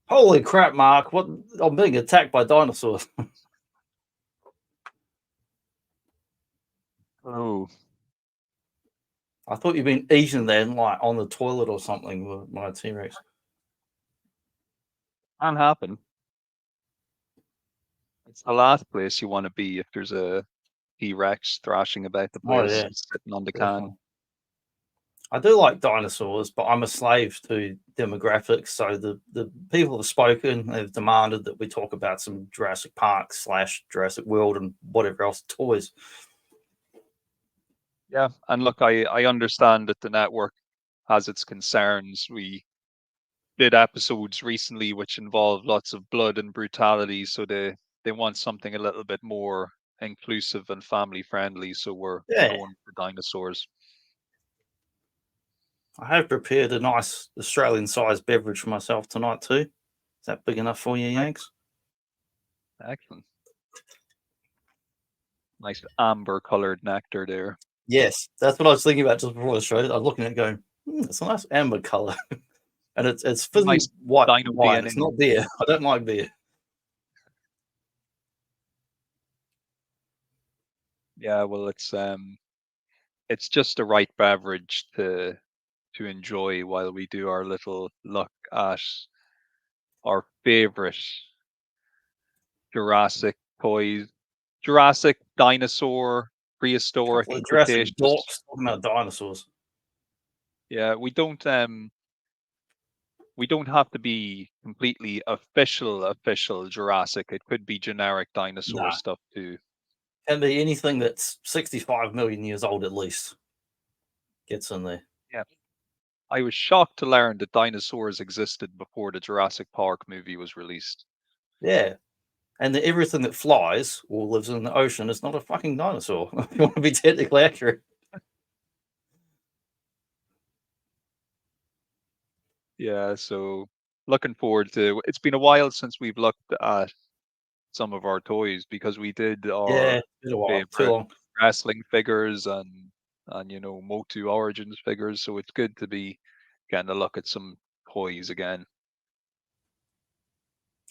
Holy crap, Mark! What? I'm being attacked by dinosaurs. Oh, I thought you'd been eaten then, like on the toilet or something with my T-Rex. can happen. It's the last place you want to be if there's a T-Rex thrashing about the place, yeah, sitting on the definitely. can. I do like dinosaurs, but I'm a slave to demographics. So the people have spoken, they've demanded that we talk about some Jurassic Park / Jurassic World and whatever else toys. Yeah, and look, I understand that the network has its concerns. We did episodes recently which involved lots of blood and brutality, so they want something a little bit more inclusive and family friendly. So we're going for dinosaurs. I have prepared a nice Australian-sized beverage for myself tonight too. Is that big enough for you, Yanks? Excellent. Nice amber-colored nectar there. Yes, that's what I was thinking about just before the show. I was looking at it going, it's a nice amber color. And it's fizzy Nice white dino wine. It's not beer. I don't like beer. Yeah, well, it's just the right beverage to enjoy while we do our little look at our favorite Jurassic toys, Jurassic, dinosaur, prehistoric, Jurassic Cretaceous. dorks talking about dinosaurs. Yeah, we don't have to be completely official Jurassic. It could be generic dinosaur stuff too. Can be anything that's 65 million years old at least. Gets in there. Yeah. I was shocked to learn that dinosaurs existed before the Jurassic Park movie was released. Yeah. And everything that flies or lives in the ocean is not a fucking dinosaur. If you want to be technically accurate. Yeah, so looking forward to. It's been a while since we've looked at some of our toys because we did our favorite wrestling figures and Motu Origins figures. So it's good to be getting a look at some toys again.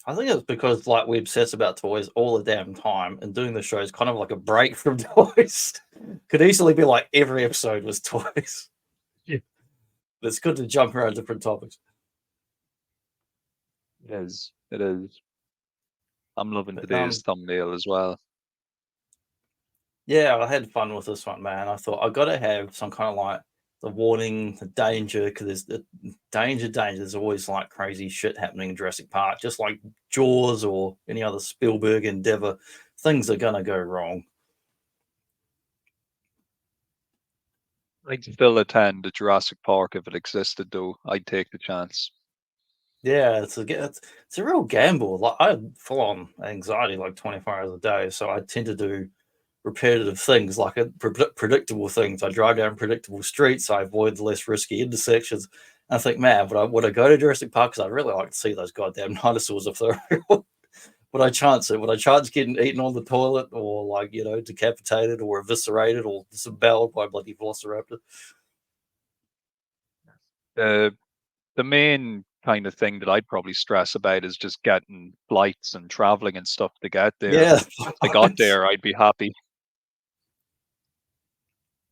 I think it's because like we obsess about toys all the damn time, and doing the show is kind of like a break from toys. Could easily be like every episode was toys. Yeah, it's good to jump around different topics. It is. It is. I'm loving today's thumbnail as well. Yeah, I had fun with this one, man. I thought I got to have some kind of like the warning, the danger, because there's the danger. There's always like crazy shit happening in Jurassic Park, just like Jaws or any other Spielberg endeavor. Things are gonna go wrong. I'd still attend the Jurassic Park if it existed, though. I'd take the chance. Yeah, it's a real gamble. Like I have full on anxiety like 24 hours a day, so I tend to do repetitive things like predictable things. I drive down predictable streets. I avoid the less risky intersections. And I think, man, would I go to Jurassic Park? Because I'd really like to see those goddamn dinosaurs if they're real. Would I chance it? Would I chance getting eaten on the toilet or like, decapitated or eviscerated or disemboweled by a bloody velociraptor? The main kind of thing that I'd probably stress about is just getting flights and traveling and stuff to get there. Yeah. But if I got there, I'd be happy.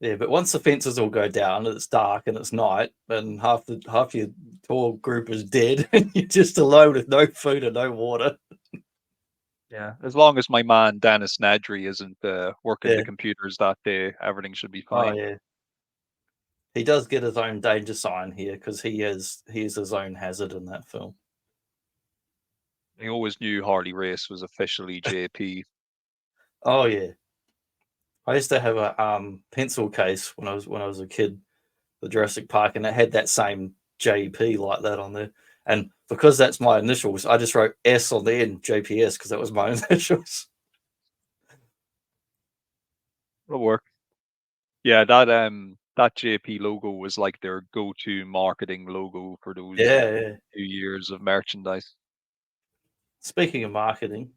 Yeah, but once the fences all go down and it's dark and it's night and half your tour group is dead and you're just alone with no food and no water. Yeah, as long as my man Dennis Nedry isn't working the Yeah. computers that day, everything should be Oh fine. yeah. He does get his own danger sign here because he is his own hazard in that film. I always knew Harley Race was officially JP. Oh yeah. I used to have a pencil case when I was a kid, the Jurassic Park, and it had that same JP like that on there. And because that's my initials, I just wrote S on the end, JPS, because that was my initials. It'll work. Yeah, that JP logo was like their go-to marketing logo for those Yeah. few years of merchandise. Speaking of marketing,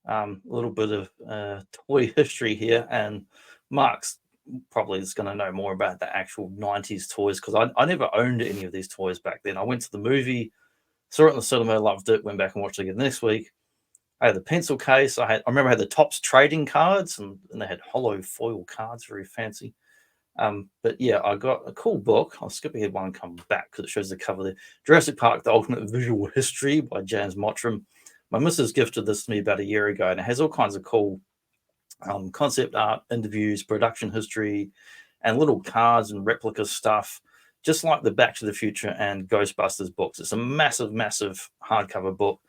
a little bit of toy history here, and Mark's probably is going to know more about the actual 90s toys because I never owned any of these toys back then. I went to the movie, saw it in the cinema, loved it, went back and watched it again next week. I had the pencil case. I remember I had the Topps trading cards, and they had hollow foil cards, very fancy. But yeah, I got a cool book. I'll skip ahead one and come back because it shows the cover there. Jurassic Park: The Ultimate Visual History by James Mottram. My missus gifted this to me about a year ago, and it has all kinds of cool concept art, interviews, production history, and little cards and replica stuff, just like the Back to the Future and Ghostbusters books. It's a massive, massive hardcover book,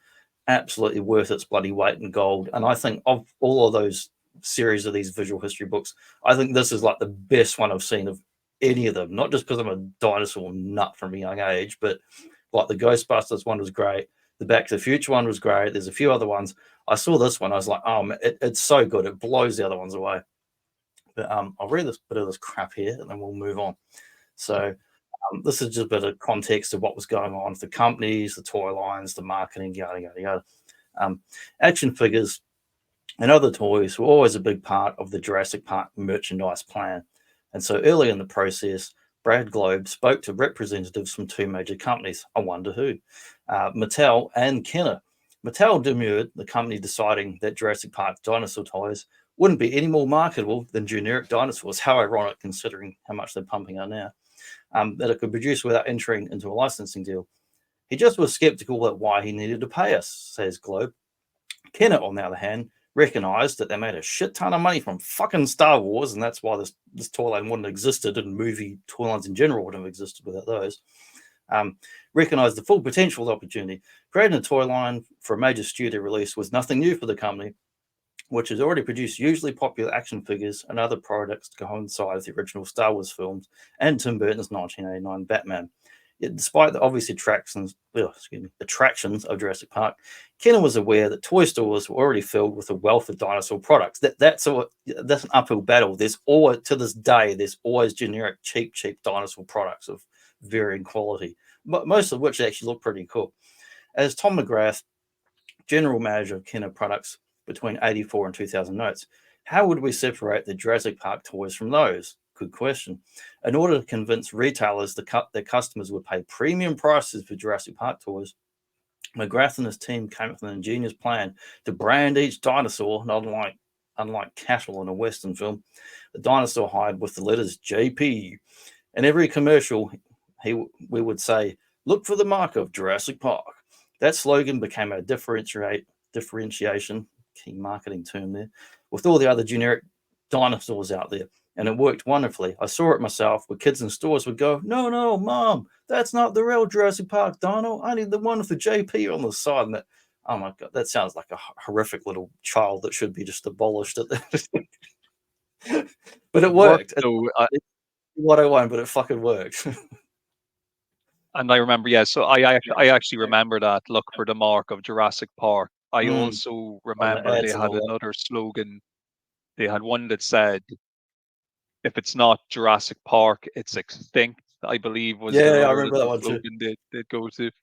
absolutely worth its bloody weight in gold. And I think of all of those series of these visual history books, I think this is like the best one I've seen of any of them. Not just because I'm a dinosaur nut from a young age, but like the Ghostbusters one was great. The Back to the Future one was great. There's a few other ones. I saw this one. I was like, oh, man, it's so good. It blows the other ones away. But I'll read this bit of this crap here, and then we'll move on. So this is just a bit of context of what was going on with the companies, the toy lines, the marketing, yada yada yada. Action figures and other toys were always a big part of the Jurassic Park merchandise plan. And so early in the process, Brad Globe spoke to representatives from two major companies. I wonder who, Mattel and Kenner. Mattel demurred, the company deciding that Jurassic Park dinosaur toys wouldn't be any more marketable than generic dinosaurs. How ironic, considering how much they're pumping out now. That it could produce without entering into a licensing deal. He just was skeptical at why he needed to pay us, says Globe. Kenner, on the other hand, recognized that they made a shit ton of money from fucking Star Wars, and that's why this toy line wouldn't have existed, and movie toy lines in general wouldn't have existed without those. Recognized the full potential of the opportunity. Creating a toy line for a major studio release was nothing new for the company, which has already produced hugely popular action figures and other products to coincide with the original Star Wars films and Tim Burton's 1989 Batman. Yet, despite the obvious attractions of Jurassic Park, Kenner was aware that toy stores were already filled with a wealth of dinosaur products. That's an uphill battle. There's always, to this day, there's always generic, cheap dinosaur products of varying quality, but most of which actually look pretty cool. As Tom McGrath, general manager of Kenner Products between 84 and 2000 notes, how would we separate the Jurassic Park toys from those? Good question. In order to convince retailers that their customers would pay premium prices for Jurassic Park toys, McGrath and his team came up with an ingenious plan to brand each dinosaur, not unlike cattle in a Western film, the dinosaur hide with the letters JP. In every commercial, we would say, "Look for the mark of Jurassic Park." That slogan became a differentiation, key marketing term there, with all the other generic dinosaurs out there. And it worked wonderfully. I saw it myself where kids in stores would go, no, Mom, that's not the real Jurassic Park dino. I need the one with the JP on the side. And that, oh my God, that sounds like a horrific little child that should be just abolished at that. But it worked. So, It's what I want, but it fucking worked. and I remember, yeah. So I actually remember that. Look for the mark of Jurassic Park. I also On the remember they ads and had all that. another slogan. They had one that said, "If it's not Jurassic Park, it's extinct." I believe was their Yeah, I other remember that little one too. slogan they'd go to. But it's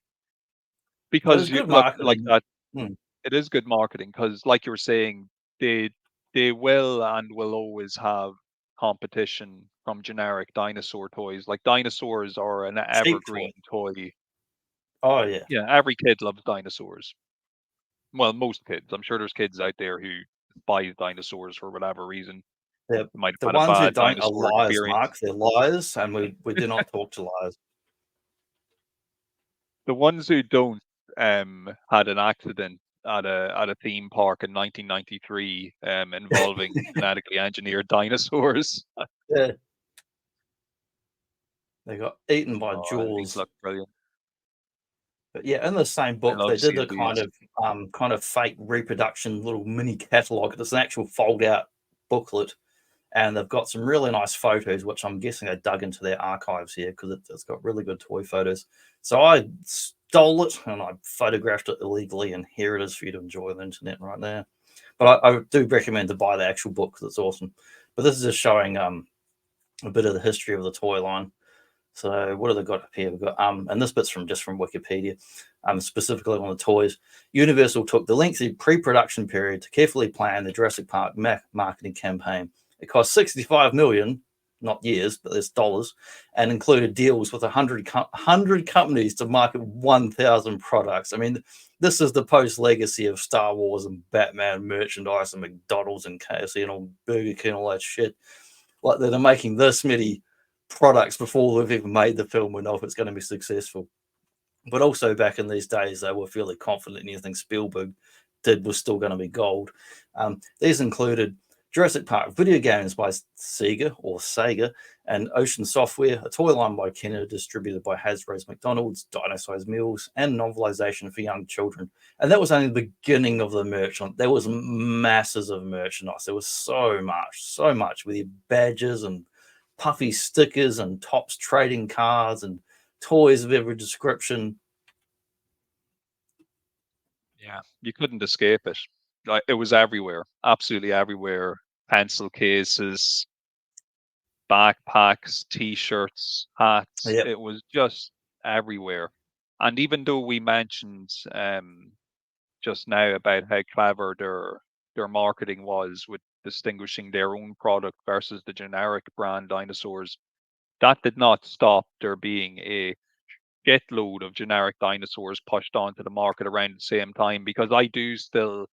Because you good look like marketing. that, Mm. it is good marketing. Because like you were saying, they they will and will always have competition from generic dinosaur toys. Like dinosaurs are an Cheap toy. evergreen toy. Oh yeah. Yeah, every kid loves dinosaurs. Well, most kids. I'm sure there's kids out there who buy dinosaurs for whatever reason. The They might the have had a ones who bad don't are dinosaur liars, experience. Mark. They're liars, and we do not talk to liars. The ones who don't had an accident at a theme park in 1993 involving genetically engineered dinosaurs. Yeah, they got eaten by Oh, these Jaws. look brilliant. But yeah, in the same I book, love they did seeing a these. kind of fake reproduction little mini catalog. It's an actual fold out booklet, and they've got some really nice photos, which I'm guessing they dug into their archives here because it's got really good toy photos. So I stole it and I photographed it illegally, and here it is for you to enjoy on the internet right now. But I do recommend to buy the actual book because it's awesome. But this is just showing a bit of the history of the toy line. So what have they got up here? We've got and this bit's from Wikipedia, specifically on the toys. Universal took the lengthy pre-production period to carefully plan the Jurassic Park marketing campaign. It cost 65 million, not years, but there's dollars, and included deals with 100 companies to market 1,000 products. I mean, this is the post legacy of Star Wars and Batman merchandise and McDonald's and KFC and all Burger King and all that shit. Like they're making this many products before they've even made the film and know if it's going to be successful. But also back in these days, they were fairly confident anything Spielberg did was still going to be gold. These included Jurassic Park video games by Sega, and Ocean Software, a toy line by Kenner distributed by Hasbro's McDonald's, Dino-Sized Meals, and novelization for young children. And that was only the beginning of the merch. There was masses of merchandise. There was so much with your badges and puffy stickers and Topps trading cards and toys of every description. Yeah, you couldn't escape it. Like it was everywhere, absolutely everywhere. Pencil cases, backpacks, t-shirts, hats. Yep. It was just everywhere. And even though we mentioned just now about how clever their marketing was with distinguishing their own product versus the generic brand dinosaurs, that did not stop there being a shitload of generic dinosaurs pushed onto the market around the same time. Because I do still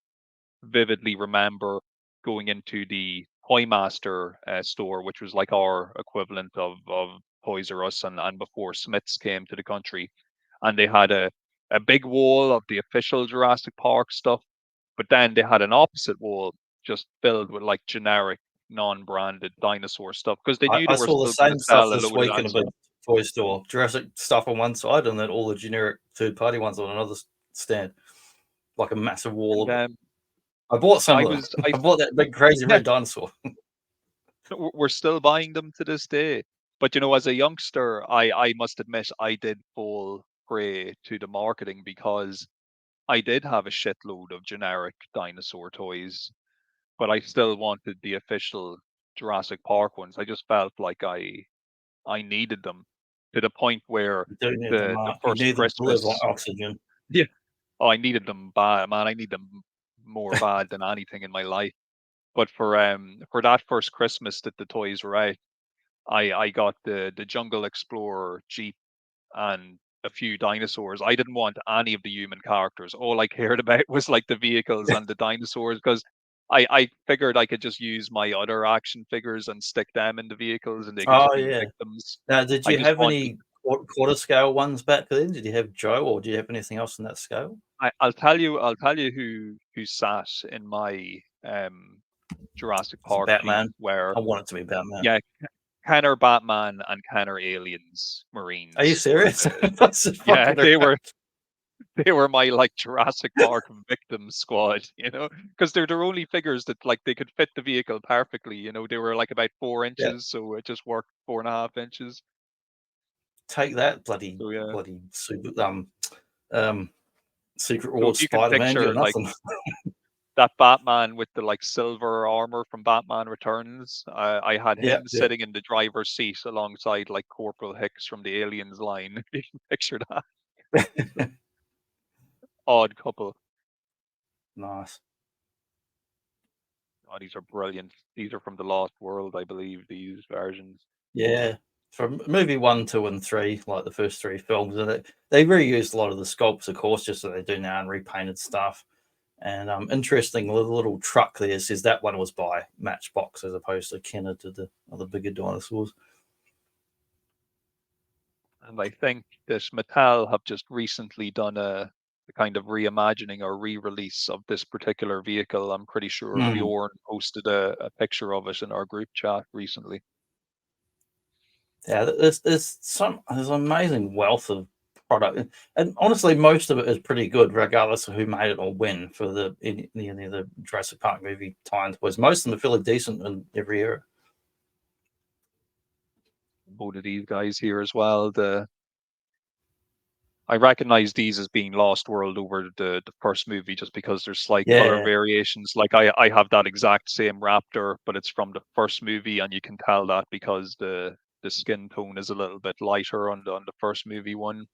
vividly remember going into the Toy Master store, which was like our equivalent of Toys R Us, and before Smiths came to the country, and they had a big wall of the official Jurassic Park stuff, but then they had an opposite wall just filled with like generic, non-branded dinosaur stuff because they knew they I were saw the still going same to stuff sell a this load of week in a big dinosaurs. toy store. Jurassic stuff on one side, and then all the generic third-party ones on another stand, like a massive wall And of it. I bought some I of them. was, I I bought that big crazy yeah, red dinosaur. we're still buying them to this day. But you know, as a youngster, I must admit I did fall prey to the marketing because I did have a shitload of generic dinosaur toys, but I still wanted the official Jurassic Park ones. I just felt like I needed them to the point where You do need them, the Mark. You first need them to live on Christmas, oxygen. yeah, oh, I needed them bad, man. I need them more bad than anything in my life. But for that first Christmas that the toys were out, I got the Jungle Explorer Jeep and a few dinosaurs. I didn't want any of the human characters. All I cared about was like the vehicles and the dinosaurs because I figured I could just use my other action figures and stick them in the vehicles and they could Oh just be yeah. victims. Now, did I you just have wanted any quarter scale ones back then? Did you have Joe, or do you have anything else in that scale? I'll tell you who sat in my Jurassic It's Park Jeep Batman. where I want it to be Batman. yeah, Kenner Batman and Kenner Aliens Are you Marines were serious? the That's just yeah, fucking around. they were my like Jurassic Park victim squad, you know, because they're their only figures that like they could fit the vehicle perfectly. You know, they were like about four Yeah. inches, so it just worked 4.5 inches. Take that, bloody So yeah. bloody super um Secret So Wars if you can Spider-Man. You picture got like nothing. that Batman with the like silver armor from Batman Returns, I had Yeah, him yeah. sitting in the driver's seat alongside like Corporal Hicks from the Aliens line. If you can picture that odd couple. Nice. Oh, these are brilliant. These are from the Lost World, I believe. These versions. Yeah. from movie 1, 2, and 3, like the first 3 films, and they reused a lot of the sculpts, of course, just as they do now, and repainted stuff. And interesting, the little truck there says that one was by Matchbox as opposed to Kenner to the other bigger dinosaurs. And I think that Mattel have just recently done a kind of reimagining or re-release of this particular vehicle. I'm pretty sure Bjorn posted a picture of it in our group chat recently. Yeah, there's an amazing wealth of product, and honestly, most of it is pretty good, regardless of who made it or when. For any of the Jurassic Park movie tie-ins, was most of them are fairly decent in every era. Both of these guys here as well. I recognize these as being Lost World over the first movie just because there's slight color variations. Like I have that exact same raptor, but it's from the first movie, and you can tell that because the skin tone is a little bit lighter on the first movie one.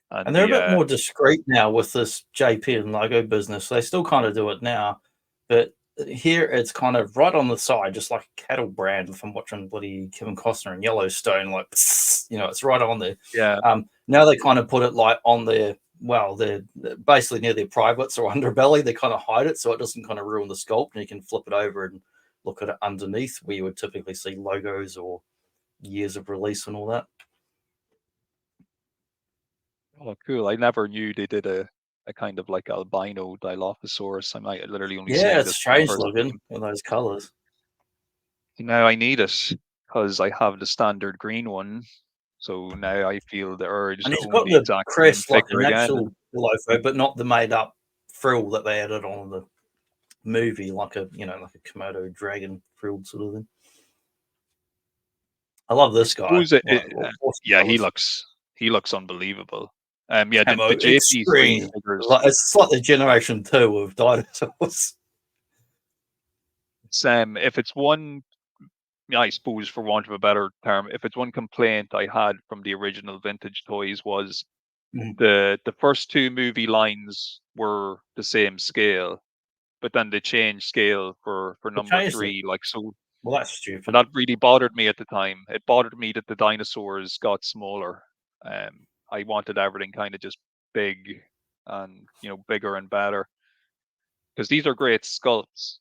And they're a bit more discreet now with this JP and Lego business. They still kind of do it now, but here it's kind of right on the side, just like a cattle brand from watching bloody Kevin Costner in Yellowstone. Like, you know, it's right on there. Yeah. Now they kind of put it like on their, well, they're basically near their privates or underbelly. They kind of hide it so it doesn't kind of ruin the sculpt, and you can flip it over and look at it underneath where you would typically see logos or years of release and all that. Oh, cool. I never knew they did a kind of like albino Dilophosaurus. I might literally only seeing it's this strange first looking time. in those colors. Now I need it because I have the standard green one. So now I feel the urge And to he's own got the the exact same crest like figure an again. actual loafo, but not the made up frill that they added on the movie, like a like a Komodo dragon frilled sort of thing. I love this guy. Yeah, he looks unbelievable. Yeah, Camo the JP3 extreme. figures. It's like the generation 2 of dinosaurs. If it's one, I suppose for want of a better term, if it's one complaint I had from the original vintage toys was the first 2 movie lines were the same scale, but then they changed scale for number 3. Like, so well, that's stupid. And that really bothered me at the time. It bothered me that the dinosaurs got smaller. I wanted everything kind of just big and bigger and better, because these are great sculpts.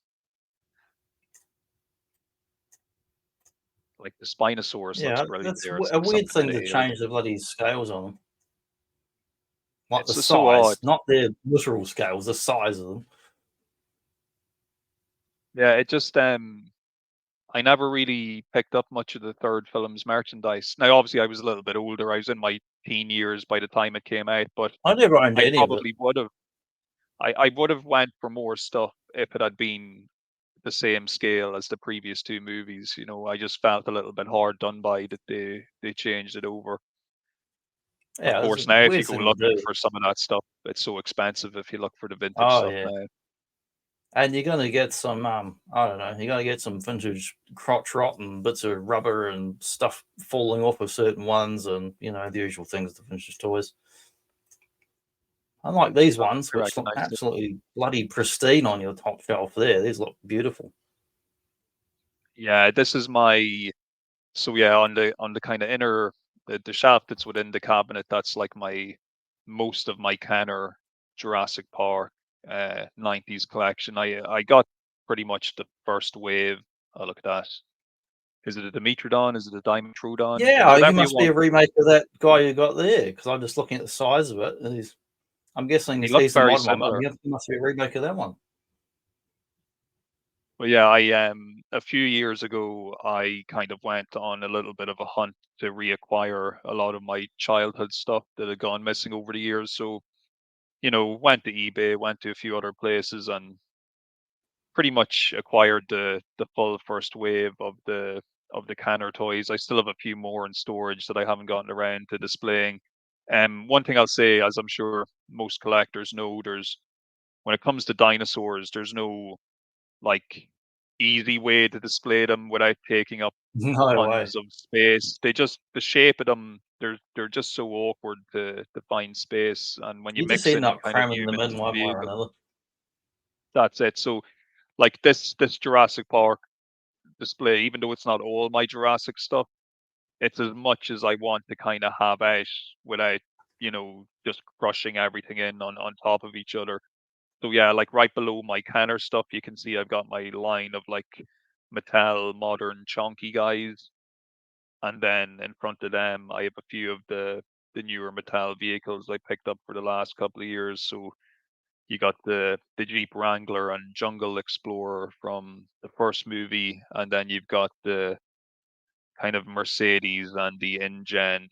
Like the Spinosaurus looks brilliant that's there. It's a like weird something thing out of to Alien. change the bloody scales on them. Like It's the just so odd. size, not their literal scales, the size of them. Yeah, it just I never really picked up much of the third film's merchandise. Now, obviously, I was a little bit older. I was in my teen years by the time it came out, but I never owned any of it. probably would have. I would have went for more stuff if it had been the same scale as the previous 2 movies. I just felt a little bit hard done by that they changed it over. Of Yeah, it's a course, now if you weird go thing to looking do. for some of that stuff, it's so expensive if you look for the vintage Oh stuff yeah. now. And you're gonna get some I don't know, you're gonna get some vintage crotch rot and bits of rubber and stuff falling off of certain ones, and the usual things with the vintage toys. Unlike these ones, which look absolutely bloody pristine on your top shelf there. These look beautiful. Yeah, this is my on the kind of inner the shelf that's within the cabinet, that's like most of my Kenner Jurassic Park 90s collection. I got pretty much the first wave. Oh, look at that. Is it a Dimetrodon? Is it a Dimetrodon? Yeah, you Whatever you must be a want. remake of that guy you got there, because I'm just looking at the size of it. And I'm guessing He he's looks the very modern one, but similar. he must be a remake of that one. Well, yeah, a few years ago I kind of went on a little bit of a hunt to reacquire a lot of my childhood stuff that had gone missing over the years. So, went to eBay, went to a few other places, and pretty much acquired the full first wave of the Canner toys. I still have a few more in storage that I haven't gotten around to displaying. One thing I'll say, as I'm sure most collectors know, when it comes to dinosaurs, there's no like easy way to display them without taking up No way. tons of space. The shape of them, they're just so awkward to find space, and when you You just mix end in up kind of cramming them humans in and one way or vehicles, another. that's it. So like this Jurassic Park display, even though it's not all my Jurassic stuff, it's as much as I want to kind of have out without, you know, just crushing everything in on top of each other. So yeah, like right below my Kenner stuff, you can see I've got my line of like Mattel modern chunky guys, and then in front of them, I have a few of the newer Mattel vehicles I picked up for the last couple of years. So you got the Jeep Wrangler and Jungle Explorer from the first movie, and then you've got the kind of Mercedes and the InGen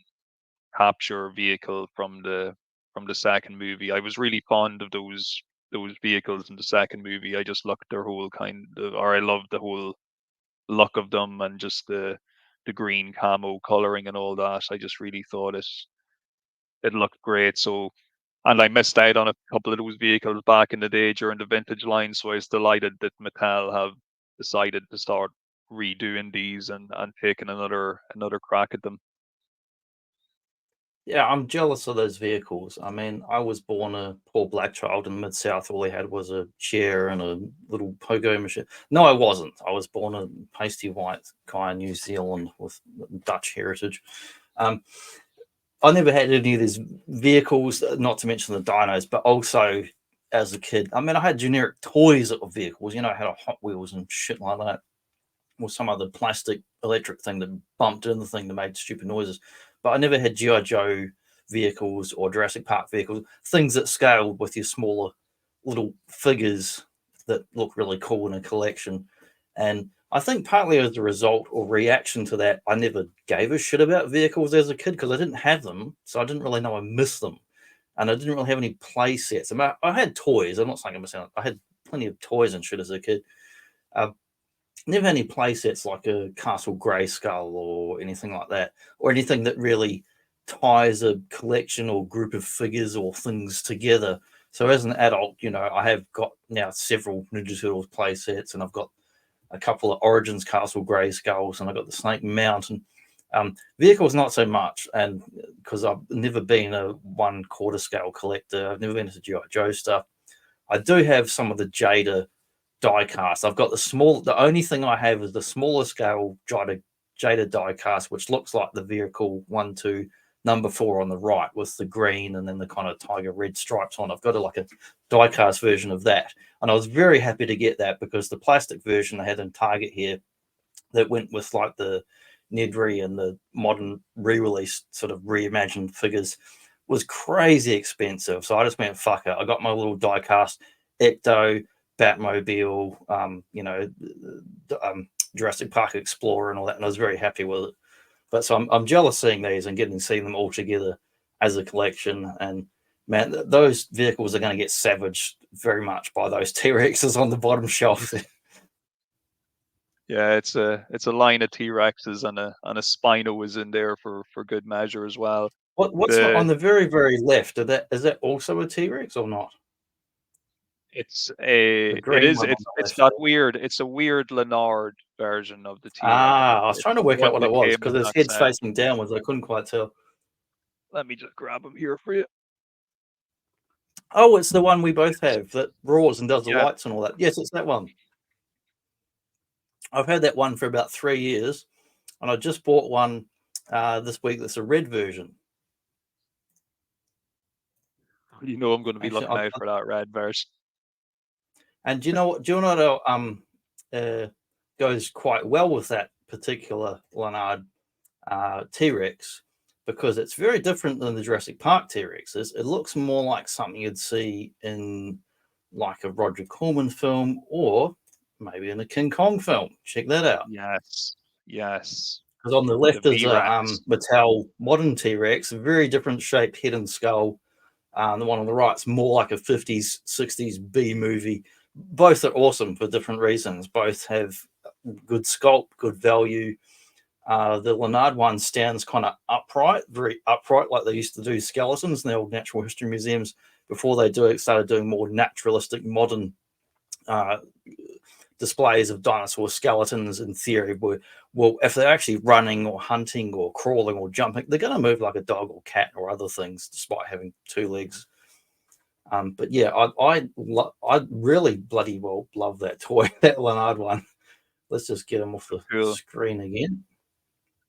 capture vehicle from the second movie. I was really fond of those vehicles in the second movie. I just looked their whole kind of, or I loved the whole look of them and just the green camo coloring and all that. I just really thought it looked great. So, and I missed out on a couple of those vehicles back in the day during the vintage line. So I was delighted that Mattel have decided to start redoing these and taking another crack at them. Yeah, I'm jealous of those vehicles. I mean, I was born a poor black child in Mid South. All he had was a chair and a little pogo machine. No, I wasn't. I was born a pasty white guy in New Zealand with Dutch heritage. Um, I never had any of these vehicles, not to mention the dinos, but also as a kid, I mean, I had generic toys of vehicles. You know, I had a Hot Wheels and shit like that, or some other plastic electric thing that bumped in the thing that made stupid noises. But I never had G.I. Joe vehicles or Jurassic Park vehicles, things that scaled with your smaller little figures that look really cool in a collection. And I think partly as a result or reaction to that, I never gave a shit about vehicles as a kid because I didn't have them. So I didn't really know I missed them. And I didn't really have any play sets. I mean, I had toys. I'm not saying I'm missing. I had plenty of toys and shit as a kid. Uh, Never had any play sets like a Castle Grayskull or anything like that, or anything that really ties a collection or group of figures or things together. So as an adult, you know, I have got now several Ninja Turtles play sets, and I've got a couple of Origins Castle Grayskulls, and I've got the Snake Mountain. Vehicles, not so much, and because I've never been a 1/4 scale collector, I've never been into G.I. Joe stuff. I do have some of the Jada die cast. I've got the only thing I have is the smaller scale Jada die cast, which looks like the vehicle 1, 2, number 4 on the right with the green and then the kind of tiger red stripes on. I've got like a die cast version of that. And I was very happy to get that because the plastic version I had in Target here that went with like the Nedry and the modern re-release sort of reimagined figures was crazy expensive. So I just went, fuck it. I got my little die cast Ecto, Batmobile, Jurassic Park Explorer and all that, and I was very happy with it. But so I'm jealous seeing these and seeing them all together as a collection. And man, those vehicles are going to get savaged very much by those T-Rexes on the bottom shelf. Yeah, it's a line of T-Rexes and a Spino is in there for good measure as well. What's on the very, very left? Is that also a T-Rex or not? The green one on the It's left. that weird. It's a weird Leonard version of the T-Rex. I was trying to It's the work out one what that it was came because in his that head's set. facing downwards. I couldn't quite tell. Let me just grab him here for you. Oh, it's the one we both have that roars and does the Yeah. lights and all that. Yes, it's that one. I've had that one for about 3 years, and I just bought one this week that's a red version. You know I'm going to be Actually, looking out for that red version. and do you know what goes quite well with that particular Leonard T-Rex? Because it's very different than the Jurassic Park T-Rexes. It looks more like something you'd see in like a Roger Corman film or maybe in a King Kong film. Check that out. Yes. Yes. Because on the The left is a V-Rex. Mattel modern T-Rex, a very different shape, head and skull. The one on the right is more like a 50s, 60s B movie. Both are awesome for different reasons. Both have good sculpt, good value. The Leonard one stands kind of upright, very upright, like they used to do skeletons in the old natural history museums before they started doing more naturalistic modern uh, displays of dinosaur skeletons. In theory, well, if they're actually running or hunting or crawling or jumping, they're going to move like a dog or cat or other things, despite having 2 legs. But yeah, I really bloody well love that toy, that Leonard one. Let's just get him off the Cool. screen again.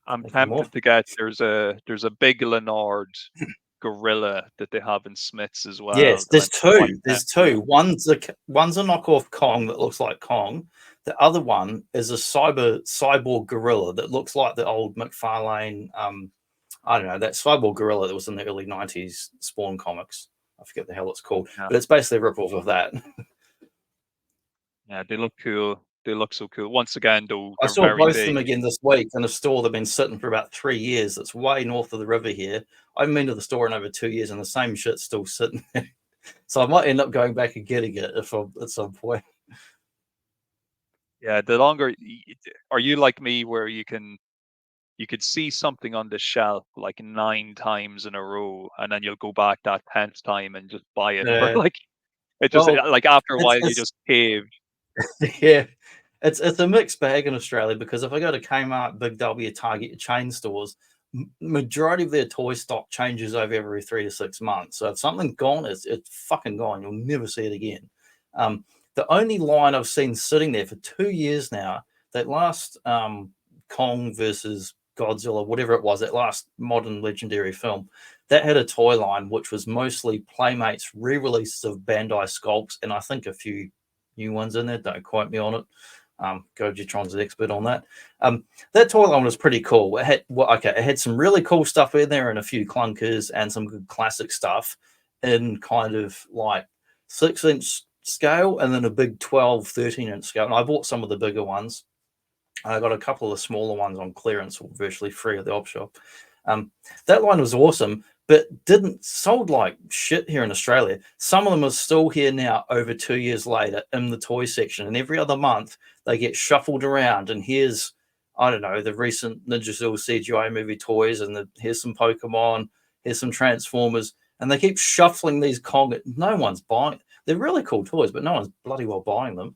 I'm tempted to get there's a big Leonard gorilla that they have in Smiths as well. Yes, That I'm there's quite two. There's tempted. two. One's a knockoff Kong that looks like Kong. The other one is a cyborg gorilla that looks like the old McFarlane. I don't know, that cyborg gorilla that was in the early '90s Spawn comics. I forget the hell it's called, Yeah. but it's basically a ripoff of that. Yeah, they look cool. They look so cool. Once again, though, I they're saw very both of them big. again this week in a store that's been sitting for about 3 years. That's way north of the river here. I haven't been to the store in over 2 years, and the same shit's still sitting there. So I might end up going back and getting it if I'm at some point. Yeah, the longer are you like me where you could see something on the shelf like 9 times in a row, and then you'll go back that 10th time and just buy it for Yeah. like it just Well, like after a while you it's just cave. yeah, it's a mixed bag in Australia because if I go to Kmart, Big W, Target, chain stores, majority of their toy stock changes over every 3 to 6 months. So if something's gone, it's fucking gone. You'll never see it again. The only line I've seen sitting there for 2 years now, that last Kong versus Godzilla, whatever it was, that last modern legendary film, that had a toy line which was mostly Playmates re-releases of Bandai sculpts, and I think a few new ones in there. Don't quote me on it. Gojitron's an expert on that. That toy line was pretty cool. It had some really cool stuff in there and a few clunkers and some good classic stuff in kind of like 6-inch scale and then a big 12, 13-inch scale. And I bought some of the bigger ones. I got a couple of the smaller ones on clearance or virtually free at the op shop. That line was awesome, but didn't sold like shit here in Australia. Some of them are still here now over 2 years later in the toy section, and every other month they get shuffled around. And here's, I don't know, the recent Ninja Turtle CGI movie toys, and here's some Pokemon, here's some Transformers, and they keep shuffling these Kong. No one's buying. They're really cool toys, but no one's bloody well buying them.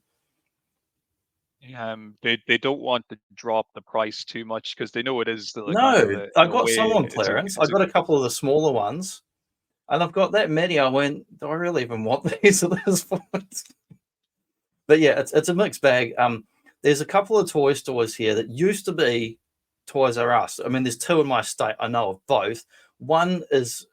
They don't want to drop the price too much because they know it is like kind of No, I in a got some way on clearance. I it's a got a couple of the smaller ones, and I've got that many. I went, do I really even want these at this point? But yeah, it's a mixed bag. There's a couple of toy stores here that used to be Toys R Us. I mean, there's two in my state. I know of both. One is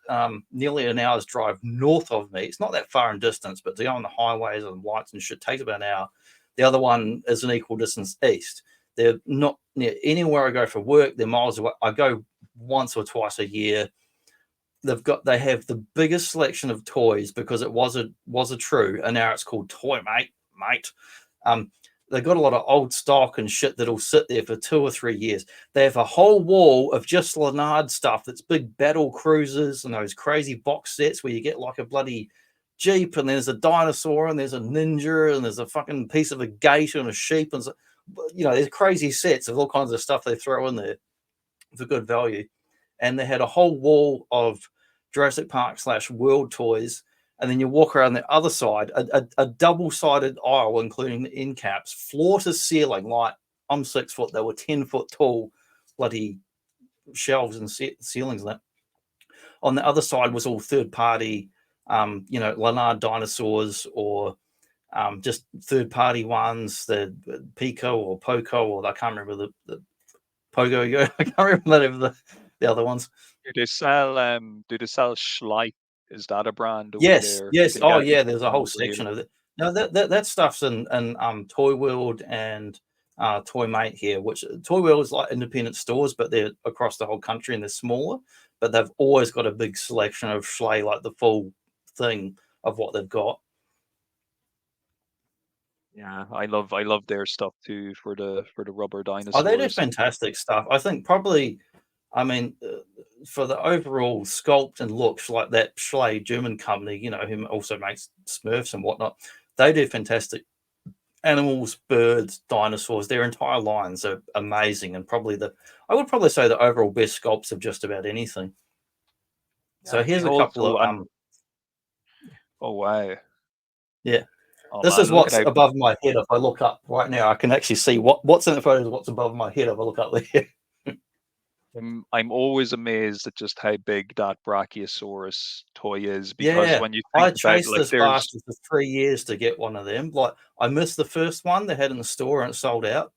nearly an hour's drive north of me. It's not that far in distance, but to go on the highways and lights and shit takes about an hour. The other one is an equal distance east. They're not near anywhere I go for work. They're miles away. I go once or twice a year. They have the biggest selection of toys because it was a true, and now it's called Toy Mate. Um, they've got a lot of old stock and shit that'll sit there for 2 or 3 years. They have a whole wall of just Leonard stuff that's big battle cruisers and those crazy box sets where you get like a bloody Jeep and there's a dinosaur and there's a ninja and there's a fucking piece of a gate and a sheep and there's crazy sets of all kinds of stuff they throw in there for good value. And they had a whole wall of Jurassic Park / World toys. And then you walk around the other side, a double-sided aisle, including the end caps, floor to ceiling. Like, I'm 6 foot, they were 10-foot tall, bloody shelves and ceilings and that. On the other side was all third-party, Leonard dinosaurs or just third-party ones, the Pico or Poco, or I can't remember the Pogo. I can't remember the other ones. do they sell Schleich? Is that a brand over Yes, there? yes. Oh, You yeah, can there's a find whole over here. section of it. No, that stuff's in Toy World and Toy Mate here, which Toy World is like independent stores, but they're across the whole country and they're smaller, but they've always got a big selection of Schley, like the full thing of what they've got. Yeah, I love their stuff too for the rubber Oh, they do dinosaurs. fantastic stuff. I think probably, I mean, for the overall sculpt and looks, like that Schley German company, who also makes Smurfs and whatnot, they do fantastic animals, birds, dinosaurs. Their entire lines are amazing, and I would probably say the overall best sculpts of just about anything. So Yeah, they here's a couple also of oh wow. yeah. Oh This man, is look at what's how above my head. If I look up right now, I can actually see what's in the photos. What's above my head if I look up there. I'm always amazed at just how big that Brachiosaurus toy is because Yeah, when you think I about chased like this there's bastard for 3 years to get one of them. Like I missed the first one they had in the store and it sold out.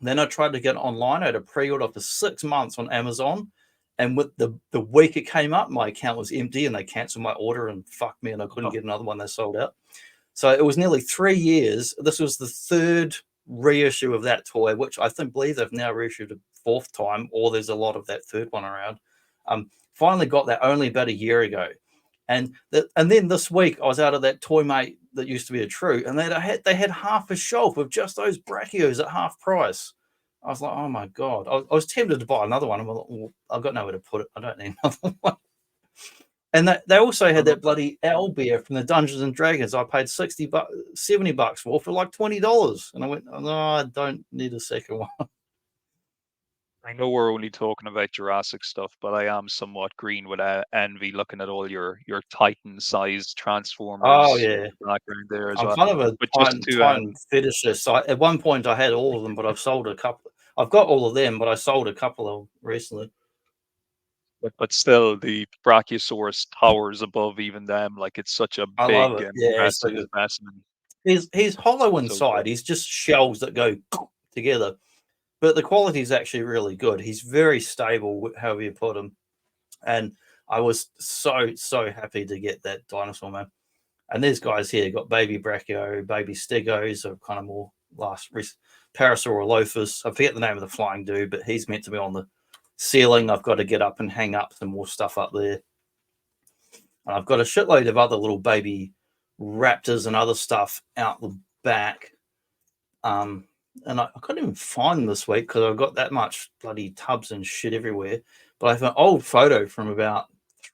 Then I tried to get it online. I had a pre-order for 6 months on Amazon, and with the week it came up, my account was empty, and they canceled my order and fucked me, and I couldn't get another one. They sold out. So it was nearly 3 years. This was the third reissue of that toy, which I believe they've now reissued a fourth time, or there's a lot of that third one around. Finally got that only about a year ago. And then this week I was out of that Toy Mate that used to be a True, and they had half a shelf of just those Brachios at half price. I was like, oh my god! I was tempted to buy another one. I'm like, well, I've got nowhere to put it. I don't need another one. And they also had that bloody owl bear from the Dungeons and Dragons. I paid $70 for like $20, and I went, oh, no, I don't need a second one. I know we're only talking about Jurassic stuff, but I am somewhat green with envy looking at all your Titan-sized Oh Transformers yeah, background there as I'm well. kind of a But just to Titan fetishist. At one point, I had all of them, but I've sold a couple. I've got all of them, but I sold a couple of them recently. but still, the Brachiosaurus towers above even them. Like it's such a I love big it. and Yeah, it's so impressive good. specimen. He's hollow So good. inside. He's just shells that go together, but the quality is actually really good. He's very stable, however you put him. And I was so happy to get that dinosaur, man. And these guys here got baby Brachio, baby Stegos, are kind of more Parasaurolophus. I forget the name of the flying dude, but he's meant to be on the ceiling. I've got to get up and hang up some more stuff up there. And I've got a shitload of other little baby raptors and other stuff out the back. And I couldn't even find them this week because I've got that much bloody tubs and shit everywhere. But I have an old photo from about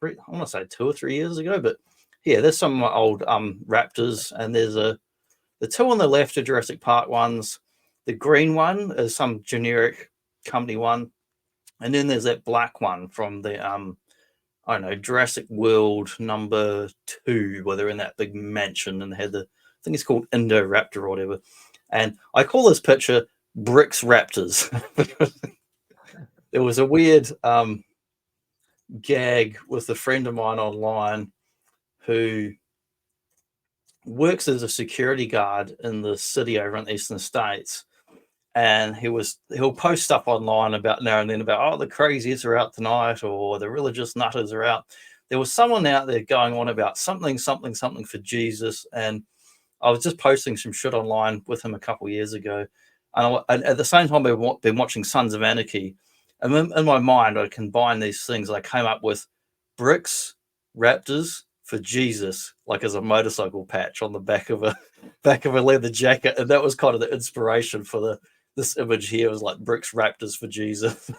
I want to say 2 or 3 years ago. But yeah, there's some of my old raptors, and there's the two on the left are Jurassic Park ones. The green one is some generic company one, and then there's that black one from the I don't know, Jurassic World #2, where they're in that big mansion and they had I think it's called Indoraptor or whatever. And I call this picture Bricks Raptors. There was a weird gag with a friend of mine online who works as a security guard in the city over in the eastern states. And he'll post stuff online about now and then about, oh, the crazies are out tonight, or the religious nutters are out. There was someone out there going on about something for Jesus, and I was just posting some shit online with him a couple of years ago, and at the same time I've been watching Sons of Anarchy, and in my mind I combined these things. I came up with bricks, raptors for Jesus, like as a motorcycle patch on the back of a leather jacket, and that was kind of the inspiration for this image here. Was like bricks, raptors for Jesus.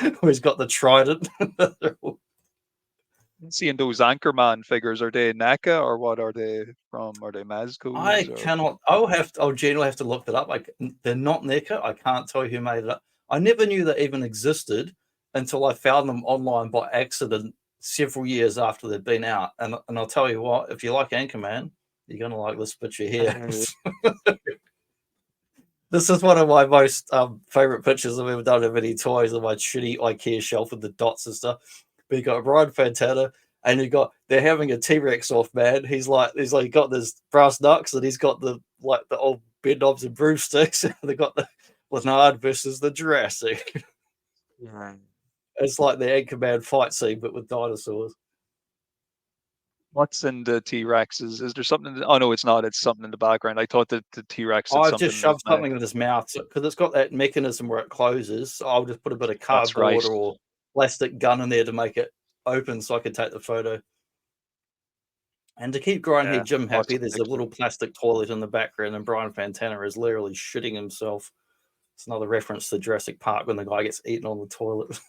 Where he's got the trident. seeing those Anchorman figures, are they NECA or what are they from? Are they I Mazco's or? cannot. I'll generally have to look that up. Like they're not NECA. I can't tell you who made it up. I never knew they even existed until I found them online by accident several years after they'd been out. And I'll tell you what, if you like Anchorman, you're gonna like this picture here. This is one of my most favorite pictures I've ever done of any toys on my shitty IKEA shelf with the dots and stuff. But you got Brian Fantana, and they're having a T-Rex off, man. He's got this brass knucks, and he's got the old bed knobs and broomsticks. They got the Leonard versus the Jurassic. Yeah. It's like the Anchorman fight scene, but with dinosaurs. What's in the T-Rex? Is there something? Oh no, it's not. It's something in the background. I thought that the T-Rex had I've just something in his shoved neck. something in his mouth because it's got that mechanism where it closes. So I'll just put a bit of That's right. cardboard or plastic gun in there to make it open so I can take the photo. And to keep Yeah, Grindhead Jim happy, awesome there's a picture. little plastic toilet in the background, and Brian Fantana is literally shitting himself. It's another reference to Jurassic Park when the guy gets eaten on the toilet.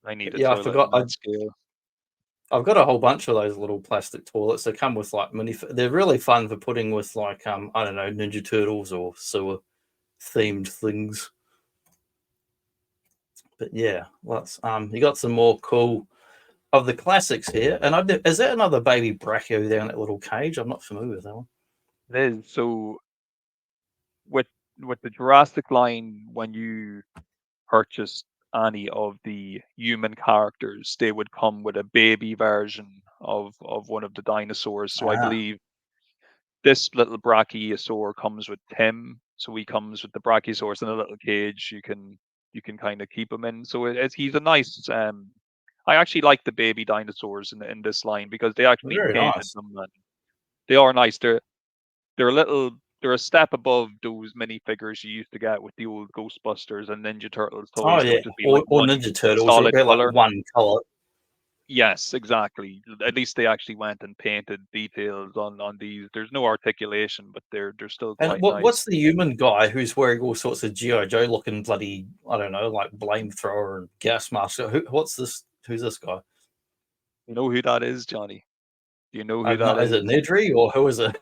I need a Yeah, I toilet in forgot. that scale. I've got a whole bunch of those little plastic toilets. They come with like They're really fun for putting with like I don't know, Ninja Turtles or sewer themed things. But yeah, let's you got some more cool of the classics here. And is that another baby Brachio there in that little cage? I'm not familiar with that one. It is. So with the Jurassic line, when you purchased any of the human characters, they would come with a baby version of one of the dinosaurs. So I Ah, believe this little brachiosaur comes with Tim, so he comes with the brachiosaurus in a little cage. You can kind of keep him in. So he's a nice. I actually like the baby dinosaurs in this line because they actually Very painted nice. them, and they are nice. They're a little. They're a step above those minifigures you used to get with the old Ghostbusters and Ninja Turtles Oh toys. That yeah, would just be like or one Ninja Turtles. It'll solid be like color. one color. Yes, exactly. At least they actually went and painted details on these. There's no articulation, but they're still And quite nice. what's the human guy who's wearing all sorts of G.I. Joe looking bloody, I don't know, like flamethrower and gas mask? What's this? Who's this guy? You know who that is, Johnny? Do you know who I've that not. Is it is? Nedry or who is it?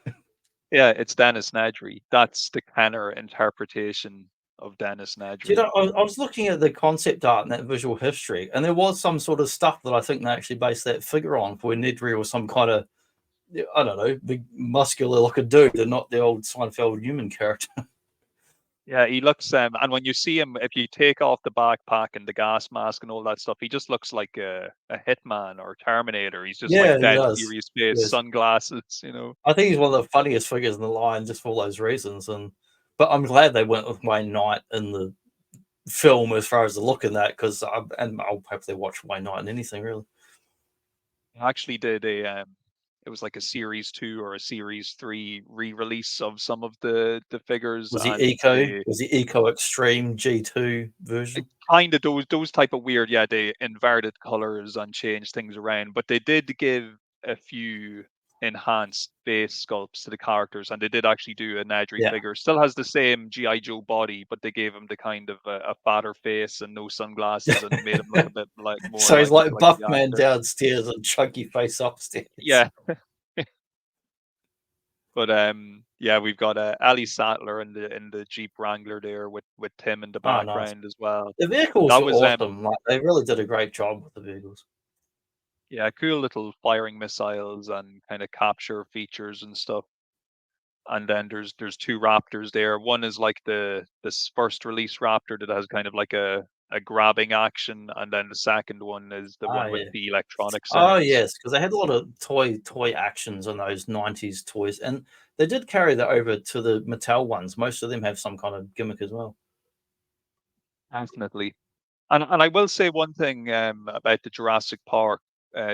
Yeah, it's Dennis Nedry. That's the Kenner interpretation of Dennis Do you Nedry. know? I was looking at the concept art and that visual history, and there was some sort of stuff that I think they actually based that figure on, where Nedry was some kind of, I don't know, big muscular looking dude, and not the old Seinfeld human character. Yeah, he looks and when you see him, if you take off the backpack and the gas mask and all that stuff, he just looks like a hitman or Terminator. He's just like Yeah, he dead does. serious face, Yes, sunglasses. I think he's one of the funniest figures in the line, just for all those reasons. And but I'm glad they went with Wayne Knight in the film as far as the look in that, because I'll hopefully watch Wayne Knight in anything really. I actually did it was like a series 2 or a series 3 re-release of some of the figures, Was he and Eco? they Was he Eco Extreme G2 version? kind of those type of weird, yeah, they inverted colors and changed things around, but they did give a few enhanced face sculpts to the characters, and they did actually do a Nedry Yeah. figure. Still has the same GI Joe body, but they gave him the kind of a fatter face and no sunglasses, and made him look a bit like more So he's like like buff the man actor. downstairs and chunky face upstairs. Yeah. But yeah, we've got Ali Sattler in the Jeep Wrangler there with Tim in the Oh, nice. background as well. The vehicles That are was awesome. Like they really did a great job with the vehicles. yeah, cool little firing missiles and kind of capture features and stuff. And then there's two Raptors there. One is like this first release Raptor that has kind of like a grabbing action, and then the second one is the Oh one with yeah. the electronic Oh sounds. yes, because they had a lot of toy actions on those '90s toys, and they did carry that over to the Mattel ones. Most of them have some kind of gimmick as well. Definitely. And I will say one thing about the Jurassic Park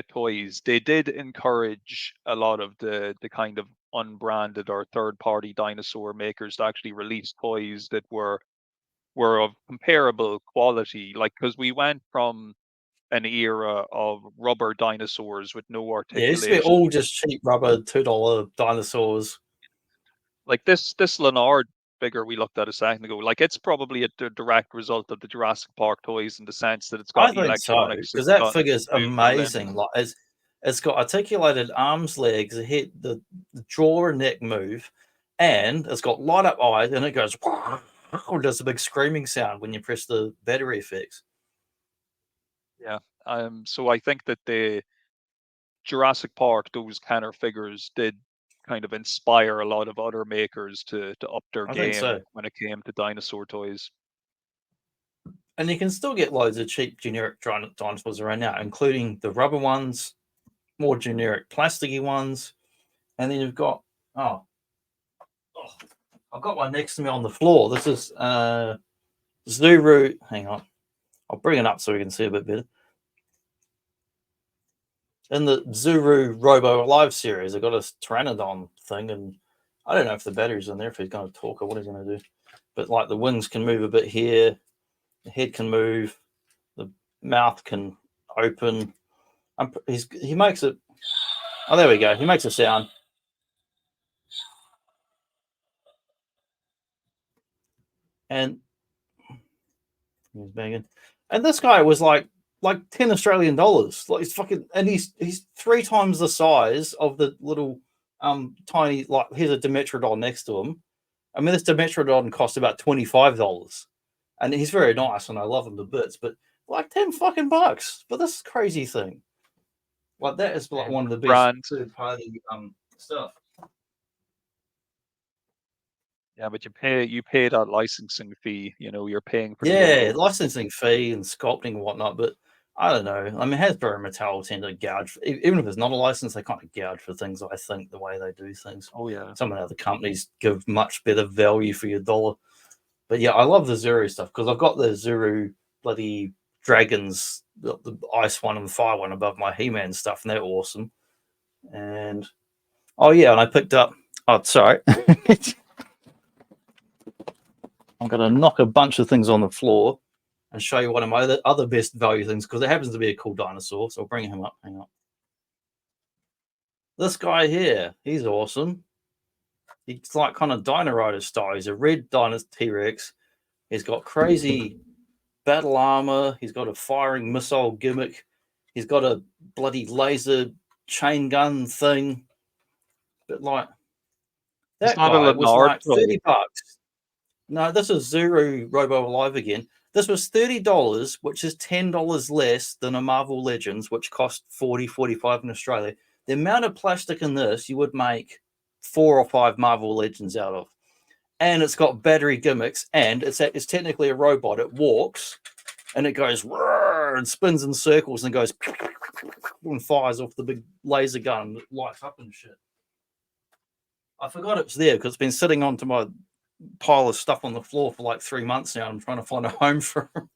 toys. They did encourage a lot of the kind of unbranded or third party dinosaur makers to actually release toys that were of comparable quality. Like because we went from an era of rubber dinosaurs with no Yeah, it used to be articulation. all just cheap rubber $2 dinosaurs. Like this Leonard figure we looked at a second ago, like it's probably a direct result of the Jurassic Park toys in the sense that it's I got think so, electronics, because it's that got figure's movable limbs. amazing. Like it's got articulated arms, legs, the head, the jaw and neck move, and it's got light up eyes, and it goes or does a big screaming sound when you press the battery effects. Yeah. So I think that the Jurassic Park, those kind of figures did kind of inspire a lot of other makers to up their I think game so. when it came to dinosaur toys. And you can still get loads of cheap generic dinosaurs around now, including the rubber ones, more generic plasticky ones, and then you've got oh, oh I've got one next to me on the floor. This is Zuru. Hang on, I'll bring it up so we can see a bit better. In the Zuru Robo Alive series, I got a Pteranodon thing, and I don't know if the battery's in there, if he's going to talk or what he's going to do. But like the wings can move a bit here, the head can move, the mouth can open. He makes it. Oh, there we go. He makes a sound, and he's banging. And this guy was like 10 Australian dollars. Like he's fucking, and he's 3 times the size of the little tiny, like here's a Dimetrodon next to him. I mean, this Dimetrodon cost about $25, and he's very nice, and I love him to bits. But like 10 fucking bucks for this crazy thing. Like that is like And one of the best brand, third party stuff. yeah, but you pay that licensing fee. You're paying for the Yeah, logo. licensing fee and sculpting and whatnot. But I don't know. I mean, Hasbro and Mattel tend to gouge, even if it's not a license, they kind of gouge for things. I think the way they do things. Oh yeah. Some of the other companies give much better value for your dollar. But yeah, I love the Zuru stuff because I've got the Zuru bloody dragons, the ice one and the fire one above my He-Man stuff, and they're awesome. And oh yeah, and I picked up. Oh, sorry. I'm going to knock a bunch of things on the floor and show you one of my other best value things because it happens to be a cool dinosaur. So I'll bring him up. Hang on. This guy here, he's awesome. He's like kind of Dino Rider style. He's a red T-Rex. He's got crazy battle armor. He's got a firing missile gimmick. He's got a bloody laser chain gun thing. But like that guy was like $30. No, this is Zuru Robo Alive again. This was $30, which is $10 less than a Marvel Legends, which cost $40, $45 in Australia. The amount of plastic in this, you would make 4 or 5 Marvel Legends out of. And it's got battery gimmicks, and it's technically a robot. It walks, and it goes and spins in circles and goes and fires off the big laser gun that lights up and shit. I forgot it was there because it's been sitting onto my pile of stuff on the floor for like 3 months now. I'm trying to find a home for him.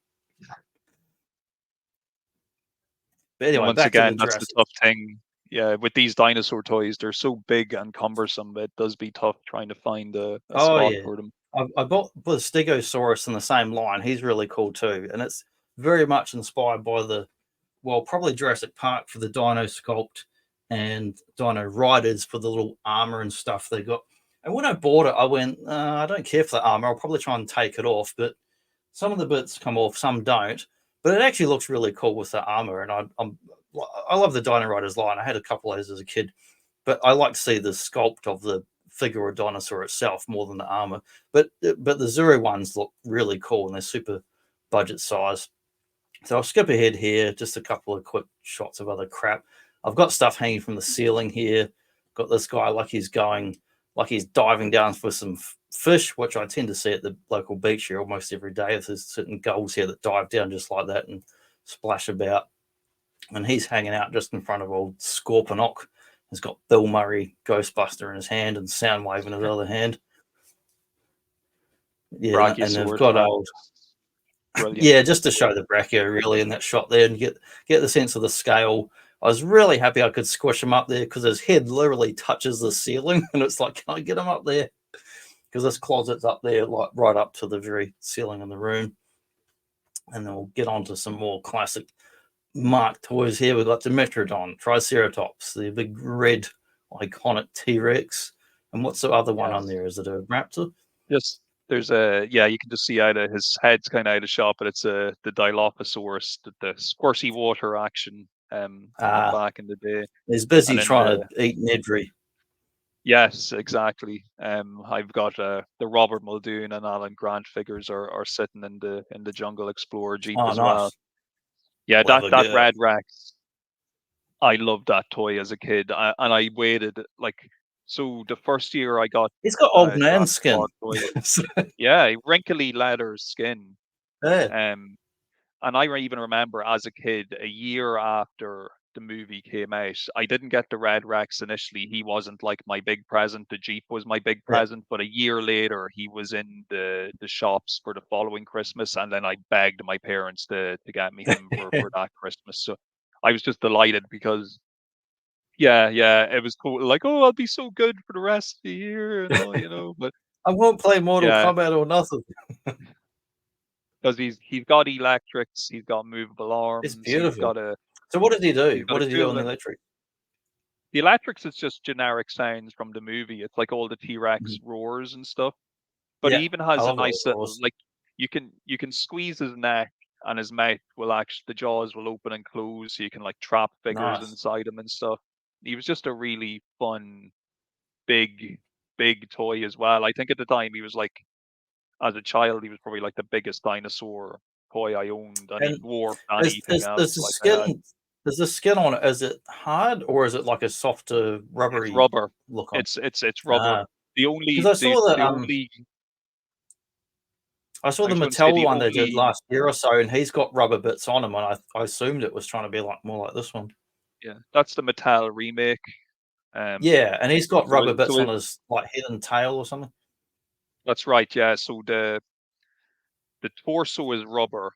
But anyway, once again, that's the tough thing. Yeah, with these dinosaur toys, they're so big and cumbersome. It does be tough trying to find a spot for them. I bought the Stegosaurus in the same line. He's really cool too, and it's very much inspired by probably Jurassic Park for the dino sculpt and Dino Riders for the little armor and stuff they got. And when I bought it, I went, I don't care for the armor. I'll probably try and take it off, but some of the bits come off, some don't. But it actually looks really cool with the armor, and I love the Dino Riders line. I had a couple of those as a kid, but I like to see the sculpt of the figure or dinosaur itself more than the armor. But the Zuru ones look really cool, and they're super budget size. So I'll skip ahead here, just a couple of quick shots of other crap. I've got stuff hanging from the ceiling here. Got this guy like he's diving down for some fish, which I tend to see at the local beach here almost every day. There's certain gulls here that dive down just like that and splash about. And he's hanging out just in front of old Scorponok. He's got Bill Murray Ghostbuster in his hand and Soundwave in his other hand. Yeah, and they've got old. Brilliant. Yeah, just to show the brachio really in that shot there and get the sense of the scale. I was really happy I could squish him up there because his head literally touches the ceiling, and it's like, can I get him up there? Because this closet's up there, like right up to the very ceiling in the room. And then we'll get on to some more classic Mark toys here. We've got the Metrodon, Triceratops, the big red iconic T-Rex. And what's the other one on there? Is it a raptor? Yes. There's you can just see out of his head's kind of out of shot, but it's the Dilophosaurus, the squirty water action back in the day. He's busy trying to eat Nedry. Yes, exactly. I've got the Robert Muldoon and Alan Grant figures are sitting in the Jungle Explorer Jeep as well. Yeah, that Red Rex. I loved that toy as a kid, and I waited so the first year I got. He's got old man skin. Yeah, wrinkly leather skin. Yeah. And I even remember as a kid, a year after the movie came out, I didn't get the Red Rex initially. He wasn't like my big present. The Jeep was my big present, but a year later he was in the shops for the following Christmas, and then I begged my parents to get me him for that Christmas. So I was just delighted because yeah, it was cool. Like, oh, I'll be so good for the rest of the year and all, but I won't play Mortal Kombat or nothing. Because he's got electrics, he's got movable arms. It's beautiful. So what did he do? What did he do on the electric? The electrics is just generic sounds from the movie. It's like all the T-Rex roars and stuff. But he even has a nice little, like you can squeeze his neck and his mouth will the jaws will open and close, so you can like trap figures inside him and stuff. He was just a really fun, big toy as well. I think at the time he was like, as a child, he was probably like the biggest dinosaur toy I owned, and he wore anything else. Is the skin on it? Is it hard or is it like a softer rubbery? It's rubber. Look on. It's rubber. The only I saw the I was going to say Mattel the one they did only last year or so, and he's got rubber bits on him, and I assumed it was trying to be like more like this one. yeah, that's the Mattel remake. Yeah, and he's got rubber bits So on his like head and tail or something. that's right. Yeah. So the torso is rubber,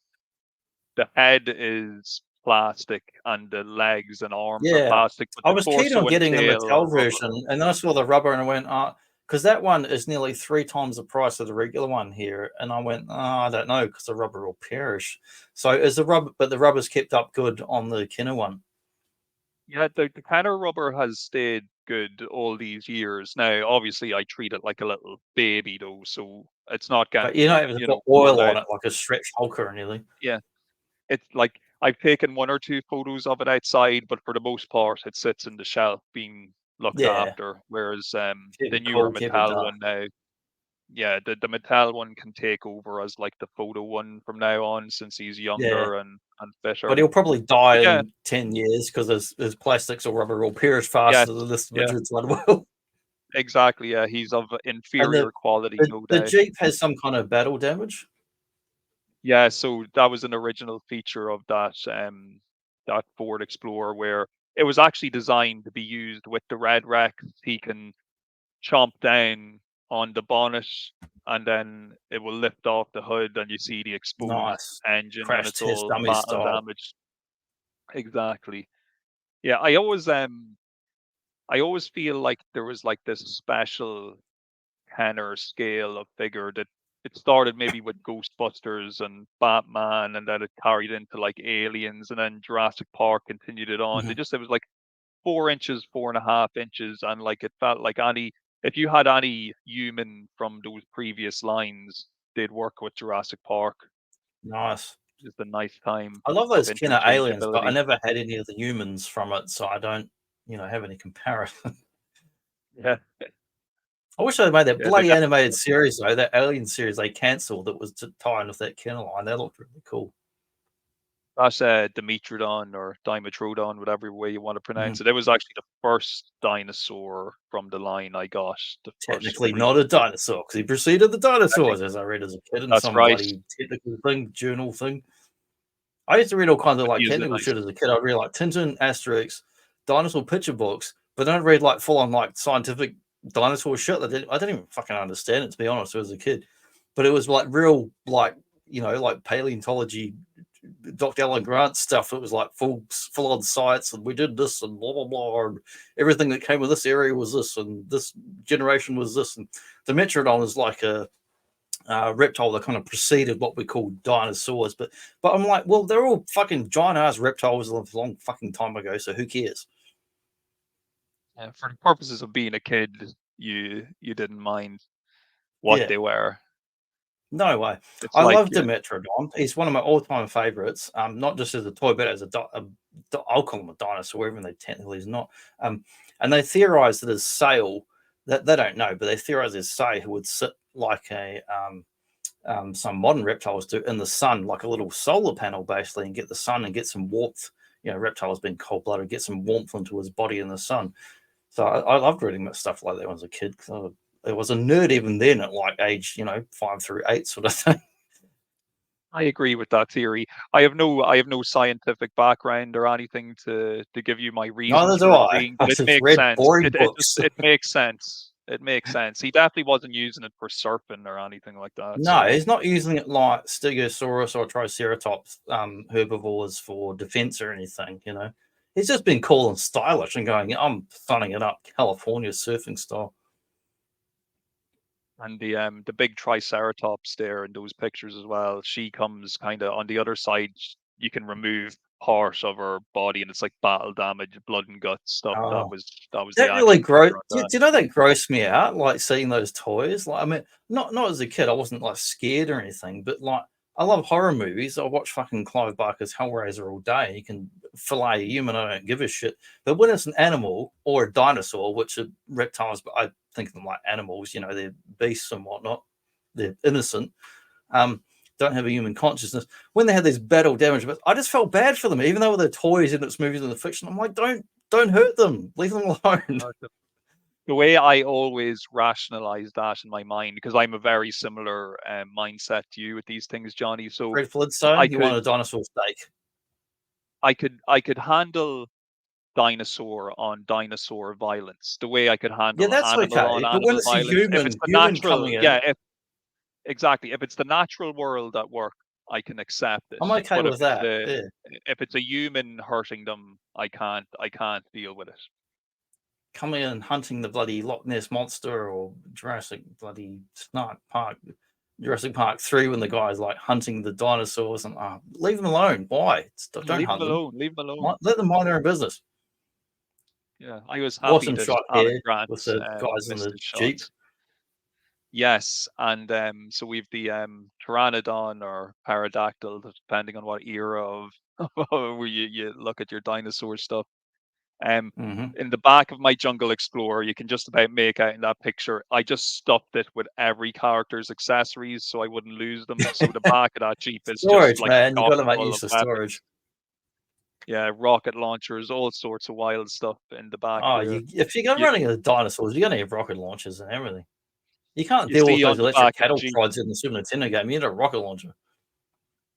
the head is plastic, and the legs and arms are Yeah, plastic, but I the was keen on torso and getting the tail are Mattel rubber. version, and then I saw the rubber and I went, because that one is nearly 3 times the price of the regular one here, and I went, I don't know, because the rubber will perish. So is the rubber, but the rubber's kept up good on the Kenner one. Yeah, the Kenner rubber has stayed good all these years. Now, obviously, I treat it like a little baby, though, so it's not But you getting, know, it's got pulled oil out. on it like a stretch Hulk or anything. Yeah, it's like I've taken one or two photos of it outside, but for the most part, it sits in the shelf being looked Yeah, after. Whereas keep the it newer cool, keep it Mattel dark. one now, yeah, the Mattel one can take over as like the photo one from now on, since he's Yeah. younger and But fitter. he'll probably die But yeah, in 10 years because his plastics or rubber will perish yes, faster than this yeah, rigid one will. exactly. Yeah, he's of And inferior quality, no the doubt. Jeep has some kind of battle damage. Yeah, so that was an original feature of that Ford Explorer, where it was actually designed to be used with the red Rex. He can chomp down on the bonnet, and then it will lift off the hood, and you see the exposed Nice. engine, and Crash it's test all dummy battle style. damaged. Exactly. Yeah, I always feel like there was like this special Kenner scale of figure that it started maybe with Ghostbusters and Batman, and then it carried into like Aliens, and then Jurassic Park continued it on. Mhm. It was like 4 inches, 4.5 inches, and like it felt like if you had any human from those previous lines, they'd work with Jurassic Park. Nice. Just a nice time I love of those Kenner aliens, but I interchangeability. never had any of the humans from it, so I don't, have any comparison. Yeah, I wish they made that yeah, bloody animated series though, that Alien series they cancelled that was to tie in with that Kenner line. That looked really cool. that's Dimetrodon or Dimetrodon, whatever way you want to Mhm. pronounce it. It was actually the first dinosaur from the line I got. The first Technically not real. a dinosaur because he preceded the dinosaurs, as I read as a kid in That's some right. bloody technical thing, journal thing. I used to read all kinds of But like he is a technical nice. shit as a kid. I'd read like Tintin, Asterix, dinosaur picture books, but then I'd read like full on like scientific dinosaur shit that I didn't even fucking understand it, to be honest, as a kid. But it was like real, like, like paleontology, Dr. Alan Grant stuff. It was like full on science, and we did this and blah blah blah, and everything that came with this area was this, and this generation was this. And the Metrodon is like a reptile that kind of preceded what we call dinosaurs. But I'm like, well, they're all fucking giant ass reptiles a long fucking time ago. So who cares? For the purposes of being a kid, you didn't mind what Yeah, they were. no way. It's I like, love Dimetrodon. He's one of my all-time favorites. Not just as a toy, but as I'll call him a dinosaur, even though technically he's not. And they theorize that his sail, that they don't know, but they theorize his sail would sit like a some modern reptiles do in the sun, like a little solar panel, basically, and get the sun and get some warmth. Reptiles being cold blooded, get some warmth into his body in the sun. So I loved reading that stuff like that when I was a kid. Cause I was a nerd even then at like age, 5 through 8 sort of thing. I agree with that theory. I have no scientific background or anything to give you my reasons Neither do for I. agreeing, I but it just makes read sense. boring It just books. it makes sense. It makes sense. He definitely wasn't using it for surfing or anything like that. No, So he's not using it like Stegosaurus or Triceratops herbivores for defense or anything, He's just been cool and stylish and going, I'm funning it up California surfing style. and the big Triceratops there in those pictures as well. She comes kind of on the other side. You can remove part of her body, and it's like battle damage, blood and guts stuff. Oh, That was the that really action figure on do that. you know that grossed me out? Like seeing those toys. Like, I mean, not as a kid, I wasn't like scared or anything, but like I love horror movies. I watch fucking Clive Barker's Hellraiser all day. You can fillet a human, I don't give a shit. But when it's an animal or a dinosaur, which are reptiles, but I think of them like animals. They're beasts and whatnot. They're innocent. Um, don't have a human consciousness. When they had these battle damage, but I just felt bad for them, even though they're toys in its movies and the fiction. I'm like, don't hurt them, leave them alone. the way I always rationalize that in my mind, because I'm a very similar mindset to you with these things, Johnny. So Fred Flintstone, I you want could a dinosaur steak. I could handle dinosaur on dinosaur violence the way I could Yeah, handle that's animal on okay. But when animal it's a violence. If it's the human natural, coming in, yeah, if exactly, if it's the natural world at work, I can accept it. I'm okay But with that. Yeah. if it's a human hurting them, I can't deal with it. Coming in and hunting the bloody Loch Ness monster or Jurassic Park 3 when the guy's like hunting the dinosaurs and leave them alone. Why? Don't Leave them hunt them. alone. Leave them alone. Let them mind their own business. Yeah, I was happy Awesome that shot Alan here Grant with the guys in missed the his Jeep. shots. Yes, and so we've the pteranodon or pterodactyl, depending on what era of where you look at your dinosaur stuff. In the back of my Jungle Explorer, you can just about make out in that picture. I just stuffed it with every character's accessories so I wouldn't lose them. So the back of that Jeep is just Storage, like man. You chock got to make full of use of weapons. storage. Yeah, rocket launchers, all sorts of wild stuff in the back Oh, there. if you go running the dinosaurs, you're going to have rocket launchers and everything. You can't You deal with see those on the electric back of the cattle Jeep, prods in the Super Nintendo game. You need a rocket launcher.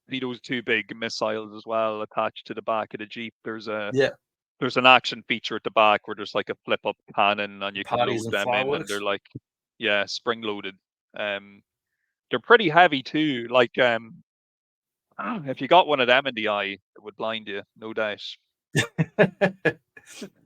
see those two big missiles as well attached to the back of the Jeep. Yeah. There's an action feature at the back where there's like a flip up cannon and you can Parties load and them in and they're fireworks. like, yeah, spring loaded. They're pretty heavy too. Like if you got one of them in the eye, it would blind you, no doubt.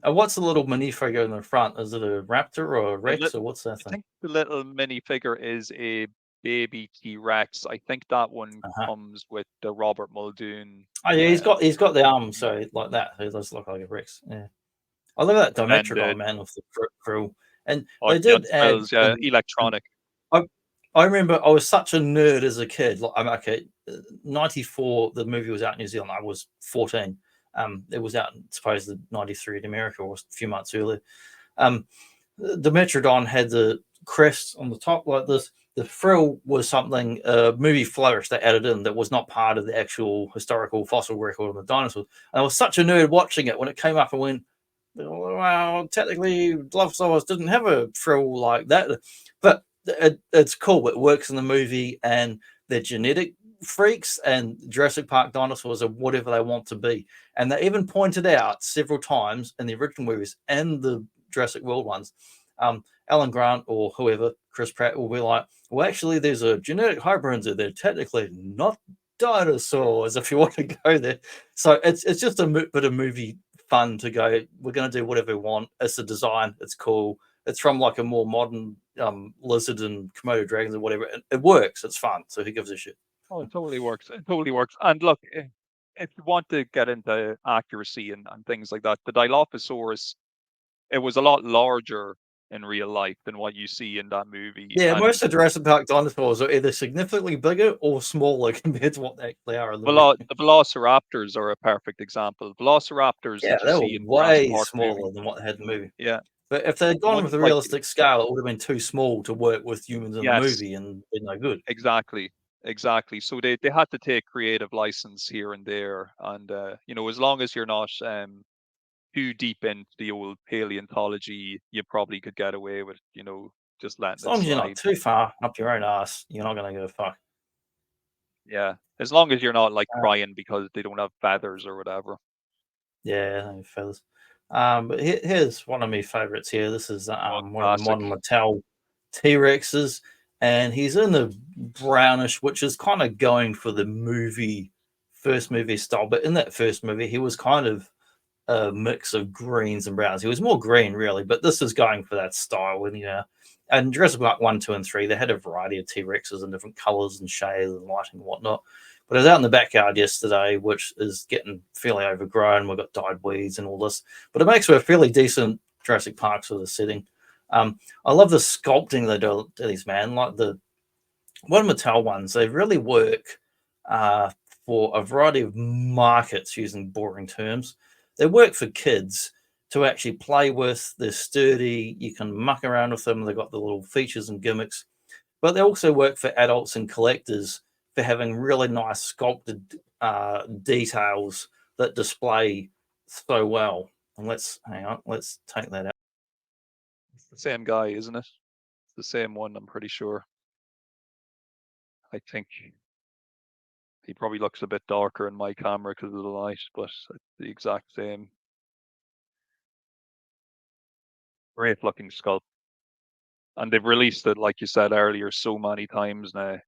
And what's the little minifigure in the front? Is it a raptor or a Rex or what's that I thing? think the little minifigure is a baby T-Rex. I think that one comes with the Robert Muldoon. Oh yeah, he's got the arms so like that. He does look like a Rex. Yeah, I love that Dimetrodon man with the frill. And they did add electronic. I remember I was such a nerd as a kid. Like, I'm okay. 94, the movie was out in New Zealand. I was 14. It was out supposedly 93 in America or a few months earlier. The Metrodon had the crest on the top like this. The frill was something movie flourish they added in that was not part of the actual historical fossil record of the dinosaurs. And I was such a nerd watching it when it came up and went, well, technically, Dilophosaurus didn't have a frill like that, but it's cool. It works in the movie, and they're genetic freaks, and Jurassic Park dinosaurs are whatever they want to be. And they even pointed out several times in the original movies and the Jurassic World ones, Alan Grant or whoever, Chris Pratt will be like, well, actually, there's a genetic hybrid in there. They're technically not dinosaurs, if you want to go there. So it's just a bit of movie fun to go, we're going to do whatever we want. It's a design. It's cool. It's from like a more modern lizard and Komodo dragons or whatever. It works. It's fun. So who gives a shit? Oh, it totally works. It totally works. And look, if you want to get into accuracy and things like that, the Dilophosaurus, it was a lot larger in real life than what you see in that movie. Yeah, And most of Jurassic Park dinosaurs are either significantly bigger or smaller compared to what they actually are in the movie. the Velociraptors are a perfect example. Velociraptors Yeah, that you they were see in Jurassic way Park movie. smaller than what they had in the movie. Yeah. But if they'd The gone with ones a like, realistic scale, it would have been too small to work with humans in the yes, movie and been no good. exactly. Exactly. So they had to take creative license here and there. And, as long as you're not too deep into the old paleontology, you probably could get away with, just letting As it long as you're not slide. too far up your own ass, you're not going to go fuck. Yeah. As long as you're not like crying because they don't have feathers or whatever. Yeah, no feathers. But here's one of my favorites here. This is one of the Classic. modern Mattel T-Rexes, and he's in the brownish, which is kind of going for the first movie style. But in that first movie, he was kind of a mix of greens and browns. He was more green, really, but this is going for that style. And Jurassic Park 1, 2, and 3, they had a variety of T-Rexes in different colors and shades and lighting and whatnot. But I was out in the backyard yesterday, which is getting fairly overgrown. We've got dyed weeds and all this, but it makes for a fairly decent Jurassic Park sort of setting. I love the sculpting they do to these, man. Like the one Mattel ones, they really work for a variety of markets, using boring terms. They work for kids to actually play with. They're sturdy. You can muck around with them. They've got the little features and gimmicks. But they also work for adults and collectors for having really nice sculpted details that display so well. And let's take that out. the same guy, isn't it? It's the same one, I'm pretty sure. I think he probably looks a bit darker in my camera because of the light, but it's the exact same. Great looking sculpt. And they've released it, like you said earlier, so many times now.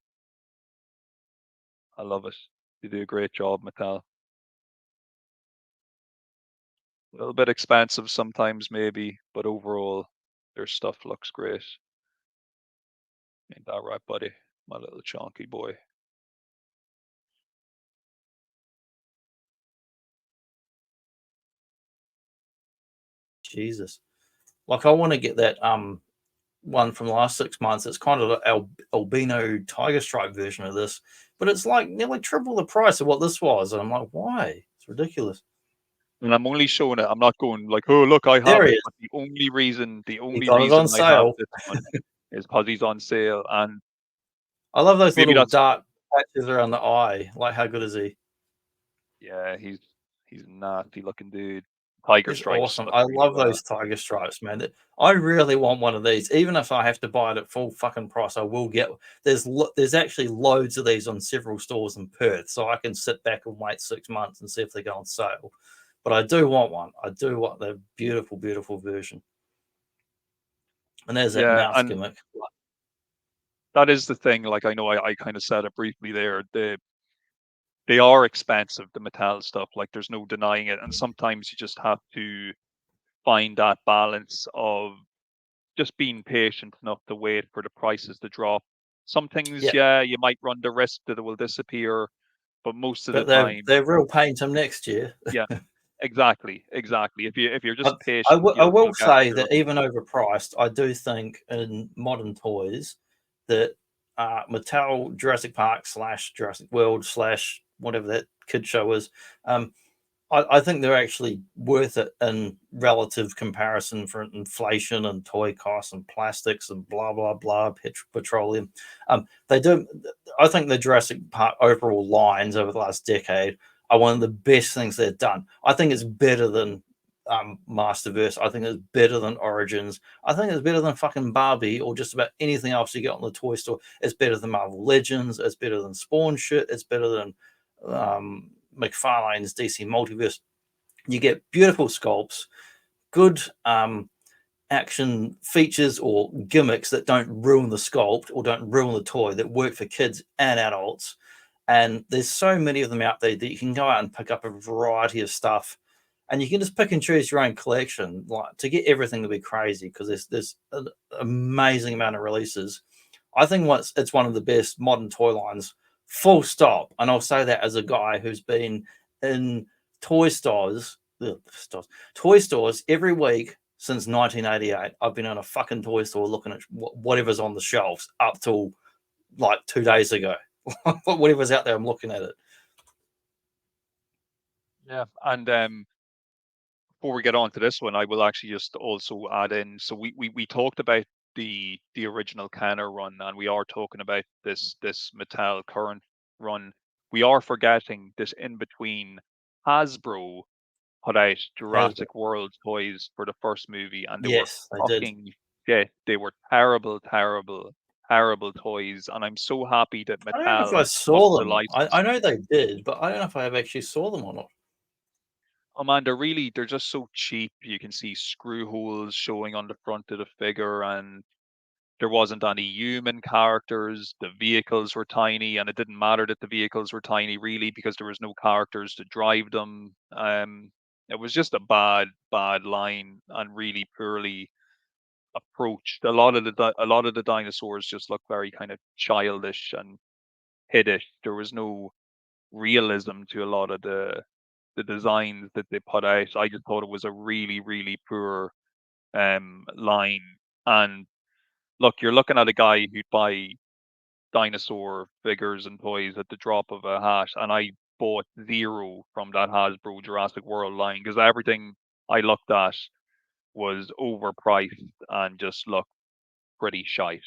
I love it. They do a great job, Mattel. A little bit expensive sometimes, maybe, but overall, their stuff looks great. Ain't that right, buddy? My little chonky boy. Jesus. Like, I want to get that one from the last 6 months. It's kind of an albino tiger stripe version of this, but it's like nearly triple the price of what this was. And I'm like, why? It's ridiculous. And I'm only showing it. I'm not going like, oh, look, I have it. But the only reason I have this one is because he's on sale. And I love those little dark patches around the eye. Like, how good is he? Yeah, he's a nasty looking dude. Tiger stripes. Awesome. I love those tiger stripes, man. I really want one of these. Even if I have to buy it at full fucking price, I will get. There's actually loads of these on several stores in Perth, so I can sit back and wait 6 months and see if they go on sale. But I do want one. I do want the beautiful, beautiful version. And there's that mouth gimmick. That is the thing. Like, I know I kind of said it briefly there. They are expensive, the Mattel stuff. Like, there's no denying it. And sometimes you just have to find that balance of just being patient enough to wait for the prices to drop. Some things, you might run the risk that it will disappear, but most of the time they're real pain to next year. Yeah, exactly. If you're just patient, I will say that even overpriced, I do think in modern toys that Mattel Jurassic Park / Jurassic World / whatever that kid show is, I think they're actually worth it in relative comparison for inflation and toy costs and plastics and blah blah blah, petroleum. They do. I think the Jurassic Park overall lines over the last decade are one of the best things they've done. I think it's better than Masterverse. I think it's better than Origins. I think it's better than fucking Barbie or just about anything else you get on the toy store. It's better than Marvel Legends. It's better than Spawn shit. It's better than McFarlane's DC Multiverse. You get beautiful sculpts, good action features or gimmicks that don't ruin the sculpt or don't ruin the toy, that work for kids and adults. And there's so many of them out there that you can go out and pick up a variety of stuff, and you can just pick and choose your own collection, like, to get everything to be crazy, because there's an amazing amount of releases. I think it's one of the best modern toy lines, full stop. And I'll say that as a guy who's been in toy stores every week since 1988. I've been in a fucking toy store looking at whatever's on the shelves up till like 2 days ago. Whatever's out there, I'm looking at it. Yeah, and before we get on to this one, I will actually just also add in. So we talked about the original Kenner run, and we are talking about this Mattel current run. We are forgetting this in between. Hasbro put out Jurassic World toys for the first movie, and they were fucking shit. They were terrible toys, and I'm so happy that Mattel. I don't know if I saw them. I know they did, but I don't know if I actually saw them or not. Oh man, they're just so cheap. You can see screw holes showing on the front of the figure, and there wasn't any human characters. The vehicles were tiny, and it didn't matter that the vehicles were tiny really, because there was no characters to drive them. It was just a bad line and really poorly approached. A lot of the dinosaurs just looked very kind of childish and kiddish. There was no realism to a lot of the designs that they put out. I just thought it was a really poor line. And look, you're looking at a guy who'd buy dinosaur figures and toys at the drop of a hat, and I bought zero from that Hasbro Jurassic World line because everything I looked at was overpriced and just looked pretty shite.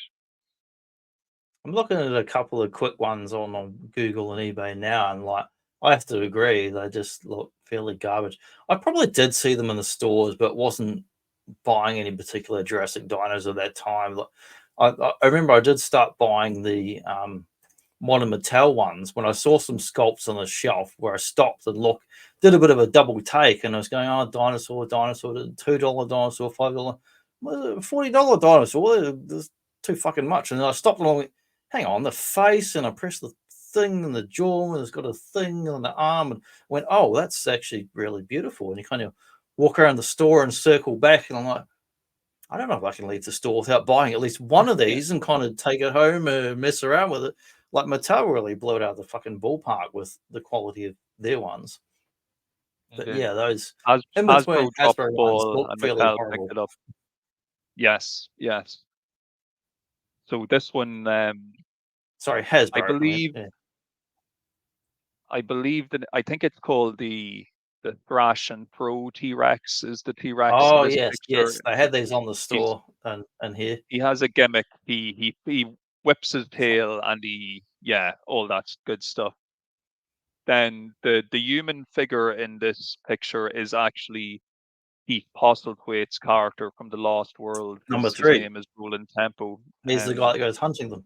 I'm looking at a couple of quick ones on Google and eBay now, and like, I have to agree, they just look fairly garbage. I probably did see them in the stores, but wasn't buying any particular Jurassic dinos at that time. I remember I did start buying the modern Mattel ones when I saw some sculpts on the shelf where I stopped and looked, did a bit of a double take, and I was going, oh, dinosaur, $2 dinosaur, $5, $40 dinosaur. There's too fucking much. And then I stopped and I went, hang on, the face, and I pressed the thing and the jaw, and it's got a thing on the arm, and went, oh, that's actually really beautiful. And you kind of walk around the store and circle back, and I'm like, I don't know if I can leave the store without buying at least one of these and kind of take it home and mess around with it. Like Mattel really blew it out of the fucking ballpark with the quality of their ones. But yeah, those in between Hasbro dropped the Hasbro ones ball look and fairly Mattel picked horrible. it up. Yes, yes. So this one, sorry, Hasbro. I believe, yeah. that I think it's called the Thrash and Pro T-Rex is the T-Rex in Oh this yes, picture. yes. They had these on the He's store and here. he has a gimmick. He whips his tail and all that good stuff. Then the human figure in this picture is actually Keith Postlethwaite's character from The Lost World. Number His 3. name is Roland Tempo. He's the guy that goes hunting them.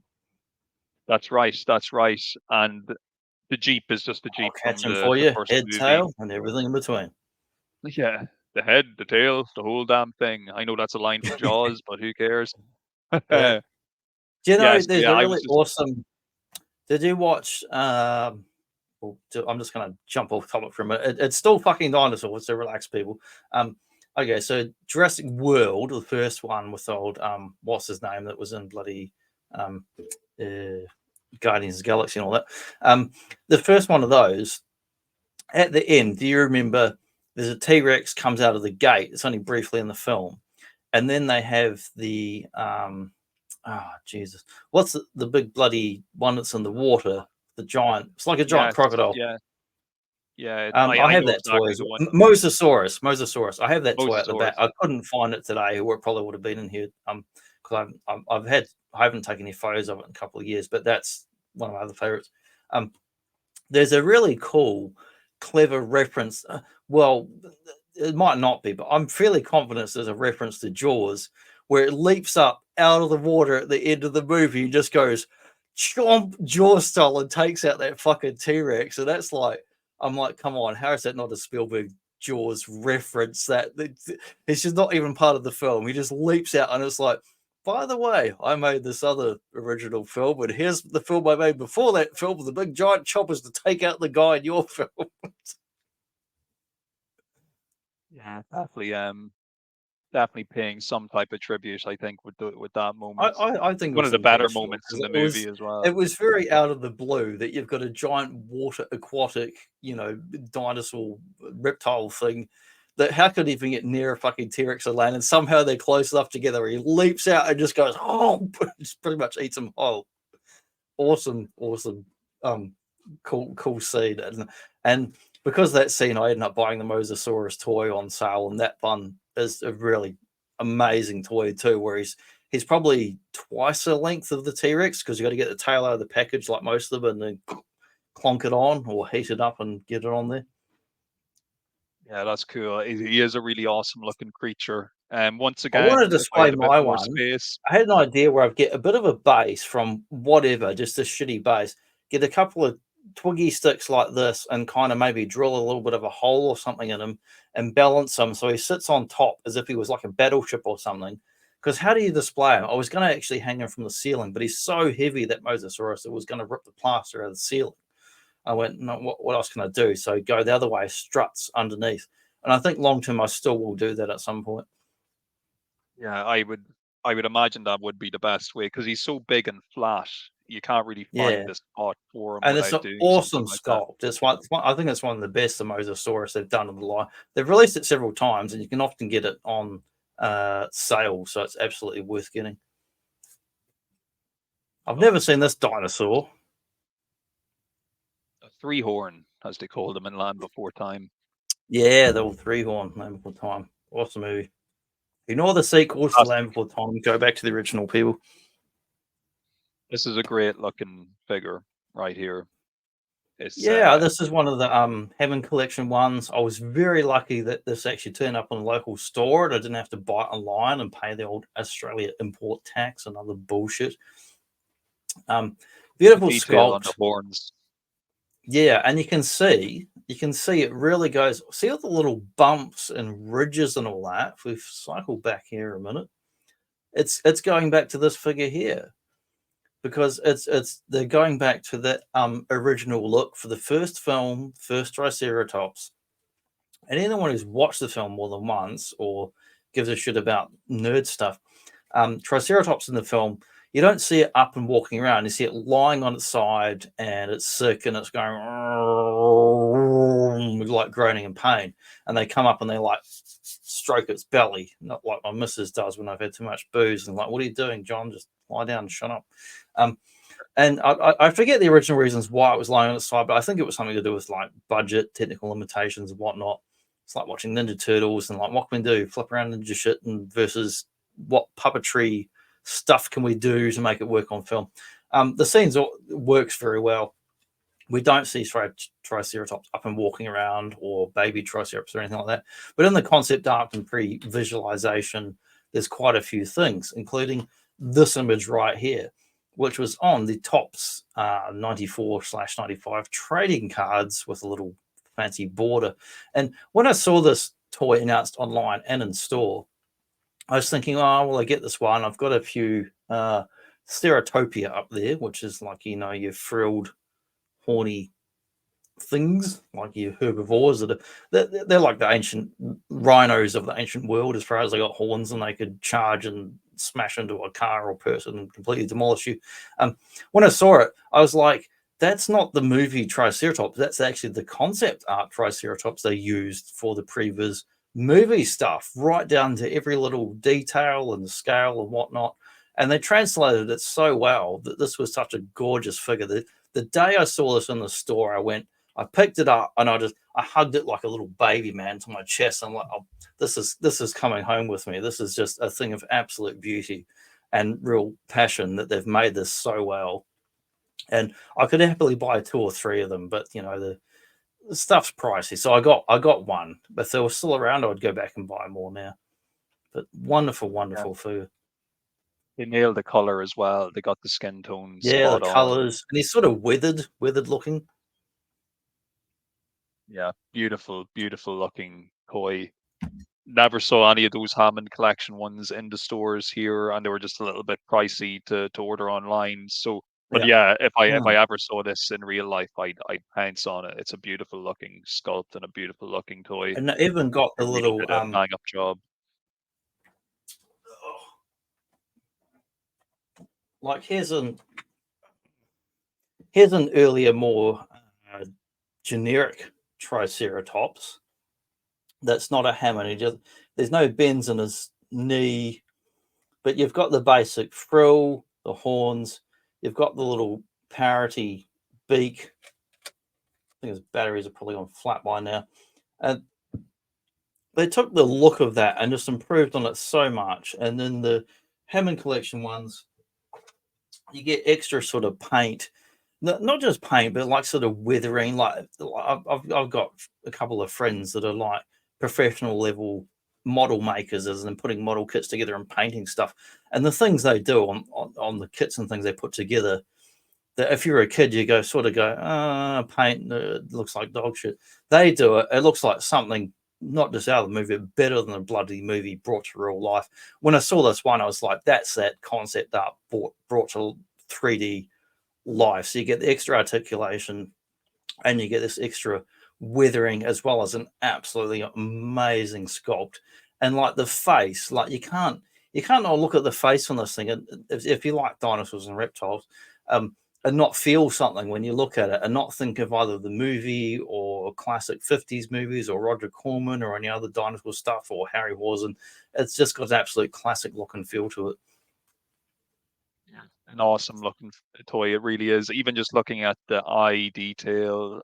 That's right. That's right. And the Jeep is just the I'll Jeep catch from him the for you, first head, movie. tail, and everything in between. Yeah, the head, the tail, the whole damn thing. I know that's a line from Jaws, but who cares? Yeah. Do you know Yes, there's yeah, a I was really just awesome? Did you watch? I'm just going to jump off topic for a minute. It's still fucking dinosaurs, so relax, people. Okay, so Jurassic World, the first one with old what's his name that was in bloody Guardians of the Galaxy and all that. The first one of those, at the end, do you remember? There's a T-Rex comes out of the gate. It's only briefly in the film, and then they have the oh Jesus, what's the big bloody one that's in the water? The giant. It's like a giant crocodile. Yeah. I I have know that toy exactly as the well. one. Mosasaurus. I have that toy at the back. Mosasaurus. I couldn't find it today, or it probably would have been in here. Because I haven't taken any photos of it in a couple of years, but that's one of my other favorites. There's a really cool, clever reference. Well, it might not be, but I'm fairly confident there's a reference to Jaws, where it leaps up out of the water at the end of the movie and just goes chomp Jaws style and takes out that fucking T-Rex. So that's like, I'm like, come on, how is that not a Spielberg Jaws reference? That it's just not even part of the film. He just leaps out and it's like, by the way, I made this other original film, and here's the film I made before that film with the big giant choppers to take out the guy in your film. Yeah, definitely paying some type of tribute. I think with that moment, I think it one of was the better intentional moments in because the movie as well. it was very out of the blue that you've got a giant water aquatic, dinosaur reptile thing that how could he even get near a fucking T-Rex or land, and somehow they're close enough together. He leaps out and just goes, oh, just pretty much eats him whole. Awesome, cool scene, and because of that scene, I ended up buying the Mosasaurus toy on sale, and that one is a really amazing toy too, where he's probably twice the length of the T-Rex because you got to get the tail out of the package like most of them, and then clonk it on or heat it up and get it on there. Yeah, that's cool. He is a really awesome looking creature. Once I wanted again, to if I display had a bit my more one. space, I had an idea where I'd get a bit of a base from whatever, just a shitty base, get a couple of twiggy sticks like this and kind of maybe drill a little bit of a hole or something in him and balance him so he sits on top as if he was like a battleship or something. Because how do you display him? I was going to actually hang him from the ceiling, but he's so heavy, that Mosasaurus, it was going to rip the plaster out of the ceiling. I went, no, what else can I do? So go the other way, struts underneath. And I think long term, I still will do that at some point. yeah, I would imagine that would be the best way because he's so big and flat. You can't really Yeah. find the spot for him And it's without an doing something awesome like that. sculpt. I think it's one of the best the Mosasaurus they've done in the line. They've released it several times, and you can often get it on sale, so it's absolutely worth getting. I've never seen this dinosaur. A three-horn, as they called them in Land Before Time. Yeah, the old three-horn, Land Before Time. Awesome movie. Ignore the sequels to Land Before Time. Go back to the original, people. This is a great looking figure right here. It's Yeah, this is one of the Hammond collection ones. I was very lucky that this actually turned up in a local store and I didn't have to buy it online and pay the old Australia import tax and other bullshit. Beautiful detail on the sculpt. horns. Yeah, and you can see it really goes. See all the little bumps and ridges and all that. If we cycle back here a minute, it's going back to this figure here, because they're going back to that original look for the first film, first Triceratops. And anyone who's watched the film more than once or gives a shit about nerd stuff, Triceratops in the film, you don't see it up and walking around. You see it lying on its side and it's sick and it's going like groaning in pain. And they come up and they like stroke its belly, not like my missus does when I've had too much booze and like, what are you doing, John? Just lie down and shut up. And I forget the original reasons why it was lying on its side, but I think it was something to do with like budget, technical limitations and whatnot. It's like watching Ninja Turtles and like, what can we do? Flip around ninja shit and versus what puppetry stuff can we do to make it work on film. The scenes works very well. We don't see Triceratops up and walking around or baby Triceratops or anything like that. But in the concept art and pre-visualization, there's quite a few things, including this image right here, which was on the Topps 94/95 trading cards with a little fancy border. And when I saw this toy announced online and in store, I was thinking, oh, well, I get this one. I've got a few Stereotopia up there, which is like, you know, your frilled, horny things, like your herbivores that are, they're like the ancient rhinos of the ancient world, as far as they got horns and they could charge and smash into a car or person and completely demolish you. When I saw it, I was like, that's not the movie Triceratops. That's actually the concept art Triceratops they used for the previs movie stuff, right down to every little detail and scale and whatnot. And they translated it so well that this was such a gorgeous figure. The day I saw this in the store, I picked it up and I hugged it like a little baby, man, to my chest. I'm like, oh, this is coming home with me. This is just a thing of absolute beauty and real passion that they've made this so well. And I could happily buy 2 or 3 of them, but you know, the stuff's pricey. So I got one. But if they were still around, I would go back and buy more now. But wonderful food. They nailed the color as well. They got the skin tone Yeah, the spot on. colors. And he's sort of withered looking. Yeah, beautiful looking toy. Never saw any of those Hammond collection ones in the stores here, and they were just a little bit pricey to order online. So, but Yeah. yeah, if I ever saw this in real life, I'd pounce on it. It's a beautiful looking sculpt and a beautiful looking toy. And they even got They the really little did a bang up job. like here's an earlier, more generic Triceratops. That's not a Hammond. There's no bends in his knee, but you've got the basic frill, the horns. You've got the little parroty beak. I think his batteries are probably on flat by now. And they took the look of that and just improved on it so much. And then the Hammond collection ones, you get extra sort of paint, not just paint, but like sort of weathering. Like I've got a couple of friends that are like professional level model makers, as in putting model kits together and painting stuff. And the things they do on the kits and things they put together, that if you're a kid, you go paint, looks like dog shit. They do it. It looks like something not just out of the movie, but better than a bloody movie brought to real life. When I saw this one, I was like, that's that concept art brought to 3D life. So you get the extra articulation and you get this extra weathering, as well as an absolutely amazing sculpt. And like the face, like you can't not look at the face on this thing. And if you like dinosaurs and reptiles, and not feel something when you look at it, and not think of either the movie or classic 50s movies or Roger Corman or any other dinosaur stuff or Harry Horsen. It's just got an absolute classic look and feel to it. An awesome looking toy. It really is. Even just looking at the eye detail,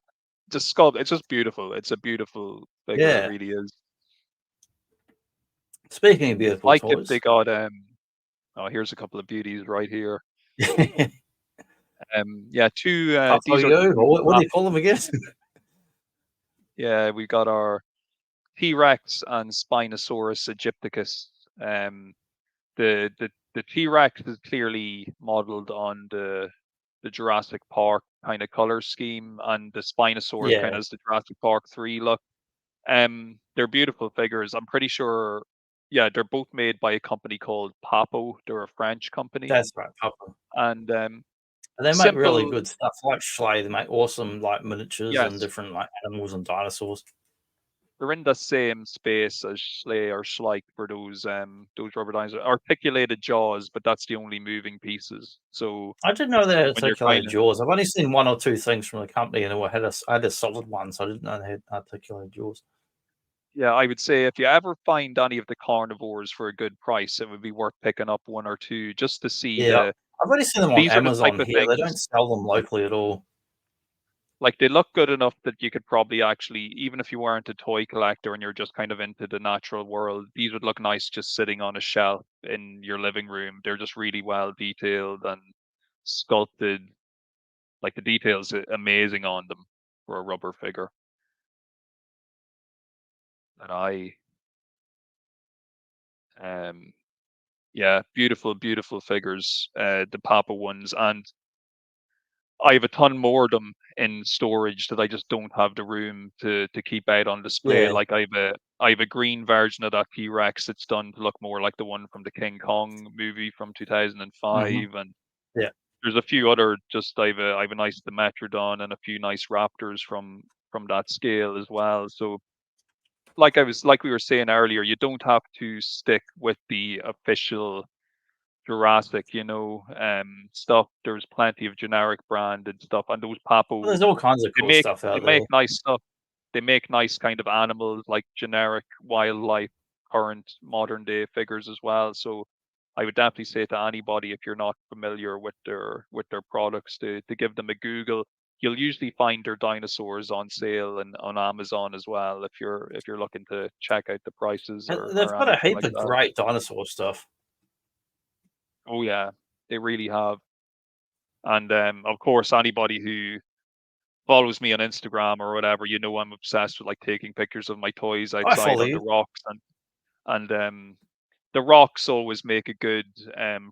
just sculpt. It's just beautiful. It's a beautiful figure. It Yeah. really is. Speaking of beautiful Like toys, if they got oh, here's a couple of beauties right here. Yeah, two. Papo These are you, two or what do you call Jurassic. them again? Yeah, we got our T-Rex and Spinosaurus aegypticus. Um, the T-Rex is clearly modeled on the Jurassic Park kind of color scheme, and the Spinosaurus kind Yeah, of has the Jurassic Park 3 look. They're beautiful figures. I'm pretty sure, yeah, they're both made by a company called Papo. They're a French company, that's right, Papo. and And they make really simple. good stuff like Schley. They make awesome like miniatures and Yes, different like animals and dinosaurs. they're in the same space as Schley or Schleich for those rubber dinosaurs. Articulated jaws, but that's the only moving pieces. So I didn't know they had when you're articulated kind of, jaws. I've only seen one or two things from the company, and I had a solid one, so I didn't know they had articulated jaws. yeah, I would say if you ever find any of the carnivores for a good price, it would be worth picking up one or two just to see Yeah, the. I've only seen them on These are the type Amazon of here. They things. don't sell them locally at all. Like, they look good enough that you could probably actually, even if you weren't a toy collector and you're just kind of into the natural world, these would look nice just sitting on a shelf in your living room. They're just really well detailed and sculpted. Like, the details amazing on them for a rubber figure. And um, yeah, beautiful, beautiful figures, the Papa ones, and I have a ton more of them in storage that I just don't have the room to keep out on display. Yeah. Like, I have a green version of that T-Rex that's done to look more like the one from the King Kong movie from 2005, and Yeah. there's a few other. Just I have a nice Dimetrodon and a few nice Raptors from that scale as well. So like we were saying earlier, you don't have to stick with the official Jurassic, stuff. There's plenty of generic branded stuff, and those Well, Papo, there's all kinds of they cool make stuff they out there. make nice stuff. They make nice kind of animals, like generic wildlife, current modern day figures as well. So I would definitely say to anybody, if you're not familiar with their products, to give them a Google. You'll usually find their dinosaurs on sale and on Amazon as well if you're looking to check out the prices And they've or got a anything heap like of that. great dinosaur stuff. Oh yeah, they really have. And of course, anybody who follows me on Instagram or whatever, I'm obsessed with like taking pictures of my toys I outside follow on the you. rocks, and the rocks always make a good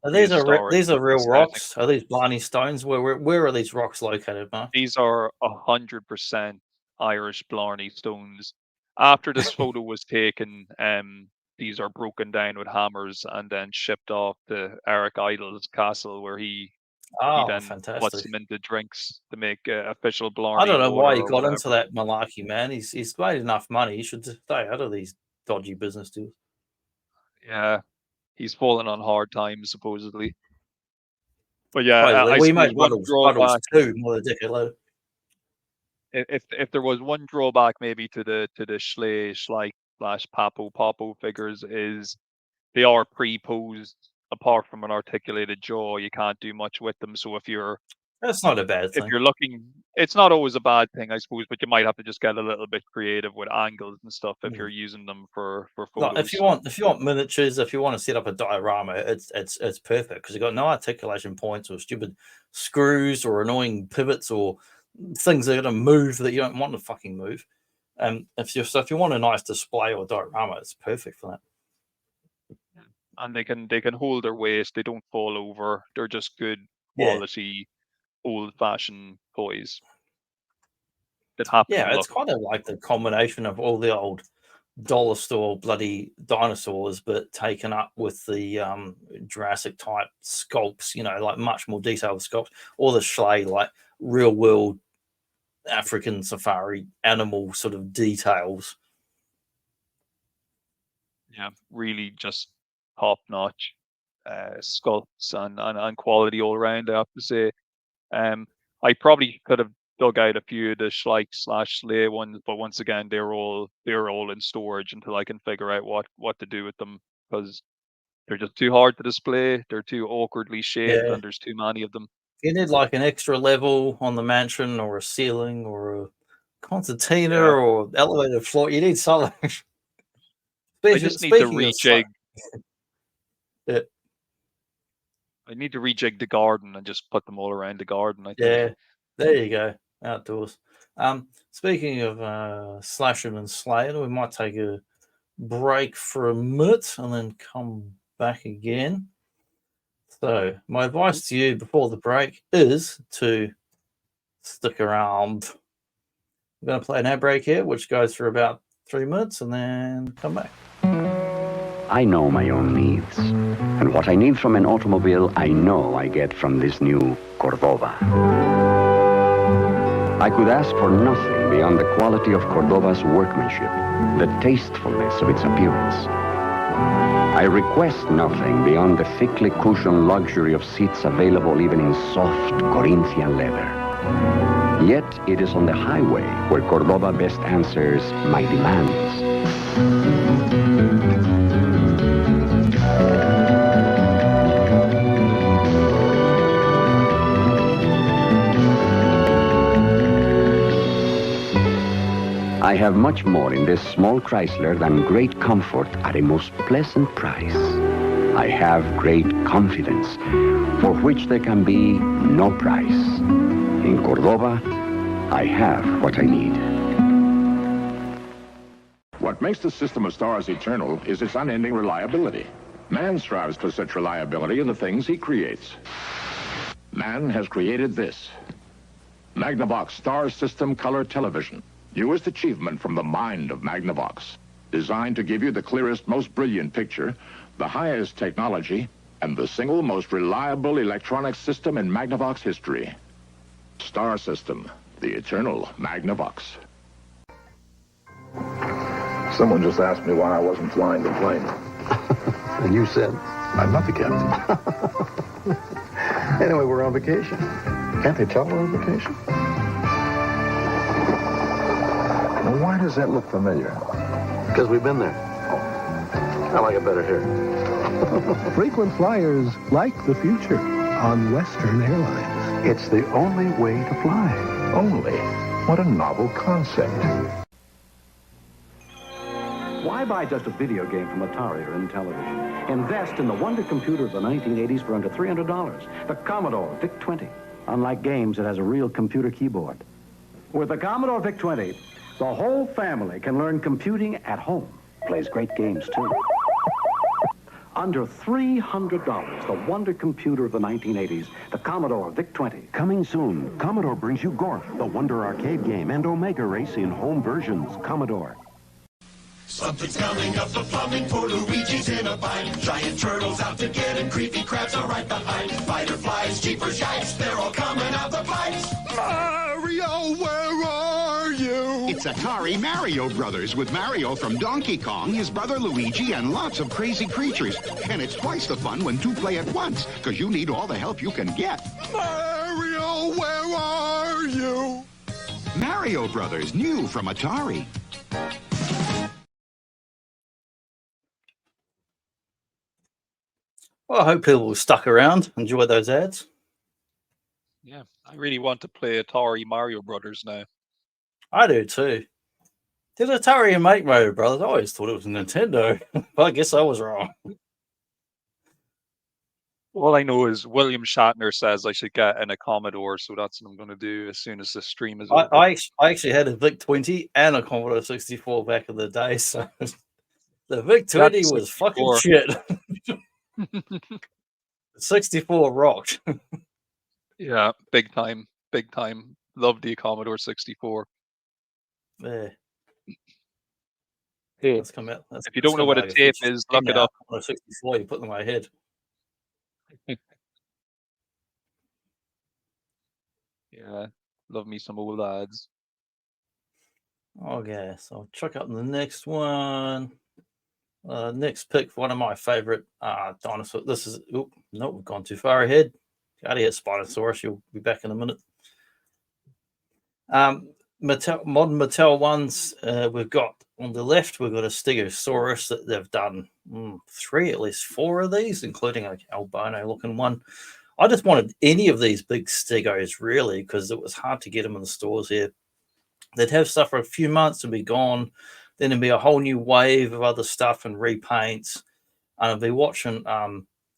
prehistoric These are real setting. rocks? Are these Blarney Stones? Where are these rocks located, Mark? These are 100% Irish Blarney stones. After this photo was taken, these are broken down with hammers and then shipped off to Eric Idle's castle, where he Oh, then puts fantastic. them into drinks to make official I Blarney don't know why water he or got into whatever. that malarkey, man. He's made enough money. He should stay out of these dodgy business deals. Yeah, he's fallen on hard times supposedly. But yeah, Supposedly. I Well, he suppose made one Puddles drawback, too, more than a decade later. if there was one drawback maybe to the Schleich slash Papo figures, is they are pre-posed. Apart from an articulated jaw, you can't do much with them. So That's not a bad if thing. you're looking, it's not always a bad thing, I suppose, but you might have to just get a little bit creative with angles and stuff if you're Mm. using them for Like photos. if you want miniatures, if you want to set up a diorama, it's perfect because you've got no articulation points or stupid screws or annoying pivots or things that are going to move that you don't want to fucking move. If you want a nice display or diorama, it's perfect for that. And they can hold their weight. They don't fall over. They're just good Yeah, quality old fashioned toys that happen to yeah, it's look. kind of like the combination of all the old dollar store bloody dinosaurs, but taken up with the Jurassic type sculpts. You know, like much more detailed sculpts, or the Schley like real world African safari animal sort of details. Yeah, really just top notch sculpts and quality all around. I have to say. Um, I probably could have dug out a few of the Schleich slash Slay ones, but once again, they're all in storage until I can figure out what to do with them, because they're just too hard to display. They're too awkwardly shaped, Yeah, and there's too many of them. you need like an extra level on the mansion, or a ceiling, or a concertina, Yeah, or elevated floor. You need something. I speaking, just need to speaking of, rejig. yeah, I need to rejig the garden and just put them all around the garden, I think. Yeah, there you go. Outdoors. Speaking of slashing and slaying, we might take a break for a minute and then come back again. So my advice to you before the break is to stick around. I'm going to play an ad break here, which goes for about 3 minutes, and then come back. I know my own needs. And what I need from an automobile, I know I get from this new Cordoba. I could ask for nothing beyond the quality of Cordoba's workmanship, the tastefulness of its appearance. I request nothing beyond the thickly cushioned luxury of seats available even in soft Corinthian leather. Yet it is on the highway where Cordoba best answers my demands. I have much more in this small Chrysler than great comfort at a most pleasant price. I have great confidence, for which there can be no price. In Cordoba, I have what I need. What makes the system of stars eternal is its unending reliability. Man strives for such reliability in the things he creates. Man has created this. Magnavox Star System Color Television. Newest achievement from the mind of Magnavox. Designed to give you the clearest, most brilliant picture, the highest technology, and the single most reliable electronic system in Magnavox history. Star System, the eternal Magnavox. Someone just asked me why I wasn't flying the plane. And you said? I'm not the captain. Anyway, we're on vacation. Can't they tell we're on vacation? Well, why does that look familiar? Because we've been there. I like it better here. Frequent flyers like the future on Western Airlines. It's the only way to fly. Only? What a novel concept. Why buy just a video game from Atari or Intellivision? Invest in the wonder computer of the 1980s for under $300. The Commodore VIC-20. Unlike games, it has a real computer keyboard. With the Commodore VIC-20, the whole family can learn computing at home. Plays great games, too. Under $300, the wonder computer of the 1980s, the Commodore VIC-20. Coming soon, Commodore brings you Gorf, the Wonder Arcade game, and Omega Race in home versions. Commodore. Something's coming up the plumbing for Luigi's in a bind. Giant turtles out to get him, creepy crabs are right behind. Fighter flies, jeepers, yikes, they're all coming out the pipes. Mario, where are you? It's Atari Mario Brothers with Mario from Donkey Kong, his brother Luigi, and lots of crazy creatures. And it's twice the fun when two play at once, because you need all the help you can get. Mario, where are you? Mario Brothers, new from Atari. Well, I hope people stuck around, enjoyed those ads. Yeah, I really want to play Atari Mario Brothers now. I do too. Did Atari make Mario Brothers? I always thought it was Nintendo, but I guess I was wrong. All I know is William Shatner says I should get in a Commodore, so that's what I'm going to do as soon as the stream is over. I actually had a VIC-20 and a Commodore 64 back in the day, so the VIC-20 was fucking shit. 64 rocked. Yeah, big time, big time. Love the Commodore 64. Yeah. Hey, let's come out. If you don't know what a tape is, look it up. On a 64, you put them in my head. Yeah, love me some old ads. Okay, so I'll chuck up the next one. Next pick, one of my favorite dinosaurs. This is, oh, no, we've gone too far ahead. Out of here, Spinosaurus. You'll be back in a minute. Modern Mattel ones, we've got on the left, we've got a Stegosaurus that they've done at least four of these, including an albino looking one. I just wanted any of these big Stegos, really, because it was hard to get them in the stores here. They'd have stuff for a few months and be gone. Then there'd be a whole new wave of other stuff and repaints. And I'd be watching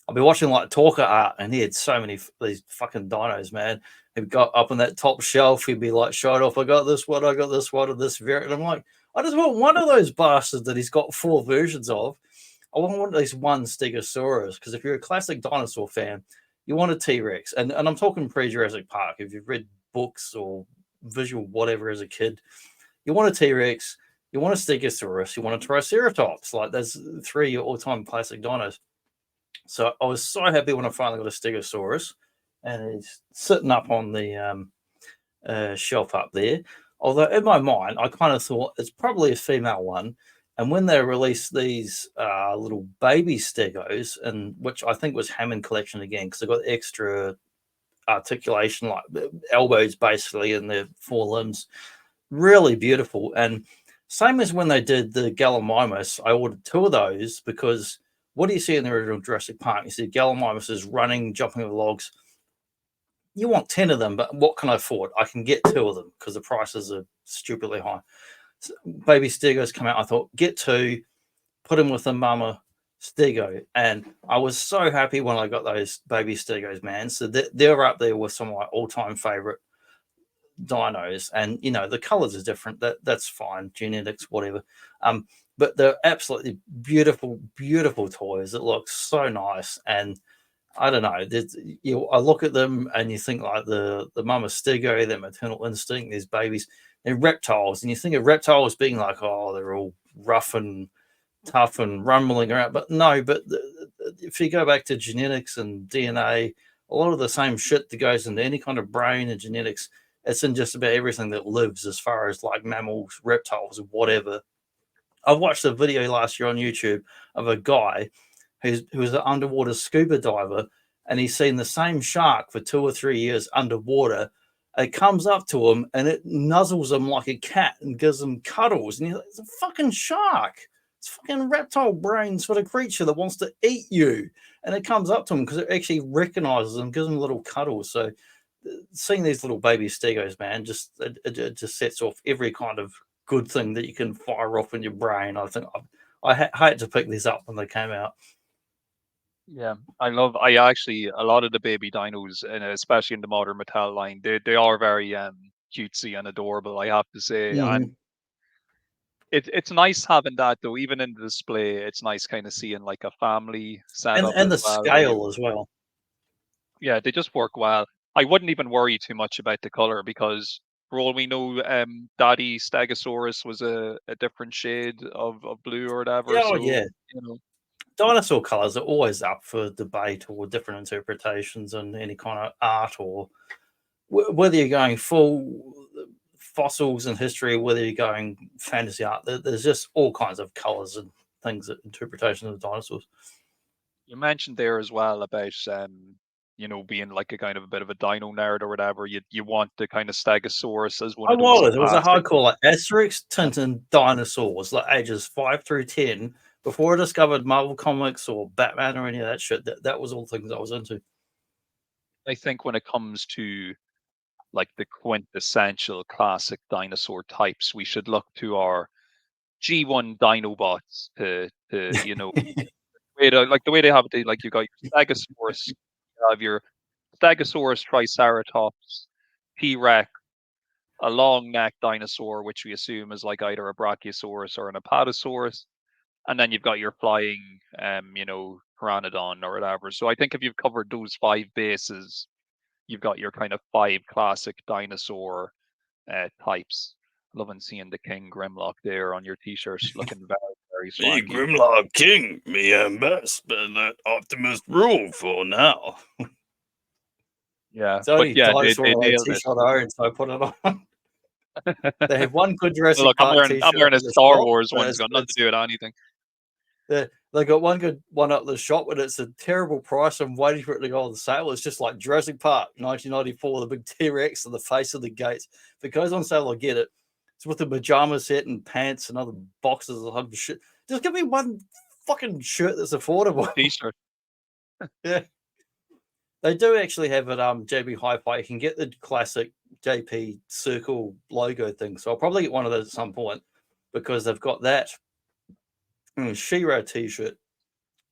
I'll be watching like Talker art, and he had so many these fucking dinos, man. He'd got up on that top shelf. He'd be like, "Showed off. I got this one. I got this one, and this variant." And I'm like, I just want one of those bastards that he's got 4 versions of. I want at least one Stegosaurus, because if you're a classic dinosaur fan, you want a T-Rex. And I'm talking pre-Jurassic Park. If you've read books or visual whatever as a kid, you want a T-Rex, you want a Stegosaurus, you want a Triceratops. Like, there's 3 all-time classic dinos. So I was so happy when I finally got a Stegosaurus, and it's sitting up on the shelf up there. Although in my mind, I kind of thought it's probably a female one. And when they released these little baby Stegos, and which I think was Hammond Collection again, because they got extra articulation, like elbows basically in their 4 limbs, really beautiful. And same as when they did the Gallimimus, I ordered 2 of those, because what do you see in the original Jurassic Park? You see Gallimimus is running, jumping over logs. You want 10 of them, but what can I afford? I can get 2 of them because the prices are stupidly high. So baby Stegos come out. I thought, get 2, put them with the mama Stego. And I was so happy when I got those baby Stegos, man. So they're up there with some of my all-time favorite dinos. And, you know, the colors are different. That's fine. Genetics, whatever. But they're absolutely beautiful, beautiful toys. It looks so nice. And I don't know. I look at them and you think like the mama Stego, their maternal instinct, these babies, they're reptiles. And you think of reptiles being like, oh, they're all rough and tough and rumbling around. But no, if you go back to genetics and DNA, a lot of the same shit that goes into any kind of brain and genetics, it's in just about everything that lives, as far as like mammals, reptiles, whatever. I watched a video last year on YouTube of a guy who was an underwater scuba diver, and he's seen the same shark for 2 or 3 years underwater. It comes up to him and it nuzzles him like a cat and gives him cuddles. And he's like, it's a fucking shark. It's fucking reptile brain sort of creature that wants to eat you. And it comes up to him because it actually recognizes him, gives him little cuddles. So seeing these little baby Stegos, man, it just sets off every kind of good thing that you can fire off in your brain. I think I had to pick these up when they came out. Yeah, I actually, a lot of the baby dinos, and especially in the modern Mattel line, they are very cutesy and adorable, I have to say. And it's nice having that, though. Even in the display, it's nice kind of seeing like a family setup and the as well. scale as well. Yeah, they just work well. I wouldn't even worry too much about the color, because for all we know, Daddy Stegosaurus was a different shade of blue or whatever. Yeah, so, yeah. you know, dinosaur colors are always up for debate or different interpretations in any kind of art, or whether you're going full fossils and history, whether you're going fantasy art. There's just all kinds of colors and things, interpretations of dinosaurs. You mentioned there as well about being like a kind of a bit of a dino nerd or whatever. You want the kind of Stegosaurus as one I of those. was. It was a hardcore like Asterix, Tintin, dinosaurs, like ages 5 through 10. Before I discovered Marvel Comics or Batman or any of that shit, that was all things I was into. I think when it comes to like the quintessential classic dinosaur types, we should look to our G1 Dinobots to like the way they have it. Like, you got your Stegosaurus, you have your Stegosaurus, Triceratops, T-Rex, a long neck dinosaur, which we assume is like either a Brachiosaurus or an Apatosaurus, and then you've got your flying, Pteranodon or whatever. So I think if you've covered those 5 bases, you've got your kind of 5 classic dinosaur types. Loving seeing the King Grimlock there on your t-shirt, looking very, very swanky. Me Grimlock King, me and best, but that Optimus rule for now. Yeah, it's only but yeah, dinosaur they on a nailed it. t-shirt I own, so I put it on. They have one good Jurassic Look, Park I'm wearing a Star Wars one. It's got nothing to do with anything. They got one good one up the shop, but it's a terrible price. I'm waiting for it to go on sale. It's just like Jurassic Park 1994, the big T-Rex on the face of the gates. If it goes on sale, I'll get it. It's with the pajama set and pants and other boxes and other shit. Just give me one fucking shirt that's affordable. T-shirt. Yeah. They do actually have it, JB Hi-Fi. You can get the classic JP circle logo thing. So I'll probably get one of those at some point, because they've got that She-Ra t-shirt.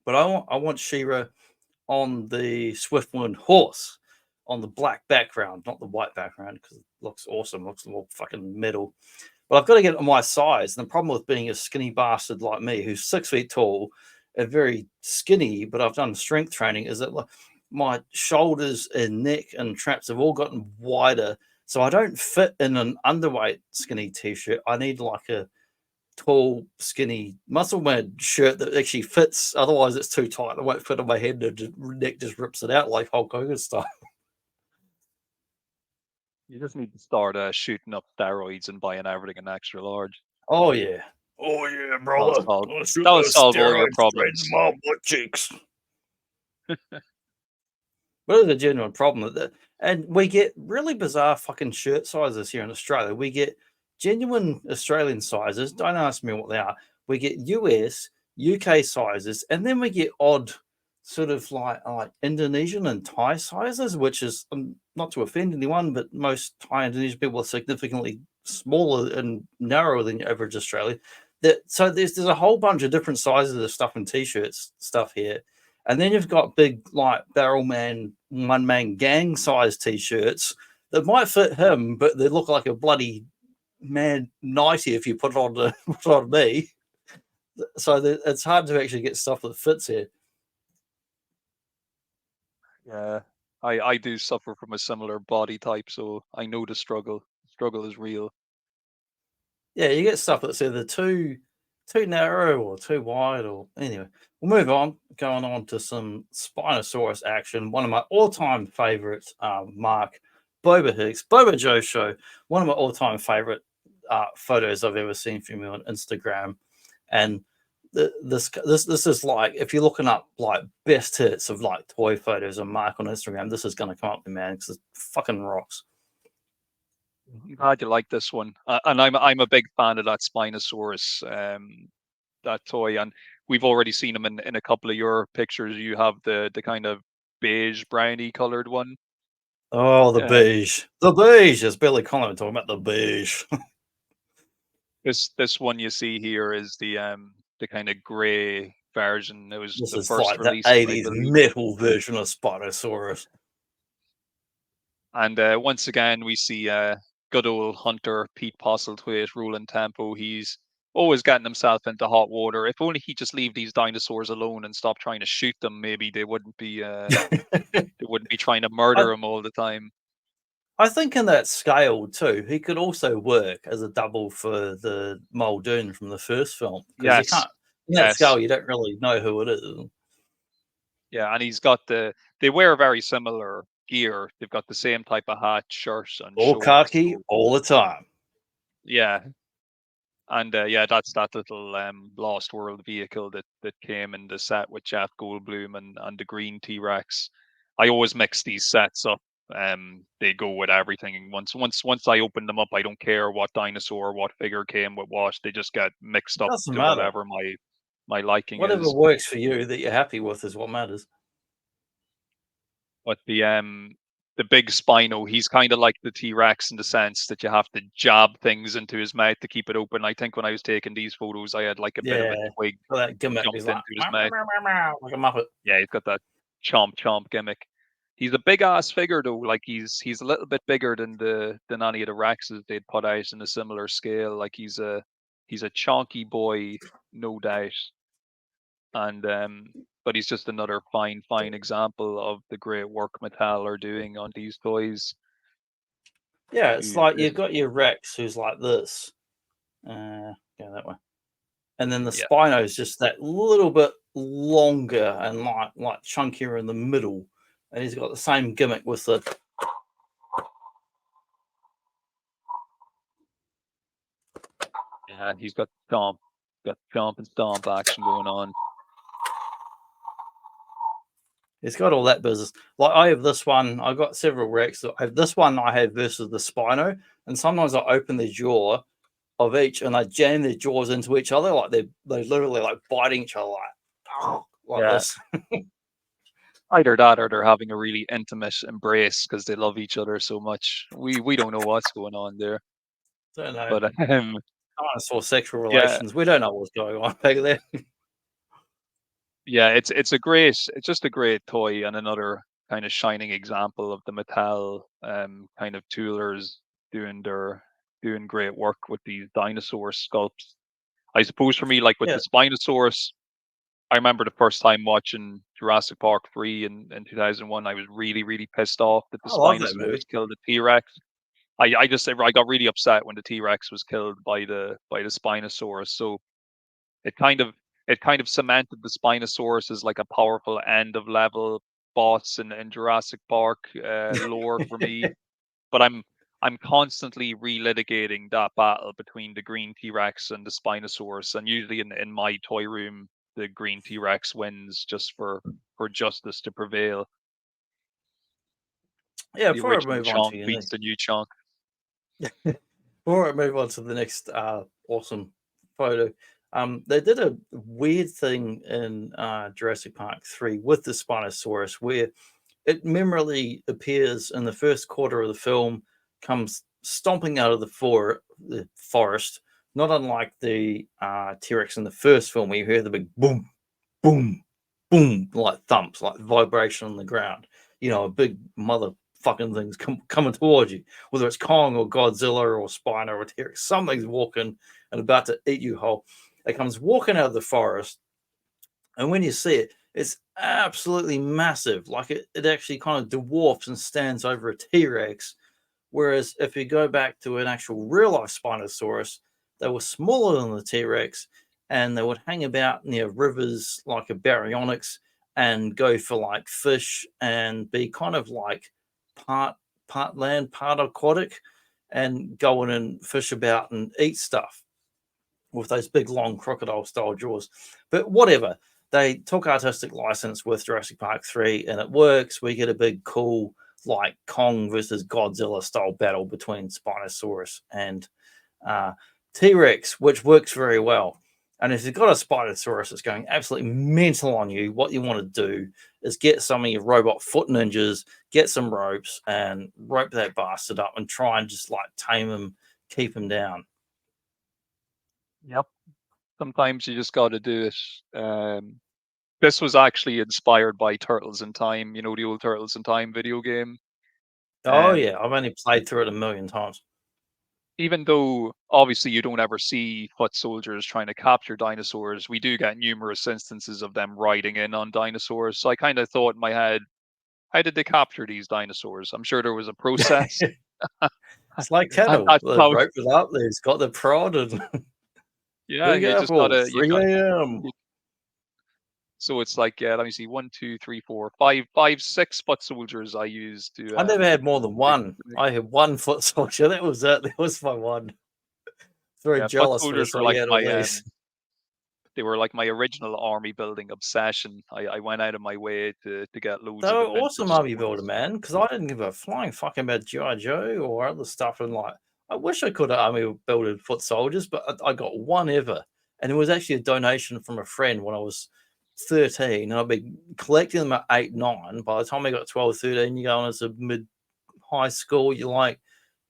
But I want She-Ra on the Swiftwind horse on the black background, not the white background, because it looks awesome. It looks all fucking metal. But I've got to get it on my size. And the problem with being a skinny bastard like me, who's 6 feet tall and very skinny, but I've done strength training, is that my shoulders and neck and traps have all gotten wider. So I don't fit in an underweight skinny t-shirt. I need like a tall, skinny, muscle-man shirt that actually fits. Otherwise, it's too tight. It won't fit on my head. The neck just rips it out like Hulk Hogan style. You just need to start shooting up steroids and buying everything in extra large. Oh yeah, oh yeah, brother. That'll solve all your problems. My butt cheeks. But it's a genuine problem, and we get really bizarre fucking shirt sizes here in Australia. We get genuine Australian sizes. Don't ask me what they are. We get US, UK sizes, and then we get odd sort of like Indonesian and Thai sizes, which is not to offend anyone, but most Thai Indonesian people are significantly smaller and narrower than your average Australian. So there's a whole bunch of different sizes of stuff in t-shirts stuff here. And then you've got big, like, barrel man, one-man gang size t-shirts that might fit him, but they look like a bloody man 90 if you put it on me. So it's hard to actually get stuff that fits here. Yeah, I do suffer from a similar body type, so I know the struggle. The struggle is real. Yeah, you get stuff that's either too narrow or too wide, or anyway. We'll move on. Going on to some Spinosaurus action. One of my all-time favorites, Mark Boba Hicks, Boba Joe Show. One of my all-time favorite photos I've ever seen from you on Instagram. And this is like, if you're looking up like best hits of like toy photos of Mark on Instagram, this is going to come up, man, because it fucking rocks. I'm glad you like this one, and I'm a big fan of that Spinosaurus, that toy, and we've already seen him in a couple of your pictures. You have the kind of beige brownie colored one. Oh, the beige, as Billy Collins talking about the beige. This one you see here is the kind of gray version. It was the first like release, the 80s metal version of Spinosaurus. And once again, we see good old hunter Pete Postlethwaite ruling tempo. He's always getting himself into hot water. If only he'd just leave these dinosaurs alone and stop trying to shoot them, maybe they wouldn't be trying to murder him all the time. I think in that scale too, he could also work as a double for the Muldoon from the first film. Because you can't, in that scale, you don't really know who it is. Yeah, and he's got they wear very similar gear. They've got the same type of hat, shirt, and all khaki all the time. Yeah. And yeah, that's that little Lost World vehicle that came in the set with Jeff Goldblum and the green T-Rex. I always mix these sets up. They go with everything. Once I open them up, I don't care what dinosaur, what figure came with what. They just get mixed up to whatever my liking whatever is. works for you that you're happy with is what matters. But the big Spino, he's kind of like the T-Rex in the sense that you have to jab things into his mouth to keep it open. I think when I was taking these photos, I had like a bit of a twig that gimmick jumped into his mouth. Like a Muppet. Yeah, he's got that chomp gimmick. He's a big ass figure though. Like he's a little bit bigger than any of the Rexes they'd put out in a similar scale. Like he's a chonky boy, no doubt. And but he's just another fine example of the great work Mattel are doing on these toys. Yeah, it's like you've got your Rex who's like this. Go that way. And then the Spino is just that little bit longer and like chunkier in the middle. And he's got the same gimmick with the he's got jump and stomp action going on. It's got all that business. Like I have this one. I got several Rex. I have this one I have versus the Spino, and sometimes I open the jaw of each and I jam their jaws into each other, like they're literally like biting each other, like this. Either that or they're having a really intimate embrace because they love each other so much. We don't know what's going on there. Don't know. But dinosaur sexual relations. We don't know what's going on back there. Yeah, it's just a great toy and another kind of shining example of the Mattel kind of toolers doing great work with these dinosaur sculpts. I suppose for me, like with Yeah. the Spinosaurus, I remember the first time watching Jurassic Park 3 in 2001. I was really, really pissed off that the I love that movie. Spinosaurus killed the T-Rex. I just I got really upset when the T-Rex was killed by the Spinosaurus. So it kind of cemented the Spinosaurus as like a powerful end of level boss in Jurassic Park lore for me. But I'm constantly relitigating that battle between the green T-Rex and the Spinosaurus, and usually in my toy room, the green T-Rex wins just for justice to prevail. Yeah, The before I original move on to chunk your beats next, the new chunk. before I move on to the next awesome photo, they did a weird thing in Jurassic Park 3 with the Spinosaurus where it memorably appears in the first quarter of the film, comes stomping out of the forest, not unlike the T-Rex in the first film where you hear the big boom, boom, boom, like thumps, like vibration on the ground. You know, a big motherfucking thing's coming towards you, whether it's Kong or Godzilla or Spino or T-Rex. Something's walking and about to eat you whole. It comes walking out of the forest, and when you see it, it's absolutely massive. Like it actually kind of dwarfs and stands over a T-Rex. Whereas if you go back to an actual real life Spinosaurus, they were smaller than the T-Rex and they would hang about near rivers like a baryonyx and go for like fish and be kind of like part land, part aquatic, and go in and fish about and eat stuff with those big long crocodile style jaws. But whatever, they took artistic license with Jurassic Park 3 and it works. We get a big cool like Kong versus Godzilla style battle between Spinosaurus and T-Rex, which works very well. And if you've got a Spinosaurus that's going absolutely mental on you, what you want to do is get some of your robot foot ninjas, get some ropes and rope that bastard up and try and just like tame him, keep him down. Yep. Sometimes you just got to do it. This was actually inspired by Turtles in Time, you know, the old Turtles in Time video game. Oh yeah, I've only played through it a million times. Even though obviously you don't ever see foot soldiers trying to capture dinosaurs, we do get numerous instances of them riding in on dinosaurs. So I kind of thought in my head, how did they capture these dinosaurs? I'm sure there was a process. It's like And cattle. that's They how, rope it up. They've got the prod and yeah, big you just apple, gotta, 3 a.m. so it's like, yeah, let me see, 1, 2, 3, 4, 5, 6 foot soldiers I used to. I never had more than one. I had one foot soldier. That was it. That was my one. Very Yeah, foot jealous for soldiers this. were I like had all my these. they were like my original army building obsession. I went out of my way to get loads They of were the awesome vintage army builder, toys. man. Because I didn't give a flying fuck about G.I. Joe or other stuff. And like, I wish I could have army builded foot soldiers, but I got one ever. And it was actually a donation from a friend when I was 13. And I've been collecting them at 8, 9. By the time I got 12, 13, you go on as a mid high school, you're like,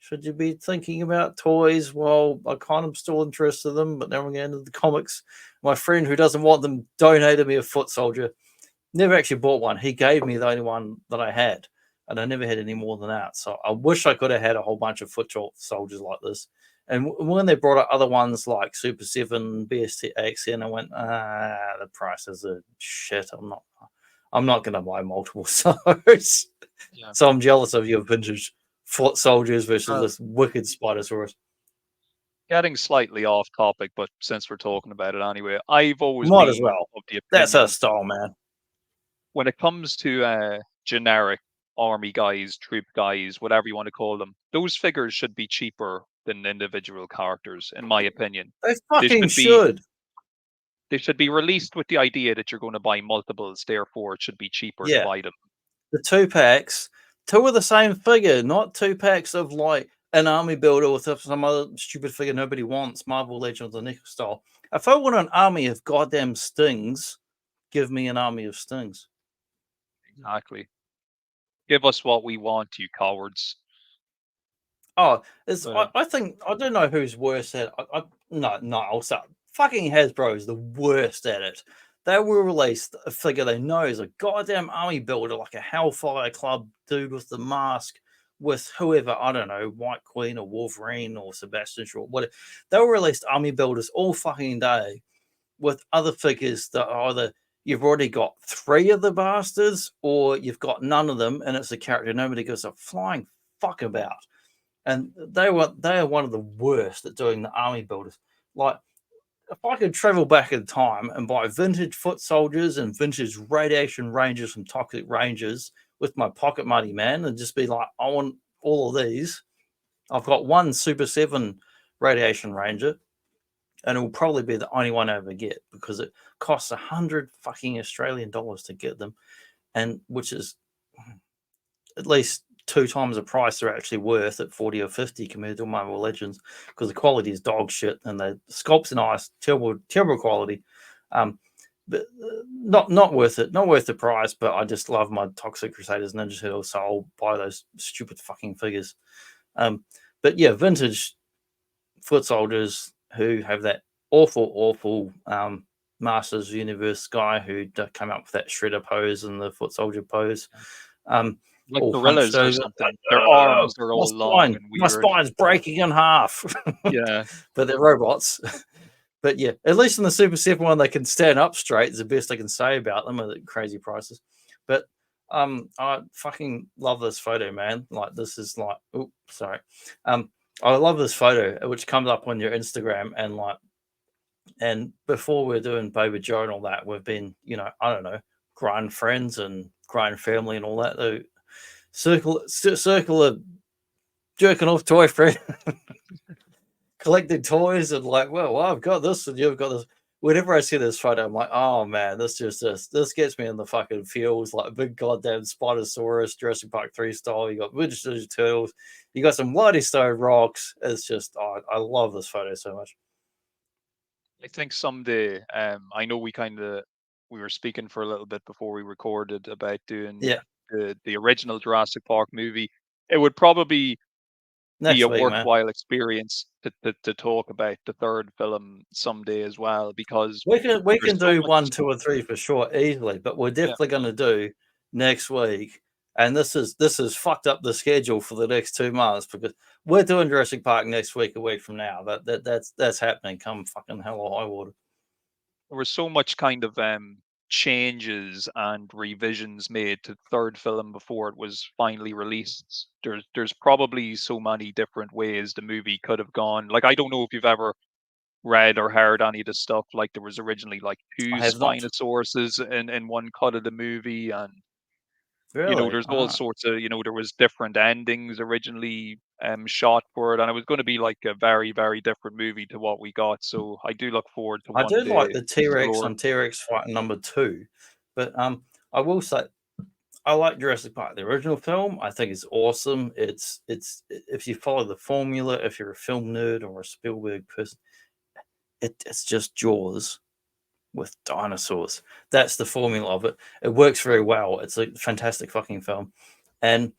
should you be thinking about toys? Well, I kind of still interested in them, but now we're getting into the comics. My friend who doesn't want them donated me a foot soldier. Never actually bought one. He gave me the only one that I had, and I never had any more than that. So I wish I could have had a whole bunch of foot soldiers like this. And when they brought out other ones like Super 7, BST and I went, the prices are shit. I'm not going to buy multiple those. Yeah. So I'm jealous of your vintage foot soldiers versus this wicked Spinosaurus. Getting slightly off topic, but since we're talking about it anyway, I've always Might been as well. of the That's our opinion style, man. when it comes to generic army guys, troop guys, whatever you want to call them, those figures should be cheaper than individual characters, in my opinion. They They fucking be should. they should be released with the idea that you're going to buy multiples, therefore it should be cheaper to Yeah. buy them. The 2-packs, 2 of the same figure, not 2-packs of like an army builder with some other stupid figure nobody wants, Marvel Legends of Nickel style. If I want an army of goddamn Stings, give me an army of Stings. Exactly. Give us what we want, you cowards. Oh, I think I don't know who's worse at. No, I'll start. Fucking Hasbro is the worst at it. they will release a figure they know is a goddamn army builder, like a Hellfire Club dude with the mask, with whoever, I don't know, White Queen or Wolverine or Sebastian Shaw, whatever. They'll release army builders all fucking day with other figures that are either you've already got 3 of the bastards or you've got none of them, and it's a character nobody gives a flying fuck about. And they are one of the worst at doing the army builders. Like, if I could travel back in time and buy vintage foot soldiers and vintage radiation rangers from Toxic Rangers with my pocket money, man, and just be like, I want all of these. I've got one Super 7 radiation ranger, and it will probably be the only one I ever get because it costs 100 fucking Australian dollars to get them, and which is at least 2 times the price they're actually worth at 40 or 50 compared to Marvel Legends, because the quality is dog shit and the sculpts are nice, terrible quality. But not worth it, not worth the price. But I just love my Toxic Crusaders, Ninja Turtles, so I'll buy those stupid fucking figures. But yeah, vintage foot soldiers who have that awful Masters Universe guy who came up with that shredder pose and the foot soldier pose. Like gorillas or something. Their arms are all long and weird. My spine's breaking in half. Yeah. But they're robots. But yeah, at least in the Super 7 one, they can stand up straight. Is the best I can say about them at crazy prices. But I fucking love this photo, man. Like, this is like, oh, sorry. I love this photo, which comes up on your Instagram, and before we're doing Boba Joe and all that, we've been, I don't know, grind friends and grind family and all that. The circle of jerking off toy friend, collecting toys and like, well, I've got this and you've got this. Whenever I see this photo, I'm like, oh man, this gets me in the fucking feels. Like a big goddamn Spinosaurus, Jurassic Park 3 style. You got Ninja Turtles, you got some Bloody Stone rocks. It's just, I love this photo so much. I think someday, I know we were speaking for a little bit before we recorded about doing the original Jurassic Park movie. It would probably be a worthwhile experience to talk about the third film someday as well, because we can do 1, 2, or 3 for sure easily, but we're definitely going to do next week. And this is fucked up the schedule for the next 2 months, because we're doing Jurassic Park next week, a week from now. That's happening. Come fucking hell or high water. There was so much kind of changes and revisions made to the third film before it was finally released. There's probably so many different ways the movie could have gone. Like, I don't know if you've ever read or heard any of the stuff. Like, there was originally like 2 Spinosauruses in one cut of the movie, and there's all sorts of, there was different endings originally shot for it, and it was going to be like a very, very different movie to what we got. So I do look forward to I do like the T-Rex on T-Rex fight number 2, but I will say I like Jurassic Park, the original film. I think it's awesome. It's if you follow the formula, if you're a film nerd or a Spielberg person, it's just Jaws with dinosaurs. That's the formula of it. It works very well. It's a fantastic fucking film. And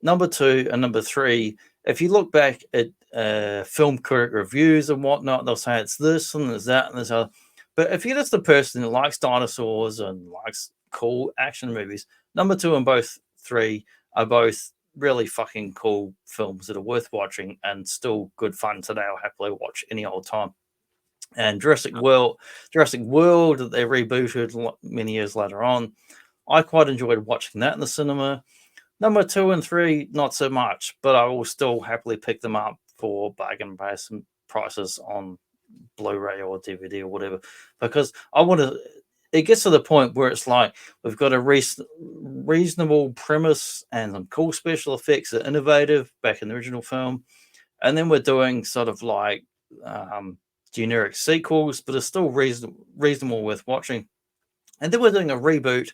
number 2 and number 3, if you look back at film critic reviews and whatnot, they'll say it's this and there's that and there's other. But if you're just the person who likes dinosaurs and likes cool action movies, number 2 and both 3 are both really fucking cool films that are worth watching and still good fun today. I'll happily watch any old time. And Jurassic World that they rebooted many years later on, I quite enjoyed watching that in the cinema. Number 2 and 3, not so much, but I will still happily pick them up for bargain basement prices on Blu-ray or DVD or whatever, because I want to. It gets to the point where it's like we've got a reasonable premise and some cool special effects that are innovative back in the original film, and then we're doing sort of like generic sequels, but it's still reasonable worth watching. And then we're doing a reboot,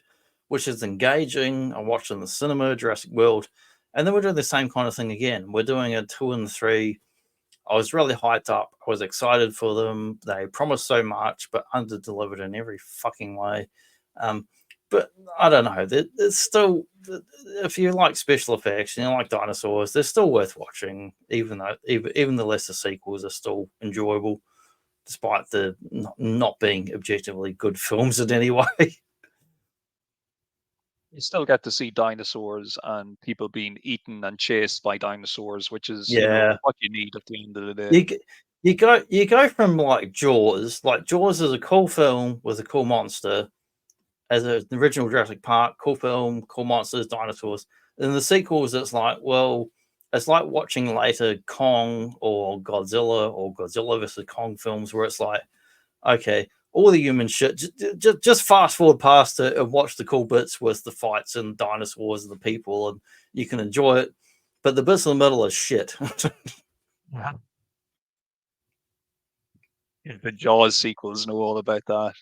which is engaging. I watched in the cinema, Jurassic World, and then we're doing the same kind of thing again. We're doing a 2 and 3. I was really hyped up. I was excited for them. They promised so much, but under-delivered in every fucking way. But I don't know. It's still, if you like special effects and you like dinosaurs, they're still worth watching, even though even the lesser sequels are still enjoyable. despite the not being objectively good films in any way. You still get to see dinosaurs and people being eaten and chased by dinosaurs, which is what you need at the end of the day. You go from like Jaws. Like Jaws is a cool film with a cool monster. As the original Jurassic Park, cool film, cool monsters, dinosaurs. And the sequels, it's like, well, it's like watching later Kong or Godzilla versus Kong films, where it's like, okay, all the human shit, just fast forward past it and watch the cool bits with the fights and dinosaurs and the people, and you can enjoy it. But the bits in the middle is shit. Yeah. The Jaws sequels know all about that.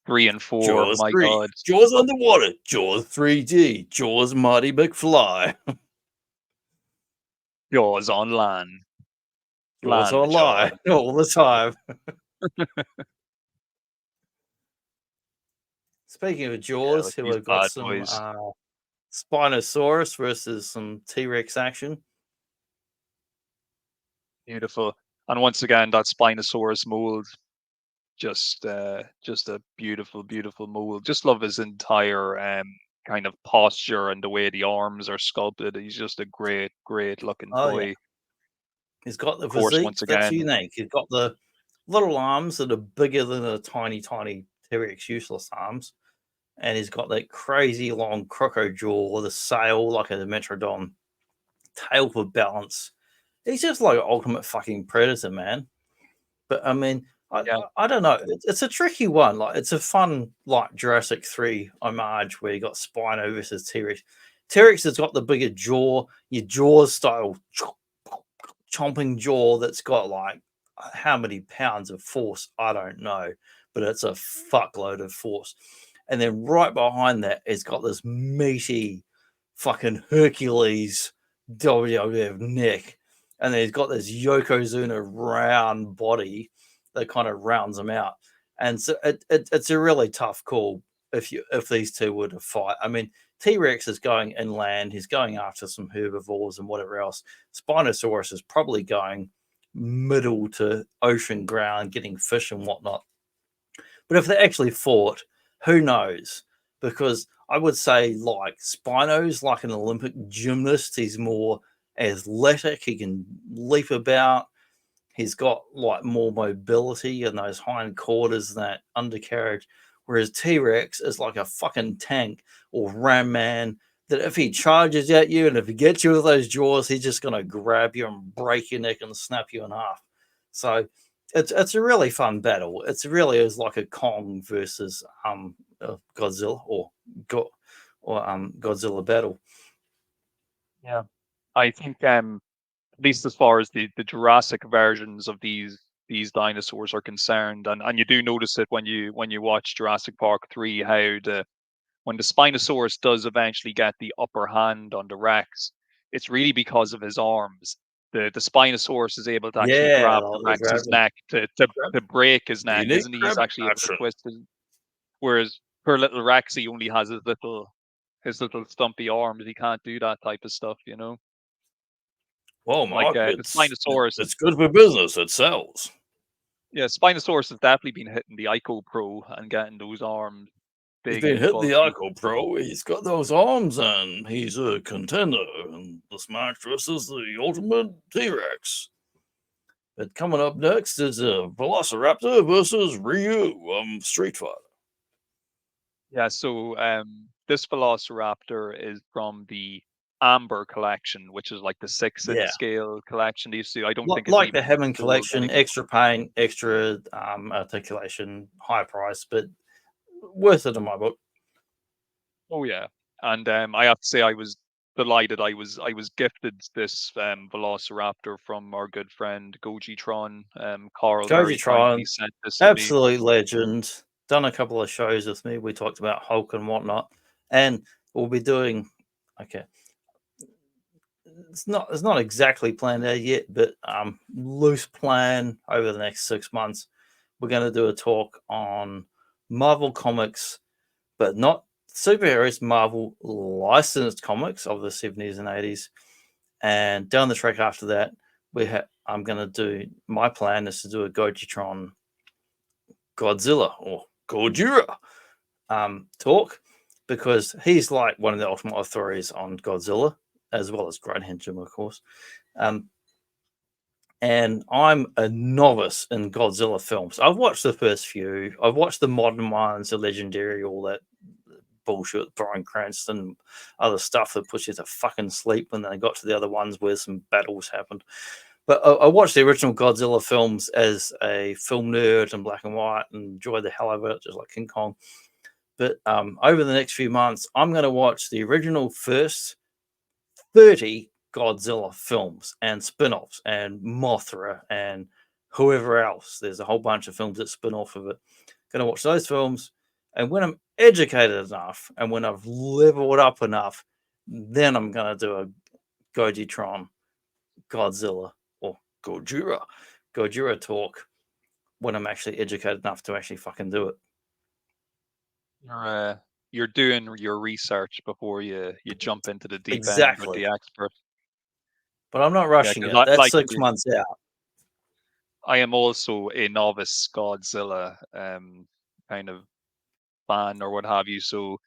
3 and 4, Jaws my 3, God. Jaws underwater, Jaws 3D, Jaws Marty McFly. Jaws on land. Jaws online all the time. Speaking of Jaws, who have got some Spinosaurus versus some T-Rex action. Beautiful. And once again, that Spinosaurus mold, just a beautiful, beautiful mold. Just love his entire kind of posture and the way the arms are sculpted. He's just a great, great looking toy. Yeah. He's got the physique that's unique. He's got the little arms that are bigger than a tiny, tiny T-Rex useless arms. And he's got that crazy long croco jaw with a sail like a Metrodon, tail for balance. He's just like an ultimate fucking predator, man. But I mean, I don't know. It's a tricky one. Like, it's a fun like Jurassic 3 homage where you got Spino versus T-Rex. T-Rex has got the bigger jaw, your Jaws style chomping jaw that's got like how many pounds of force, I don't know, but it's a fuckload of force. And then right behind that, it's got this meaty fucking Hercules WWF neck. And then he's got this Yokozuna round body that kind of rounds him out. And so it's a really tough call if these two were to fight. I mean, T-Rex is going inland. He's going after some herbivores and whatever else. Spinosaurus is probably going middle to ocean ground, getting fish and whatnot. But if they actually fought, who knows? Because I would say like Spino's like an Olympic gymnast. He's more athletic. He can leap about. He's got like more mobility in those hind quarters and that undercarriage. Whereas T-Rex is like a fucking tank or ram man that if he charges at you and if he gets you with those jaws, he's just going to grab you and break your neck and snap you in half. So it's a really fun battle. It's really is like a Kong versus Godzilla or Godzilla battle. Yeah, I think at least as far as the Jurassic versions of these dinosaurs are concerned, and you do notice it when you watch Jurassic Park 3, how when the Spinosaurus does eventually get the upper hand on the Rex, it's really because of his arms. The Spinosaurus is able to actually grab the Rex's neck to break his neck, isn't he? He's actually able to twist it. Whereas poor little Rex, he only has his little stumpy arms. He can't do that type of stuff, you know. Well, Mark, the Spinosaurus, it's good for business. It sells. Yeah, Spinosaurus has definitely been hitting the Ico Pro and getting those arms. He's been hitting the Ico Pro. He's got those arms, and he's a contender. And this match versus the ultimate T-Rex. But coming up next is a Velociraptor versus Ryu Street Fighter. Yeah, so this Velociraptor is from the Amber collection, which is like the 6-inch scale collection. I don't think it's like the Hammond collection, extra paint, extra articulation, high price, but worth it in my book. Oh yeah, and I have to say I was delighted. I was gifted this Velociraptor from our good friend Gojitron. KARL Gojitron, absolute legend. Done a couple of shows with me. We talked about Hulk and whatnot, and we'll be doing. Okay, it's not exactly planned out yet, but loose plan over the next 6 months. We're going to do a talk on Marvel Comics, but not superheroes, Marvel licensed comics of the 70s and 80s. And down the track after that, I'm going to do, my plan is to do a Gojitron Godzilla or Gojira talk, because he's like one of the ultimate authorities on Godzilla, as well as Great Jim, of course. And I'm a novice in Godzilla films. I've watched the first few. I've watched the modern ones, the Legendary, all that bullshit, Bryan Cranston, other stuff that puts you to fucking sleep. And then I got to the other ones where some battles happened. But I watched the original Godzilla films as a film nerd in black and white and enjoyed the hell out of it, just like King Kong. But over the next few months, I'm going to watch the original first 30 Godzilla films and spin-offs and Mothra and whoever else. There's a whole bunch of films that spin off of it. Going to watch those films, and when I'm educated enough and when I've leveled up enough, then I'm going to do a Gojitron, Godzilla, or Gojira talk when I'm actually educated enough to actually fucking do it. You're doing your research before you jump into the deep end with the expert. But I'm not rushing it. That's like 6 months out. I am also a novice Godzilla kind of fan or what have you. So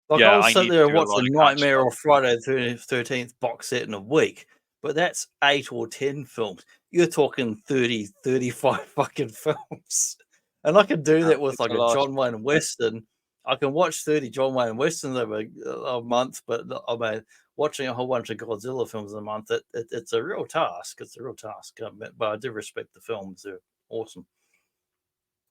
like, yeah, I'll sit there and watch the Nightmare or Friday the 13th box set in a week, but that's 8 or 10 films. You're talking 30, 35 fucking films. And I can do that with like a John Wayne Western. I can watch 30 John Wayne Westerns over a month, but I mean, watching a whole bunch of Godzilla films in a month, it's a real task. It's a real task. But I do respect the films. They're awesome.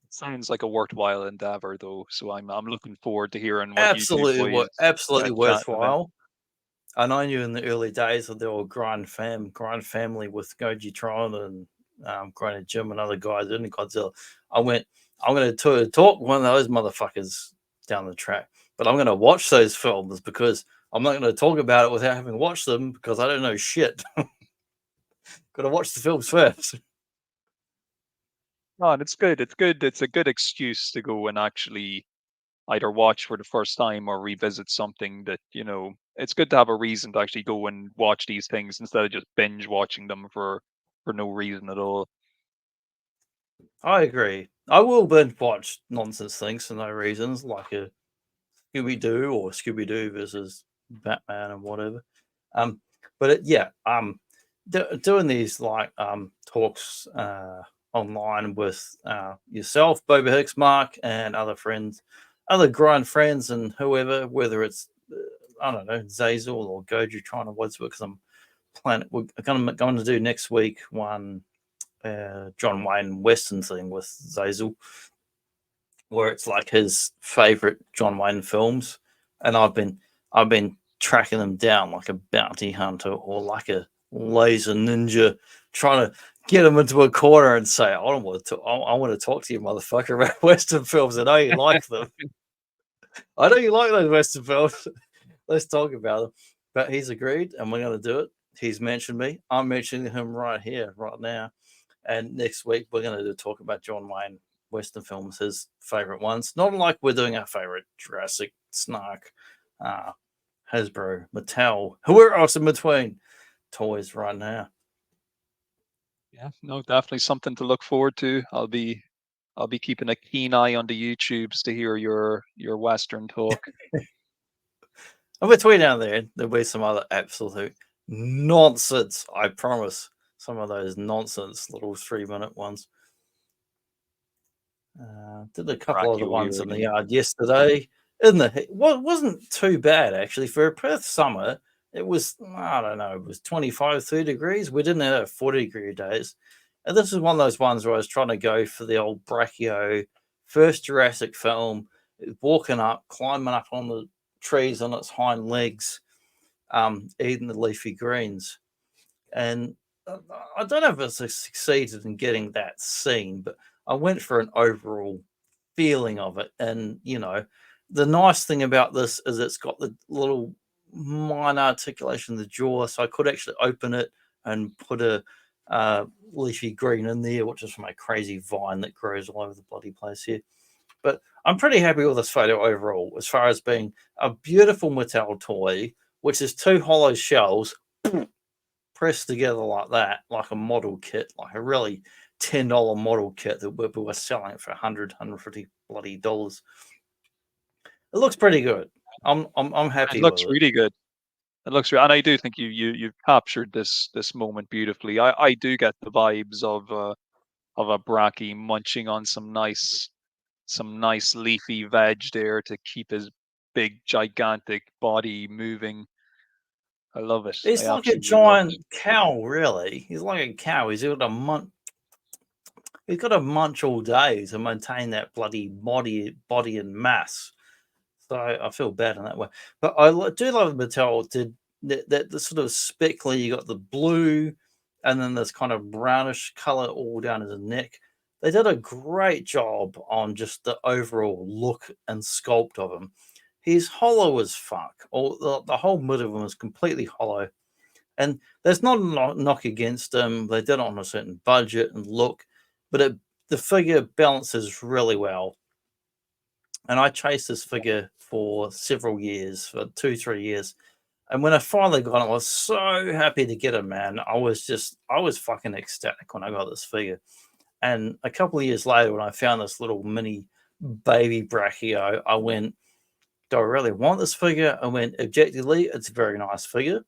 It sounds like a worthwhile endeavor, though. So I'm looking forward to hearing what absolutely you absolutely worthwhile. I know you in the early days of the old Grind family with Gojitron and Grind Jim and other guys in Godzilla. I'm going to talk one of those motherfuckers down the track, but I'm going to watch those films because I'm not going to talk about it without having watched them because I don't know shit. Got to watch the films first. No, and it's good. It's good. It's a good excuse to go and actually either watch for the first time or revisit something that, it's good to have a reason to actually go and watch these things instead of just binge watching them for no reason at all. I agree. I will binge watch nonsense things for no reasons, like a Scooby-Doo or Scooby-Doo versus Batman and whatever. Doing these like talks online with yourself, Boba Hicks, Mark, and other friends, other grind friends, and whoever, whether it's I don't know, Zazel or Goju trying to what's because we're going to do next week one John Wayne Western thing with Zazel, where it's like his favorite John Wayne films, and I've been tracking them down like a bounty hunter or like a laser ninja, trying to get him into a corner and say, I want to talk to you, motherfucker, about Western films. I know you like them. I know you like those Western films. Let's talk about them. But he's agreed, and we're going to do it. He's mentioned me. I'm mentioning him right here, right now. And next week, we're going to talk about John Wayne Western films, his favorite ones. Not like we're doing our favorite Jurassic, Snark, Hasbro, Mattel, whoever else in between toys right now. Yeah, no, definitely something to look forward to. I'll be keeping a keen eye on the YouTubes to hear your Western talk. And between now and then, there'll be some other absolute nonsense. I promise. Some of those nonsense little 3-minute ones. Did a couple of the ones in the yard yesterday. Wasn't too bad actually for a Perth summer. It was, I don't know, it was 25, 30 degrees. We didn't have 40-degree days. And this is one of those ones where I was trying to go for the old Brachio, first Jurassic film, walking up, climbing up on the trees on its hind legs, eating the leafy greens. And I don't know if it's succeeded in getting that scene, but I went for an overall feeling of it. And, the nice thing about this is it's got the little minor articulation of the jaw, so I could actually open it and put a leafy green in there, which is from a crazy vine that grows all over the bloody place here. But I'm pretty happy with this photo overall, as far as being a beautiful Mattel toy, which is 2 hollow shells pressed together like that, like a model kit, like a really $10 model kit that we were selling for $100, $150 bloody dollars. It looks pretty good. I'm happy. It looks with really good. It looks and I do think you've captured this moment beautifully. I do get the vibes of a Bracky munching on some nice leafy veg there to keep his big gigantic body moving. I love it. He's I like a absolutely love it. giant cow, really. He's like a cow. He's got to munch. He's got to munch all day to maintain that bloody body and mass. So I feel bad in that way. But I do love Mattel did that the sort of speckly. You got the blue, and then this kind of brownish color all down his neck. They did a great job on just the overall look and sculpt of him. He's hollow as fuck. Or the whole mid of him is completely hollow. And there's not a knock against him. They did it on a certain budget and look, but the figure balances really well. And I chased this figure for several years, for 2-3 years. And when I finally got it, I was so happy to get it, man. I was fucking ecstatic when I got this figure. And a couple of years later, when I found this little mini baby Brachio, I went, do I really want this figure? I went, objectively, it's a very nice figure.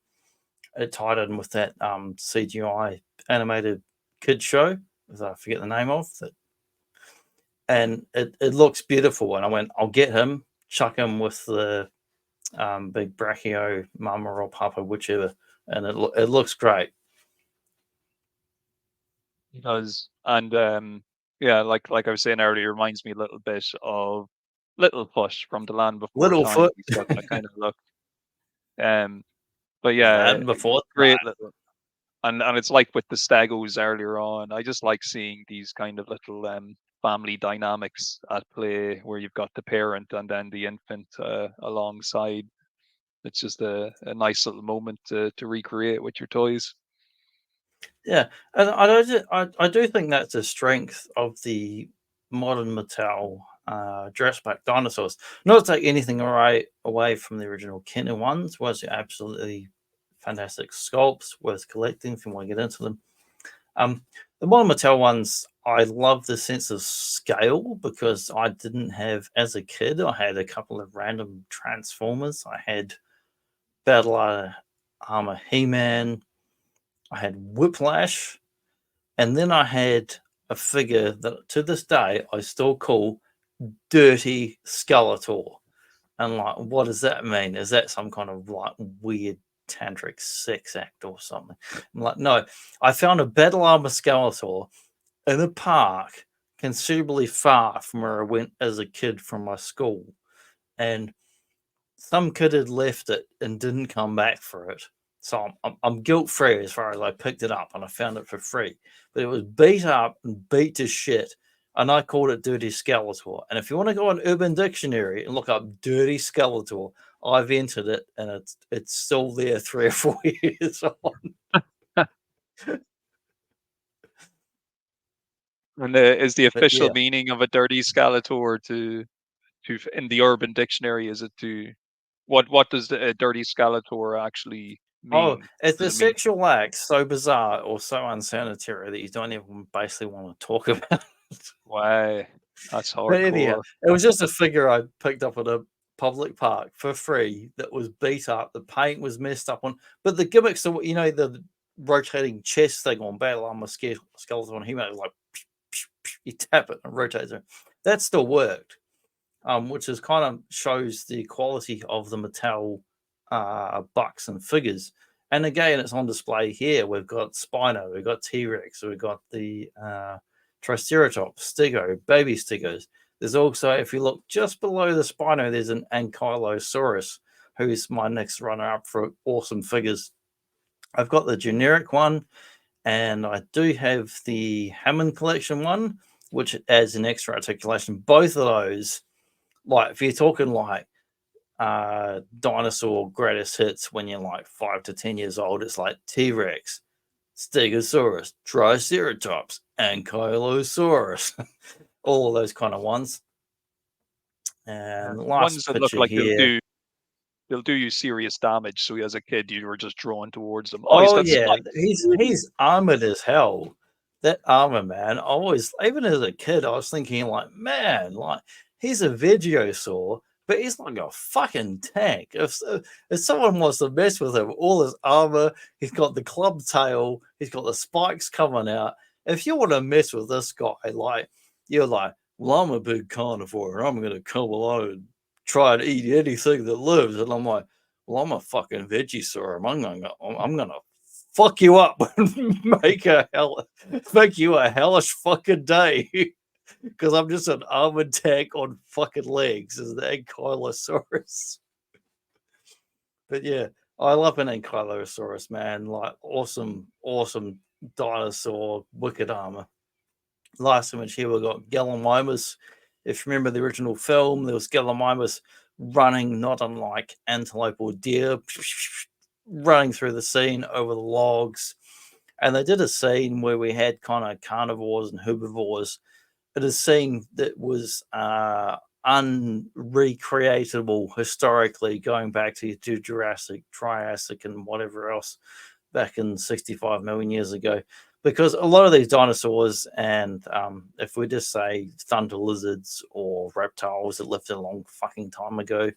It tied in with that CGI animated kid show, as I forget the name of it. And it looks beautiful. And I went, I'll get him, chuck him with the big Brachio mama or papa, whichever. And it looks great. It does. And yeah, like I was saying earlier, it reminds me a little bit of Littlefoot from The Land Before Time. Littlefoot. He's got that kind of look. But yeah, before great little. And it's like with the Stegos earlier on. I just like seeing these kind of little family dynamics at play, where you've got the parent and then the infant alongside. It's just a nice little moment to recreate with your toys. Yeah, and I do think that's a strength of the modern Mattel dressback dinosaurs. Not to take anything away from the original Kenner ones, was absolutely fantastic sculpts, worth collecting if you want to get into them. The modern Mattel ones, I love the sense of scale, because I didn't have, as a kid, I had a couple of random Transformers. I had Battle Armor He-Man, I had Whiplash, and then I had a figure that to this day I still call Dirty Skeletor. And like, what does that mean? Is that some kind of like weird tantric sex act or something? I'm like, no, I found a Battle Armor Skeletor in a park considerably far from where I went as a kid from my school. And some kid had left it and didn't come back for it. So I'm guilt-free as far as I picked it up and I found it for free. But it was beat up and beat to shit. And I called it Dirty Skeletor. And if you want to go on Urban Dictionary and look up Dirty Skeletor, I've entered it and it's still there 3 or 4 years on. And is the official meaning of a Dirty Skeletor to in the Urban Dictionary, is it to what does a Dirty Skeletor actually mean? Oh, it's a sexual act so bizarre or so unsanitary that you don't even basically want to talk about. Wow, that's hardcore. But anyhow, it was just a figure I picked up at a public park for free that was beat up. The paint was messed up on, but the gimmicks, the rotating chest thing on Battle Armor Skeleton on He-Man, like you tap it and it rotates it. That still worked, which is kind of shows the quality of the Mattel bucks and figures. And again, it's on display here. We've got Spino, we've got T-Rex, we've got the Triceratops, Stego, baby Stegos. There's also, if you look just below the Spino, there's an Ankylosaurus, who's my next runner-up for awesome figures. I've got the generic one, and I do have the Hammond Collection one, which adds an extra articulation. Both of those, like, if you're talking like dinosaur greatest hits when you're like 5 to 10 years old, it's like T-Rex, Stegosaurus, Triceratops, Ankylosaurus, all of those kind of ones. And the last ones that look like here, they'll do you serious damage. So as a kid, you were just drawn towards them. Oh yeah, he's armored as hell. that armor, man. I always, even as a kid, I was thinking like, man, like he's a Vegosaur, but he's like a fucking tank. If someone wants to mess with him, all his armor, he's got the club tail, he's got the spikes coming out. If you want to mess with this guy, like you're like, well, I'm a big carnivore and I'm gonna come along and try and eat anything that lives, and I'm like, well, I'm a fucking Vegosaur. I'm gonna fuck you up and make you a hellish fucking day. Because I'm just an armored tank on fucking legs as the Ankylosaurus. But yeah, I love an Ankylosaurus, man. Like awesome dinosaur, wicked armor. Last image here we got Gallimimus. If you remember the original film, there was Gallimimus running, not unlike antelope or deer, running through the scene over the logs. And they did a scene where we had kind of carnivores and herbivores. It is a scene that was unrecreatable historically, going back to Jurassic, Triassic, and whatever else back in 65 million years ago. Because a lot of these dinosaurs, and if we just say thunder lizards or reptiles that lived a long fucking time ago,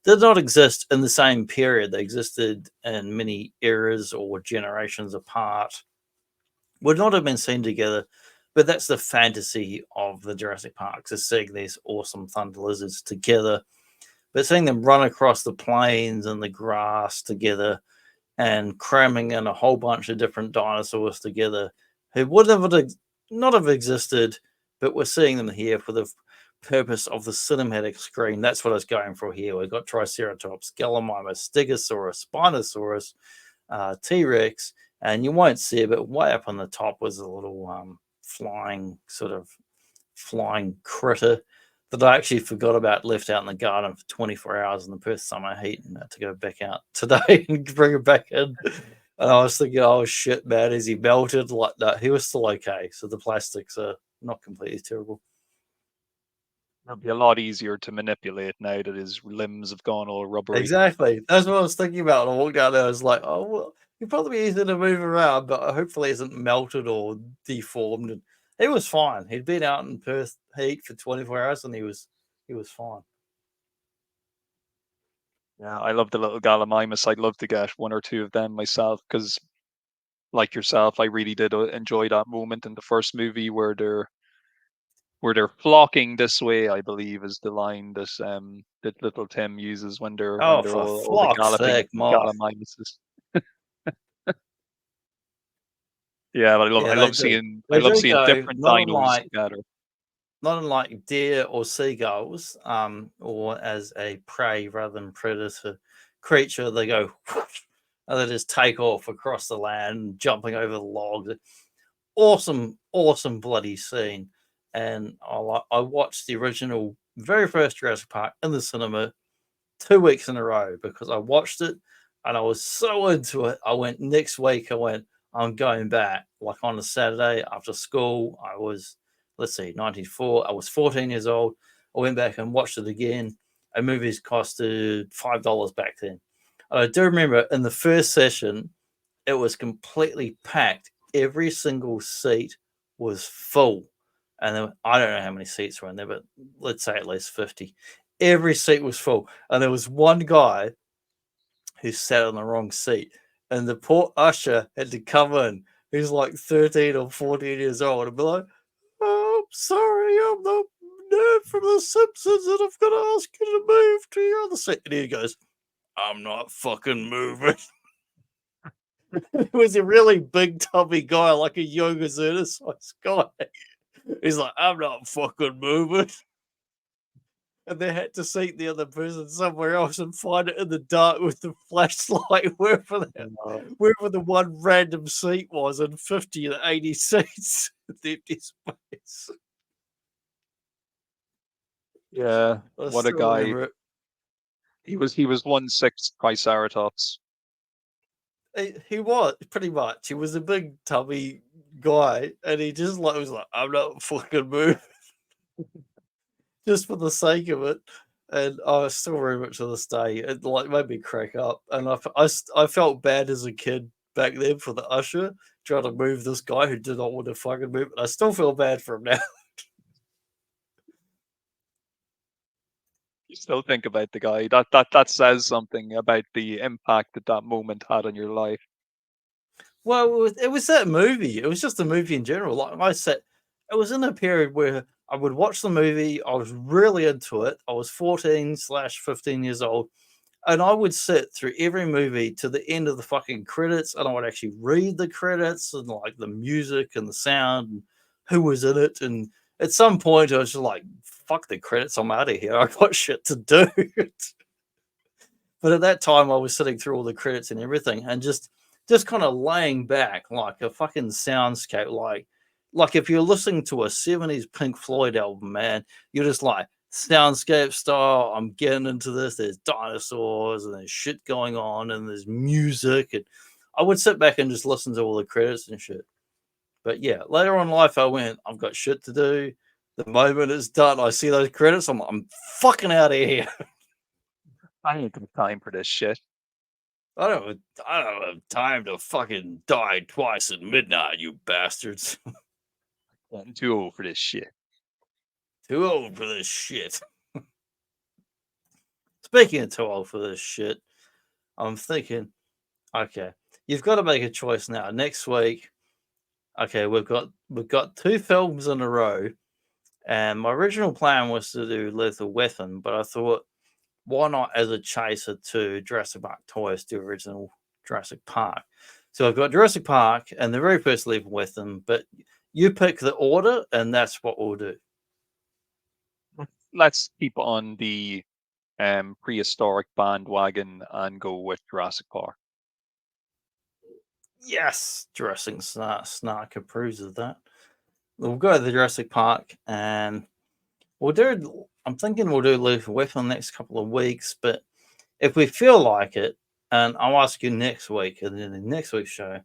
did not exist in the same period. They existed in many eras or generations apart, would not have been seen together. But that's the fantasy of the Jurassic Parks, is seeing these awesome thunder lizards together, but seeing them run across the plains and the grass together and cramming in a whole bunch of different dinosaurs together who would not have existed, but we're seeing them here for the purpose of the cinematic screen. That's what I was going for here. We've got Triceratops, Gallimimus, Stegosaurus, Spinosaurus, T-Rex, and you won't see it, but way up on the top was a little flying critter that I actually forgot about, left out in the garden for 24 hours in the Perth summer heat, and had to go back out today and bring it back in. And I was thinking, oh shit, man, is he melted? Like, no, he was still okay. So the plastics are not completely terrible. It'll be a lot easier to manipulate now that his limbs have gone all rubbery. Exactly. That's what I was thinking about. I walked out there, I was like, oh, well, he'd probably be easy to move around, but hopefully isn't melted or deformed. And he was fine. He'd been out in Perth heat for 24 hours and he was fine. Yeah, I love the little Gallimimus. I'd love to get one or two of them myself, because like yourself, I really did enjoy that moment in the first movie where they're flocking this way, I believe is the line that little Tim uses when they're for all the galloping Gallimimuses. Yeah, but I love seeing different dinos together. Not unlike deer or seagulls, or as a prey rather than predator creature, they go and they just take off across the land, jumping over the logs. Awesome bloody scene. And I watched the original, very first Jurassic Park in the cinema 2 weeks in a row because I watched it and I was so into it. I went next week. I'm going back, like on a Saturday after school. I was, 94. I was 14 years old. I went back and watched it again. And movies costed $5 back then. I do remember in the first session, it was completely packed. Every single seat was full. And I don't know how many seats were in there, but let's say at least 50. Every seat was full. And there was one guy who sat on the wrong seat. And the poor usher had to come in. He's like 13 or 14 years old and be like, oh, I'm sorry, I'm the nerd from The Simpsons and I've got to ask you to move to your other seat. And he goes, I'm not fucking moving. It was a really big tubby guy, like a Yokozuna size guy. He's like, I'm not fucking moving. And they had to seat the other person somewhere else and find it in the dark with the flashlight wherever the one random seat was, and 50 to 80 seats with empty space. Yeah, what a guy. He was 1/6 Triceratops. He was pretty much. He was a big tubby guy, and he just was like, I'm not fucking moving. Just for the sake of it. And I still remember it to this day. It made me crack up. And I felt bad as a kid back then for the usher trying to move this guy who did not want to fucking move. I still feel bad for him now. You still think about the guy. That says something about the impact that moment had on your life. Well, it was that movie. It was just a movie in general. Like I said, it was in a period where I would watch the movie. I was really into it. I was 14/15 years old. And I would sit through every movie to the end of the fucking credits, and I would actually read the credits and like the music and the sound and who was in it. And at some point, I was just like, fuck the credits, I'm out of here. I got shit to do. But at that time, I was sitting through all the credits and everything and just kind of laying back like a fucking soundscape. Like if you're listening to a 70s Pink Floyd album, man, you're just like, soundscape style, I'm getting into this. There's dinosaurs and there's shit going on and there's music. And I would sit back and just listen to all the credits and shit. But yeah, later on in life, I went, I've got shit to do. The moment it's done, I see those credits, I'm fucking out of here. I ain't got time for this shit. I don't have time to fucking die twice at midnight, you bastards. I'm too old for this shit. Too old for this shit. Speaking of too old for this shit, I'm thinking, okay, you've got to make a choice now. Next week, okay, we've got 2 films in a row, and my original plan was to do Lethal Weapon, but I thought, why not as a chaser to Jurassic Park Toys, the original Jurassic Park? So I've got Jurassic Park and the very first Lethal Weapon, but you pick the order, and that's what we'll do. Let's keep on the prehistoric bandwagon and go with Jurassic Park. Yes, Jurassic Snark approves of that. We'll go to the Jurassic Park and we'll do. I'm thinking we'll do Lethal Weapon the next couple of weeks, but if we feel like it, and I'll ask you next week, and then the next week's show,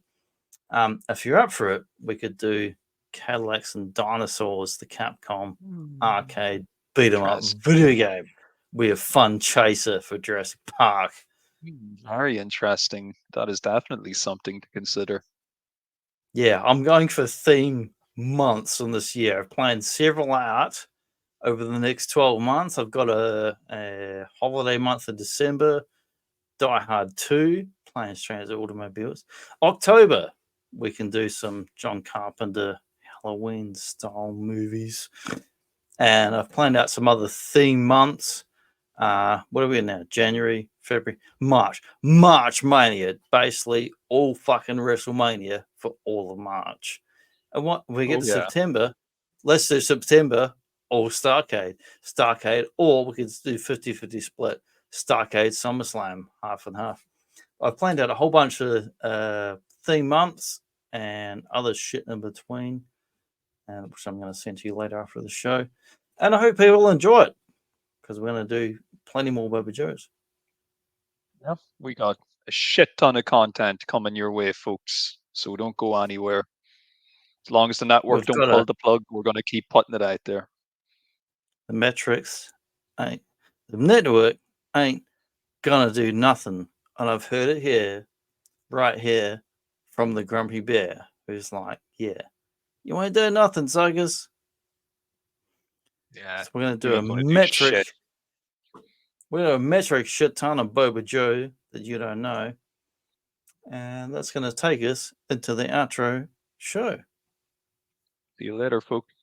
if you're up for it, we could do Cadillacs and Dinosaurs, the Capcom arcade beat 'em up video game. Be a fun chaser for Jurassic Park. Very interesting. That is definitely something to consider. Yeah, I'm going for theme months on this year. I've planned several out over the next 12 months. I've got a holiday month in December, Die Hard 2, Planes, Trains, Automobiles. October, we can do some John Carpenter Halloween style movies. And I've planned out some other theme months. What are we in now? January, February, March. March Mania. Basically, all fucking WrestleMania for all of March. And what we get to September, let's do September, all Starcade. Starcade, or we could do 50-50 split. Starcade, SummerSlam, half and half. I've planned out a whole bunch of theme months and other shit in between, which I'm going to send to you later after the show. And I hope people enjoy it, because we're going to do plenty more Boba Joes. Yeah, we got a shit ton of content coming your way, folks. So don't go anywhere. As long as the network don't pull the plug, we're going to keep putting it out there. The network ain't going to do nothing. And I've heard it here, right here, from the Grumpy Bear, who's like, yeah, you ain't doing nothing, suckers. Yeah. So we're going to do a metric. We're going to do a metric shit ton of Boba Joe that you don't know. And that's going to take us into the outro show. See you later, folks.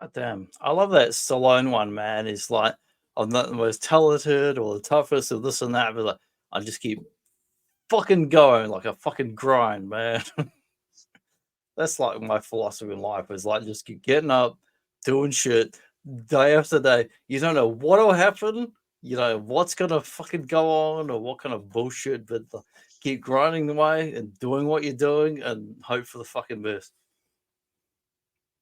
God damn. I love that Stallone one, man. He's like, I'm not the most talented or the toughest or this and that, but like, I just keep fucking going like a fucking grind, man. That's like my philosophy in life is like just keep getting up, doing shit day after day. You don't know what'll happen, you know, what's gonna fucking go on or what kind of bullshit, but keep grinding away and doing what you're doing and hope for the fucking best.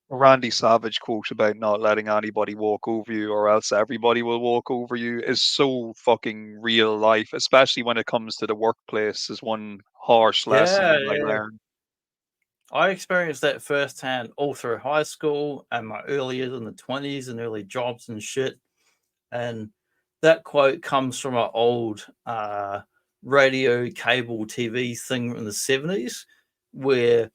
Randy Savage quote about not letting anybody walk over you or else everybody will walk over you is so fucking real life, especially when it comes to the workplace, is one harsh lesson Yeah, I yeah. learned. I experienced that firsthand all through high school and my early years in the 20s and early jobs and shit. And that quote comes from an old radio, cable TV thing in the 70s where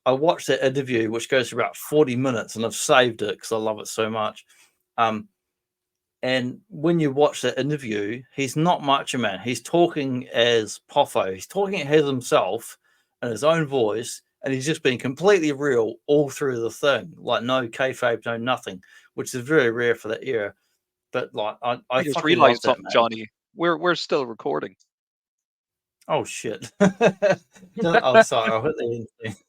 I watched that interview, which goes for about 40 minutes, and I've saved it because I love it so much. And when you watch that interview, he's not Macho Man. He's talking as Poffo. He's talking as himself in his own voice, and he's just being completely real all through the thing. Like no kayfabe, no nothing, which is very rare for that era. But like, I just fucking love realized that, something, man. Johnny. We're still recording. Oh shit! I'm sorry. I'll hit the end thing.